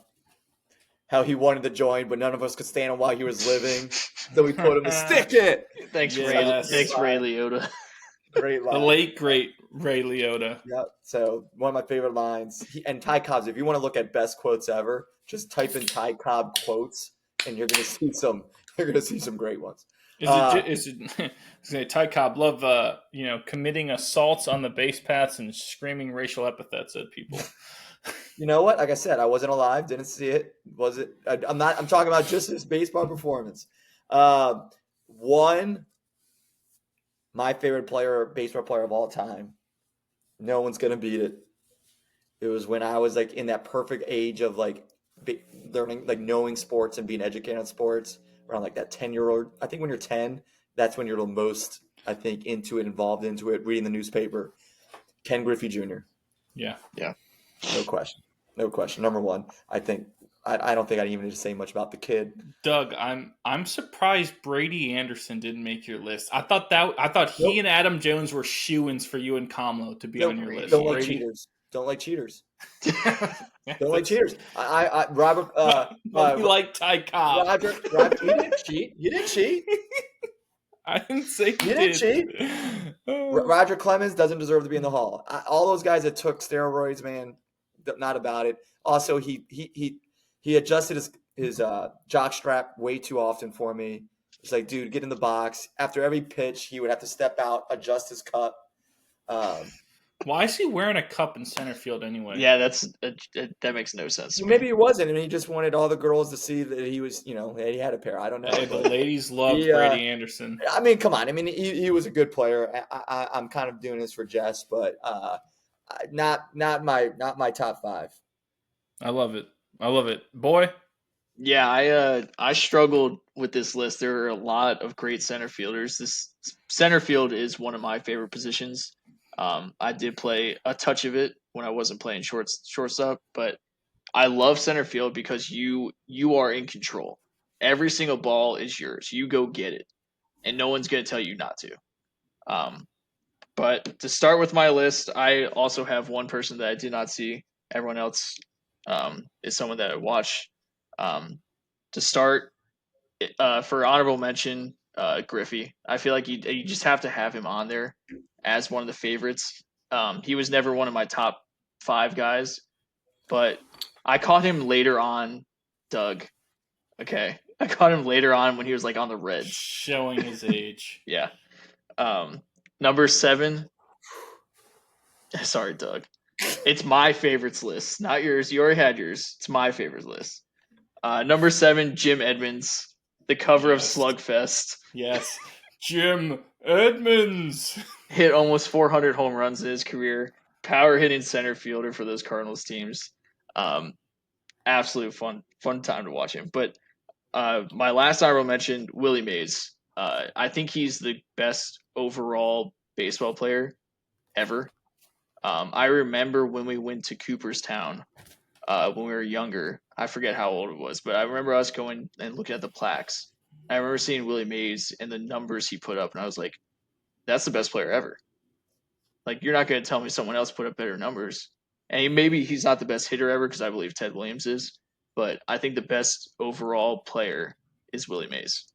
How he wanted to join, but none of us could stand him while he was living, so we put him to stick it. Thanks, Ray Liotta. Great line. The late, great Ray Liotta. Yeah, so one of my favorite lines. And Ty Cobb's, if you want to look at best quotes ever, just type in Ty Cobb quotes, and you're gonna see some great ones. Ty Cobb love committing assaults on the base paths and screaming racial epithets at people. You know what? Like I said, I wasn't alive, didn't see it. I'm talking about just his baseball performance. My favorite baseball player of all time. No one's gonna beat it. It was when I was like in that perfect age of like learning, like knowing sports and being educated on sports. Around like that 10-year-old. I think when you're 10, that's when you're the most, I think, into it, involved into it, reading the newspaper. Ken Griffey Jr. Yeah. No question. Number 1, I think. I don't think I even need to say much about the kid. Doug, I'm surprised Brady Anderson didn't make your list. I thought he and Adam Jones were shoo-ins for you and Komlo to be on your list. Don't like cheaters. Don't like cheaters. Don't like cheaters. Robert. You like Ty Cobb. Roger, you didn't cheat. You didn't cheat. I didn't say you didn't cheat. Roger Clemens doesn't deserve to be in the Hall. All those guys that took steroids, man, not about it. Also, he adjusted his jock strap way too often for me. It's like, dude, get in the box. After every pitch, he would have to step out, adjust his cup. Why is he wearing a cup in center field anyway? Yeah, that makes no sense. Maybe he wasn't, and he just wanted all the girls to see that he was, he had a pair. I don't know. Hey, the ladies love Brady Anderson. I mean, come on. I mean, he was a good player. I'm kind of doing this for Jess, but not my top 5. I love it, boy. Yeah, I struggled with this list. There are a lot of great center fielders. This center field is one of my favorite positions. I did play a touch of it when I wasn't playing shortstop, but I love center field because you are in control. Every single ball is yours. You go get it, and no one's going to tell you not to. But to start with my list, I also have one person that I did not see. Everyone else is someone that I watch. To start, for honorable mention, Griffey. I feel like you just have to have him on there as one of the favorites. He was never one of my top 5 guys, but I caught him later on, Doug. Okay. I caught him later on when he was like on the Reds. Showing his age. Yeah. Number 7. Sorry, Doug. It's my favorites list, not yours. You already had yours. It's my favorite list. Number 7, Jim Edmonds, the cover of Slugfest. Yes. Jim Edmonds. Hit almost 400 home runs in his career. Power hitting center fielder for those Cardinals teams. Absolute fun time to watch him. But my last honorable mention, Willie Mays. I think he's the best overall baseball player ever. I remember when we went to Cooperstown when we were younger. I forget how old it was, but I remember us going and looking at the plaques. I remember seeing Willie Mays and the numbers he put up, and I was like, that's the best player ever. Like, you're not going to tell me someone else put up better numbers. And maybe he's not the best hitter ever because I believe Ted Williams is, but I think the best overall player is Willie Mays.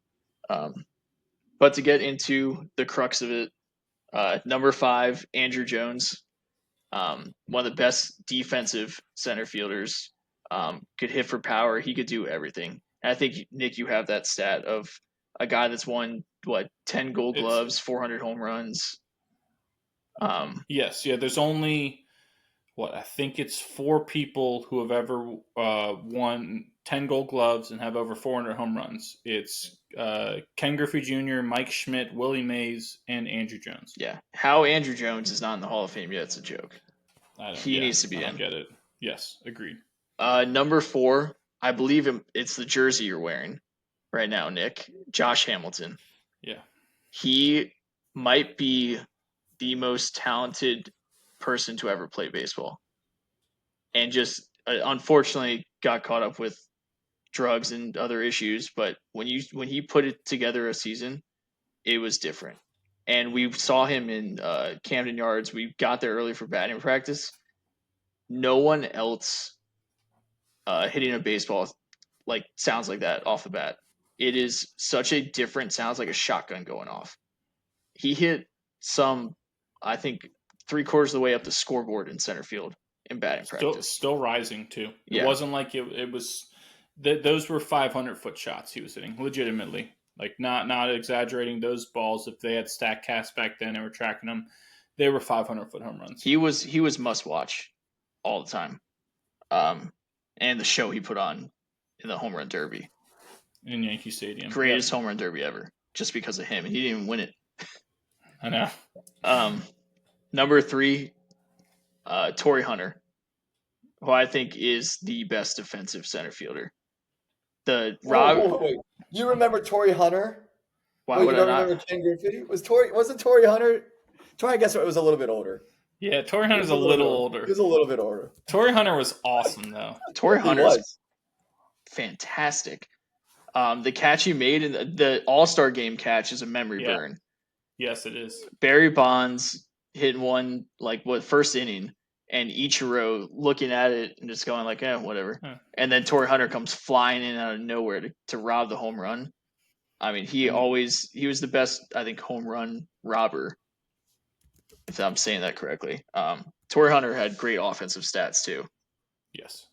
But to get into the crux of it, number 5, Andrew Jones, one of the best defensive center fielders, could hit for power. He could do everything. And I think, Nick, you have that stat of a guy that's won, 10 gold gloves, 400 home runs. Yes, yeah. There's only I think it's 4 people who have ever won 10 Gold Gloves and have over 400 home runs. It's Ken Griffey Jr., Mike Schmidt, Willie Mays, and Andrew Jones. Yeah, how Andrew Jones is not in the Hall of Fame yet? It's a joke. He needs to be in. I don't get it. Yes, agreed. Number 4, I believe it's the jersey you're wearing right now, Nick. Josh Hamilton. Yeah. He might be the most talented person to ever play baseball. And just unfortunately got caught up with drugs and other issues, but when he put it together a season, it was different. And we saw him in Camden Yards. We got there early for batting practice. No one else hitting a baseball sounds like that off the bat. It is such a different, sounds like a shotgun going off. He hit I think 3/4 of the way up the scoreboard in center field in batting practice. Still rising too. Yeah. It wasn't like it was. Those were 500-foot shots he was hitting, legitimately. Like not exaggerating. Those balls, if they had StatCast back then and were tracking them, they were 500-foot home runs. He was must watch all the time. And the show he put on in the home run derby in Yankee Stadium, greatest home run derby ever, just because of him. And he didn't even win it. I know. Number 3, Torrey Hunter, who I think is the best defensive center fielder. Wait. You remember Torrey Hunter? Why would I not? Remember Ken Griffey? Wasn't Torrey Hunter? Torrey, I guess it was a little bit older. Yeah, Torrey Hunter's a little older. He was a little bit older. Torrey Hunter was awesome, though. Torrey Hunter was fantastic. The catch he made in the All-Star game catch is a memory burn. Yes, it is. Barry Bonds hit one first inning, and Ichiro looking at it and just going whatever. Huh. And then Torrey Hunter comes flying in out of nowhere to rob the home run. I mean, he was the best, I think, home run robber, if I'm saying that correctly. Torrey Hunter had great offensive stats too. Yes.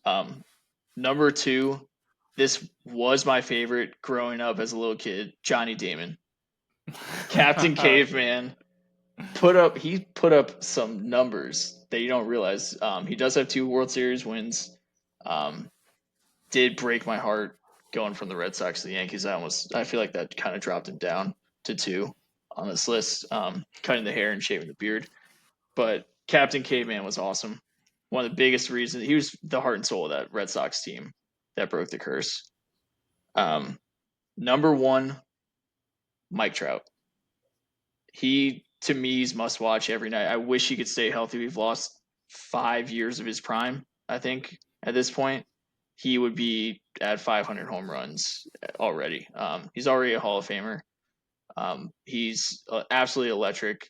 Number 2, this was my favorite growing up as a little kid, Johnny Damon. Captain Caveman put up some numbers that you don't realize. He does have 2 World Series wins. Did break my heart going from the Red Sox to the Yankees. I feel like that kind of dropped him down to 2 on this list, cutting the hair and shaving the beard. But Captain Caveman was awesome. One of the biggest reasons, he was the heart and soul of that Red Sox team that broke the curse. Number 1, Mike Trout. He, to me, is must watch every night. I wish he could stay healthy. We've lost 5 years of his prime, I think, at this point. He would be at 500 home runs already. He's already a Hall of Famer. He's absolutely electric,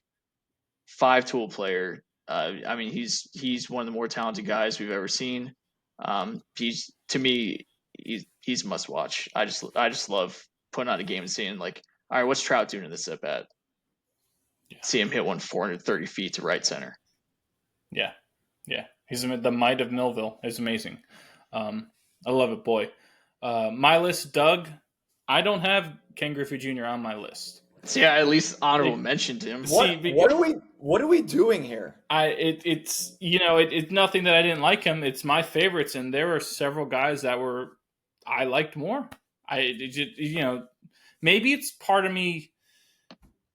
5-tool player. I mean, he's one of the more talented guys we've ever seen. He's must watch. I just love putting on a game and seeing all right, what's Trout doing in this at bat? Yeah. See him hit one 430 feet to right center. Yeah. He's the might of Millville. It's amazing. I love it, boy. My list, Doug. I don't have Ken Griffey Jr. on my list. See, I at least honorable mentioned him. What are we doing here? It's nothing that I didn't like him. It's my favorites, and there were several guys that I liked more. Maybe it's part of me.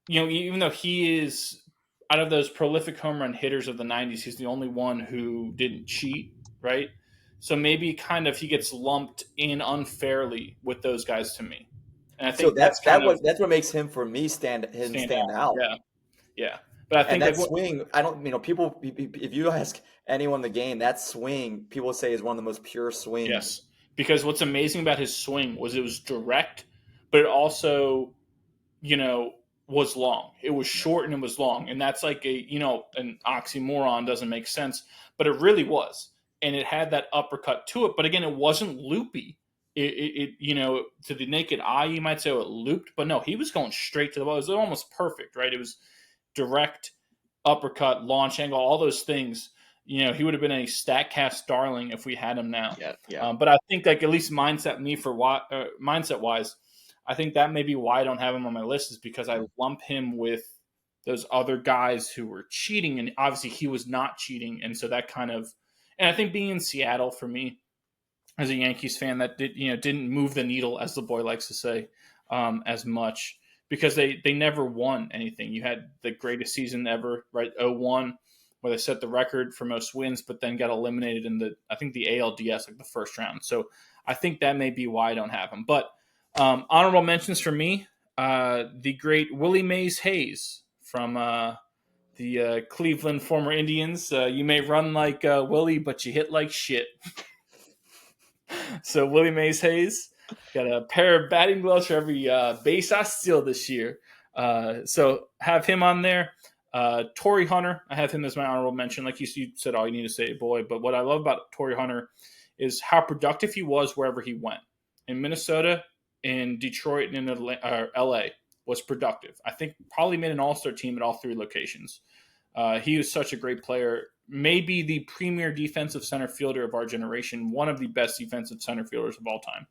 Even though he is out of those prolific home run hitters of the 90s, he's the only one who didn't cheat, right? So maybe kind of he gets lumped in unfairly with those guys to me. And I think that's what makes him for me stand out. Yeah. But I think that swing, people, if you ask anyone in the game, that swing, people say is one of the most pure swings. Yes. Because what's amazing about his swing was it was direct, but it also, was long. It was short and it was long. And that's like an oxymoron, doesn't make sense, but it really was. And it had that uppercut to it. But again, it wasn't loopy. It to the naked eye, you might say it looped, but no, he was going straight to the ball. It was almost perfect, right? It was direct uppercut, launch angle, all those things. He would have been a StatCast darling if we had him now. Yeah. But I think at least mindset wise, I think that may be why I don't have him on my list is because I lump him with those other guys who were cheating, and obviously he was not cheating, and so that kind of, and I think being in Seattle for me as a Yankees fan, that didn't move the needle, as the boy likes to say, as much, because they never won anything. You had the greatest season ever, right? 0-1, where they set the record for most wins, but then got eliminated in the ALDS, like the first round. So I think that may be why I don't have him. But honorable mentions for me, the great Willie Mays Hayes from the Cleveland former Indians. You may run like Willie, but you hit like shit. So Willie Mays Hayes got a pair of batting gloves for every base I steal this year. So have him on there. Torrey Hunter, I have him as my honorable mention. Like you said, all you need to say, boy. But what I love about Torrey Hunter is how productive he was wherever he went. In Minnesota, in Detroit, and in LA was productive. I think probably made an all-star team at all 3 locations. He was such a great player. Maybe the premier defensive center fielder of our generation, one of the best defensive center fielders of all time.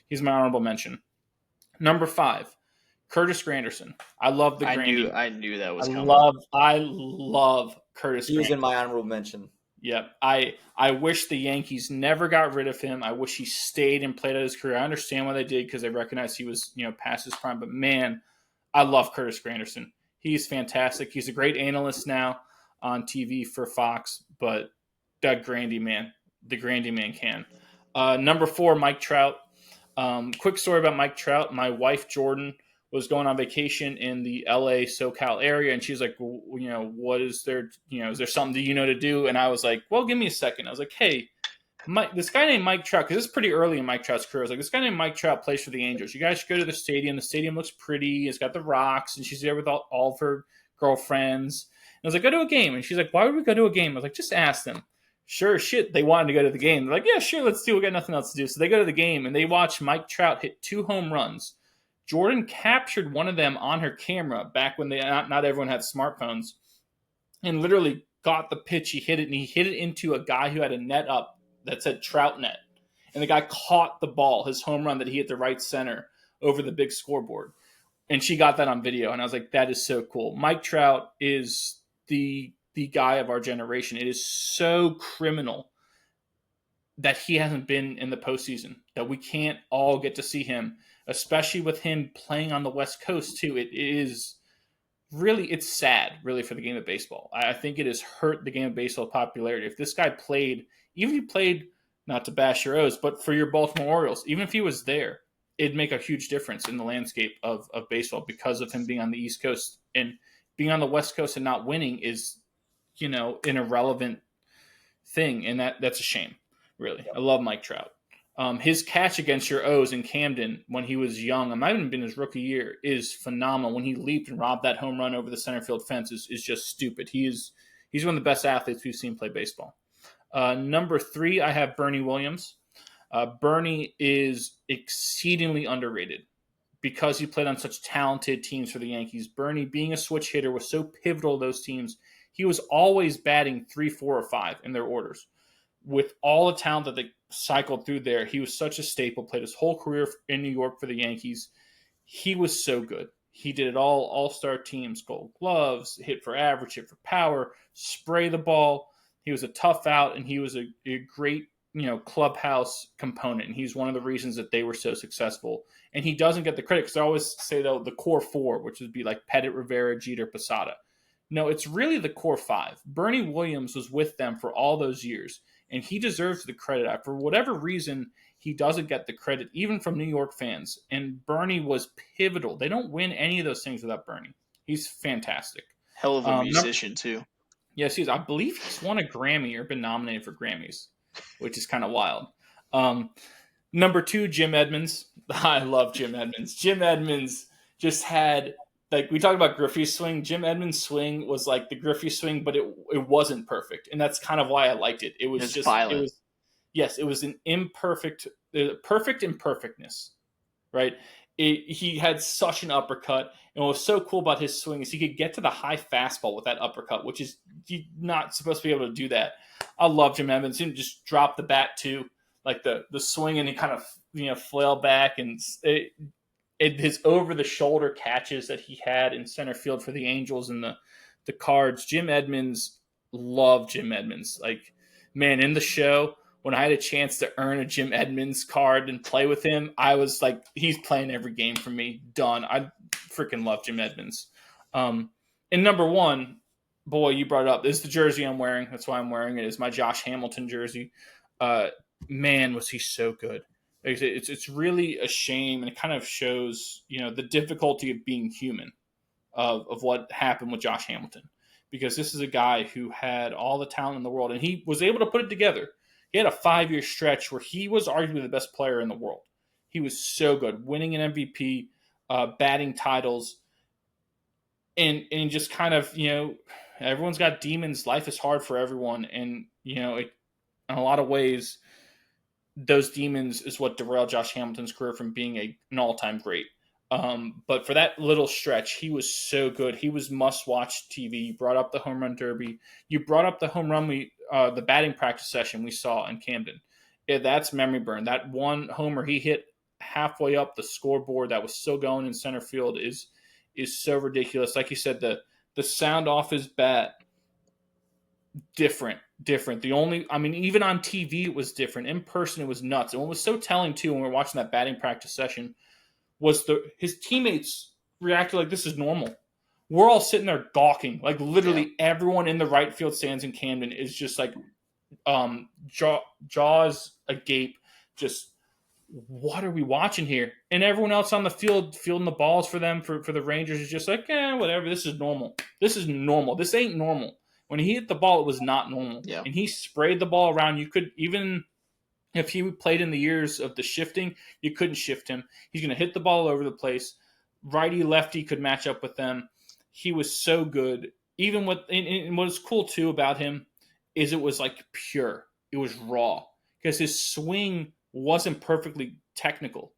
He's my honorable mention. Number 5, Curtis Granderson. I love the Grandy. I knew that was coming. I love Curtis Granderson. He was in my honorable mention. Yep. I wish the Yankees never got rid of him. I wish he stayed and played out his career. I understand why they did, because they recognized he was, past his prime. But man, I love Curtis Granderson. He's fantastic. He's a great analyst now on TV for Fox, but that the Grandy man can. Number 4, Mike Trout. Quick story about Mike Trout. My wife, Jordan, was going on vacation in the LA SoCal area, and she's like, well, what is there, is there something to do? And I was like, well, give me a second. I was like, hey, this guy named Mike Trout, because it's pretty early in Mike Trout's career. I was like, this guy named Mike Trout plays for the Angels. You guys should go to the stadium. The stadium looks pretty. It's got the rocks, and she's there with all of her girlfriends. And I was like, go to a game. And she's like, why would we go to a game? I was like, just ask them. Sure as shit, they wanted to go to the game. They're like, yeah, sure, let's do it. We got nothing else to do. So they go to the game, and they watch Mike Trout hit 2 home runs. Jordan captured one of them on her camera back when not everyone had smartphones, and literally got the pitch. He hit it, and he hit it into a guy who had a net up that said Trout Net. And the guy caught the ball, his home run that he hit the right center over the big scoreboard. And she got that on video, and I was like, that is so cool. Mike Trout is the guy of our generation. It is so criminal that he hasn't been in the postseason, that we can't all get to see him, especially with him playing on the West Coast too. It's sad, really, for the game of baseball. I think it has hurt the game of baseball popularity. If this guy played, even if he played, not to bash your O's, but for your Baltimore Orioles, even if he was there, it'd make a huge difference in the landscape of baseball, because of him being on the East Coast. And being on the West Coast and not winning is, an irrelevant thing. And that's a shame, really. I love Mike Trout. His catch against your O's in Camden when he was young, it might have been his rookie year, is phenomenal. When he leaped and robbed that home run over the center field fence is just stupid. He's one of the best athletes we've seen play baseball. Number 3, I have Bernie Williams. Bernie is exceedingly underrated because he played on such talented teams for the Yankees. Bernie, being a switch hitter, was so pivotal to those teams. He was always batting 3, 4, or 5 in their orders. With all the talent that they cycled through there, he was such a staple, played his whole career in New York for the Yankees. He was so good. He did it all-star teams, gold gloves, hit for average, hit for power, spray the ball. He was a tough out, and he was a great clubhouse component, and he's one of the reasons that they were so successful. And he doesn't get the credit, because I always say, though, the core 4, which would be like Pettit, Rivera, Jeter, Posada. No, it's really the core 5. Bernie Williams was with them for all those years, and he deserves the credit. For whatever reason, he doesn't get the credit, even from New York fans. And Bernie was pivotal. They don't win any of those things without Bernie. He's fantastic. Hell of a musician, too. Yes, he is. I believe he's won a Grammy or been nominated for Grammys, which is kind of wild. Number 2, Jim Edmonds. I love Jim Edmonds. Jim Edmonds just had, like we talked about Griffey's swing. Jim Edmonds' swing was like the Griffey swing, but it wasn't perfect, and that's kind of why I liked it. It was just violent. It was an perfect imperfectness, right? He had such an uppercut, and what was so cool about his swing is he could get to the high fastball with that uppercut, which is you're not supposed to be able to do that. I love Jim Edmonds. He just drop the bat too, like the swing, and he kind of flail back, and his over-the-shoulder catches that he had in center field for the Angels and the Cards. Jim Edmonds, love Jim Edmonds. Like, man, in the show, when I had a chance to earn a Jim Edmonds card and play with him, I was like, he's playing every game for me. Done. I freaking love Jim Edmonds. And number one, boy, you brought it up. This is the jersey I'm wearing. That's why I'm wearing it. It's my Josh Hamilton jersey. Man, was he so good. It's really a shame, and it kind of shows, the difficulty of being human, of what happened with Josh Hamilton, because this is a guy who had all the talent in the world, and he was able to put it together. He had a 5-year stretch where he was arguably the best player in the world. He was so good, winning an MVP, batting titles, and just kind of, everyone's got demons. Life is hard for everyone, and in a lot of ways, those demons is what derailed Josh Hamilton's career from being an all-time great. But for that little stretch, he was so good. He was must-watch TV. You brought up the home run derby. You brought up the home run the batting practice session we saw in Camden. That's memory burn. That one homer he hit halfway up the scoreboard that was still going in center field is so ridiculous. Like you said, the sound off his bat, different. Even on TV it was different. In person it was nuts. And what was so telling too when we were watching that batting practice session was his teammates reacted like this is normal. We're all sitting there gawking. Like literally everyone in the right field stands in Camden is just like jaws agape, just what are we watching here? And everyone else on the field fielding the balls for them for the Rangers is just like, whatever, this is normal. This ain't normal. When he hit the ball, it was not normal. Yeah. And he sprayed the ball around. You could, even if he played in the years of the shifting, you couldn't shift him. He's going to hit the ball all over the place. Righty, lefty could match up with them. He was so good. Even and what was cool, too, about him is it was like pure. It was raw. Because his swing wasn't perfectly technical,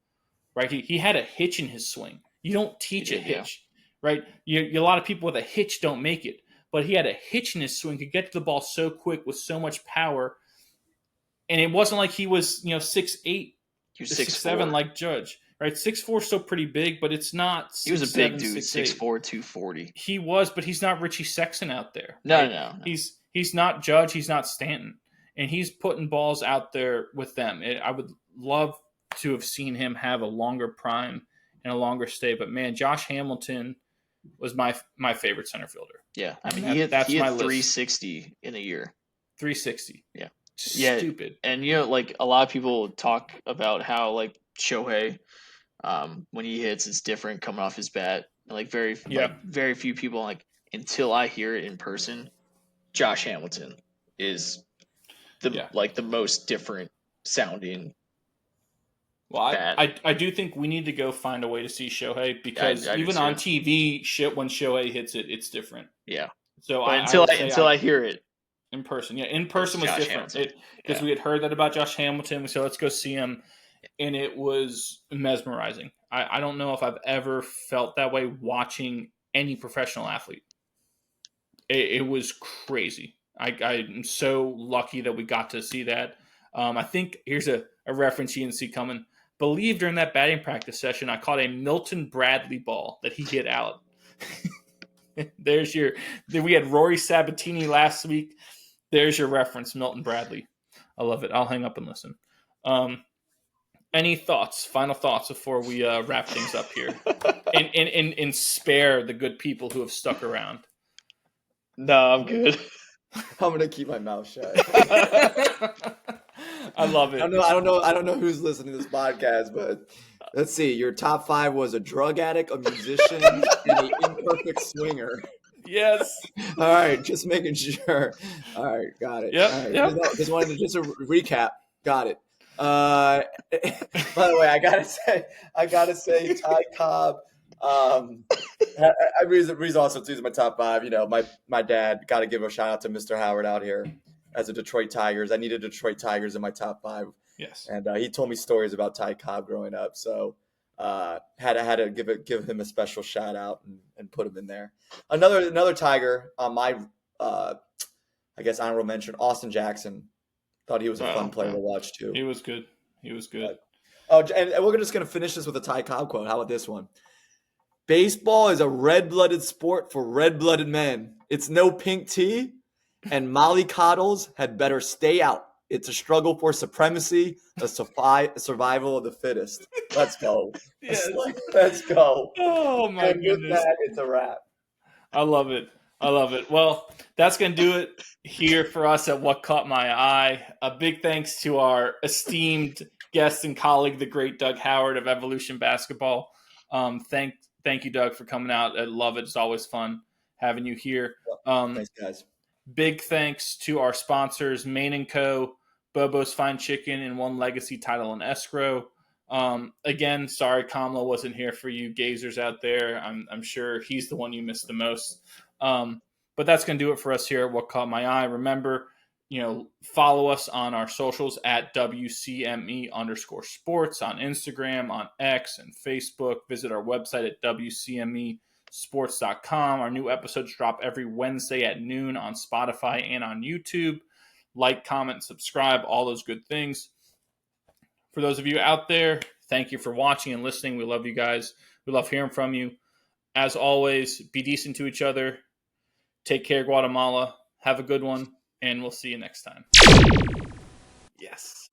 right? He had a hitch in his swing. You don't teach a hitch, right? A lot of people with a hitch don't make it. But he had a hitch in his swing, could get to the ball so quick with so much power. And it wasn't like he was, 6'8", he was 6'7", like Judge, right? 6'4" still pretty big, but it's not 6'7", he was a big dude, 6'8". 6'4", 240. He was, but he's not Richie Sexton out there. No, right? no. He's not Judge, he's not Stanton. And he's putting balls out there with them. I would love to have seen him have a longer prime and a longer stay. But, man, Josh Hamilton was my favorite center fielder. Yeah, he hit my 360 in a year. 360. Yeah. Stupid. And like a lot of people talk about how like Shohei, when he hits, it's different coming off his bat. And, like very few people until I hear it in person, Josh Hamilton is the most different sounding. Well, I do think we need to go find a way to see Shohei because even on TV, when Shohei hits it, it's different. Yeah. So until I hear it in person, in person was different because we had heard that about Josh Hamilton. We said let's go see him, and it was mesmerizing. I don't know if I've ever felt that way watching any professional athlete. It was crazy. I'm so lucky that we got to see that. I think here's a reference you didn't see coming. Believe during that batting practice session, I caught a Milton Bradley ball that he hit out. We had Rory Sabatini last week. There's your reference, Milton Bradley. I love it. I'll hang up and listen. Any final thoughts before we wrap things up here? and spare the good people who have stuck around. No, I'm good. I'm gonna keep my mouth shut. I love it. I don't know who's listening to this podcast, but let's see. Your top 5 was a drug addict, a musician, and an imperfect swinger. Yes. All right, just making sure. All right, got it. Yep. All right. Yep. Just wanted to a recap. Got it. By the way, I gotta say, Ty Cobb. Reason also too is my top 5. My dad. Got to give a shout out to Mr. Howard out here as a Detroit Tigers. I needed Detroit Tigers in my top 5. Yes, and he told me stories about Ty Cobb growing up. So had to give him a special shout out and put him in there. Another Tiger on my I guess honorable mention. Austin Jackson. Thought he was a fun player to watch too. He was good. Oh, and we're just going to finish this with a Ty Cobb quote. How about this one? Baseball is a red-blooded sport for red-blooded men. It's no pink tea, and mollycoddles had better stay out. It's a struggle for supremacy, a survival of the fittest. Let's go. Yes. Let's go. Oh, my And goodness. with that, it's a wrap. I love it. Well, that's going to do it here for us at What Caught My Eye. A big thanks to our esteemed guest and colleague, the great Doug Howard of Evolution Basketball. Thank you, Doug, for coming out. I love it. It's always fun having you here. Thanks, guys. Big thanks to our sponsors, Main & Co., Bobo's Fine Chicken, and One Legacy Title and Escrow. Again, sorry Komlo wasn't here for you gazers out there. I'm sure he's the one you missed the most. But that's going to do it for us here at What Caught My Eye. Remember, follow us on our socials at WCME_sports on Instagram, on X, and Facebook. Visit our website at WCMEsports.com. Our new episodes drop every Wednesday at noon on Spotify and on YouTube. Like, comment, subscribe, all those good things. For those of you out there, thank you for watching and listening. We love you guys. We love hearing from you. As always, be decent to each other. Take care, Guatemala. Have a good one, and we'll see you next time. Yes.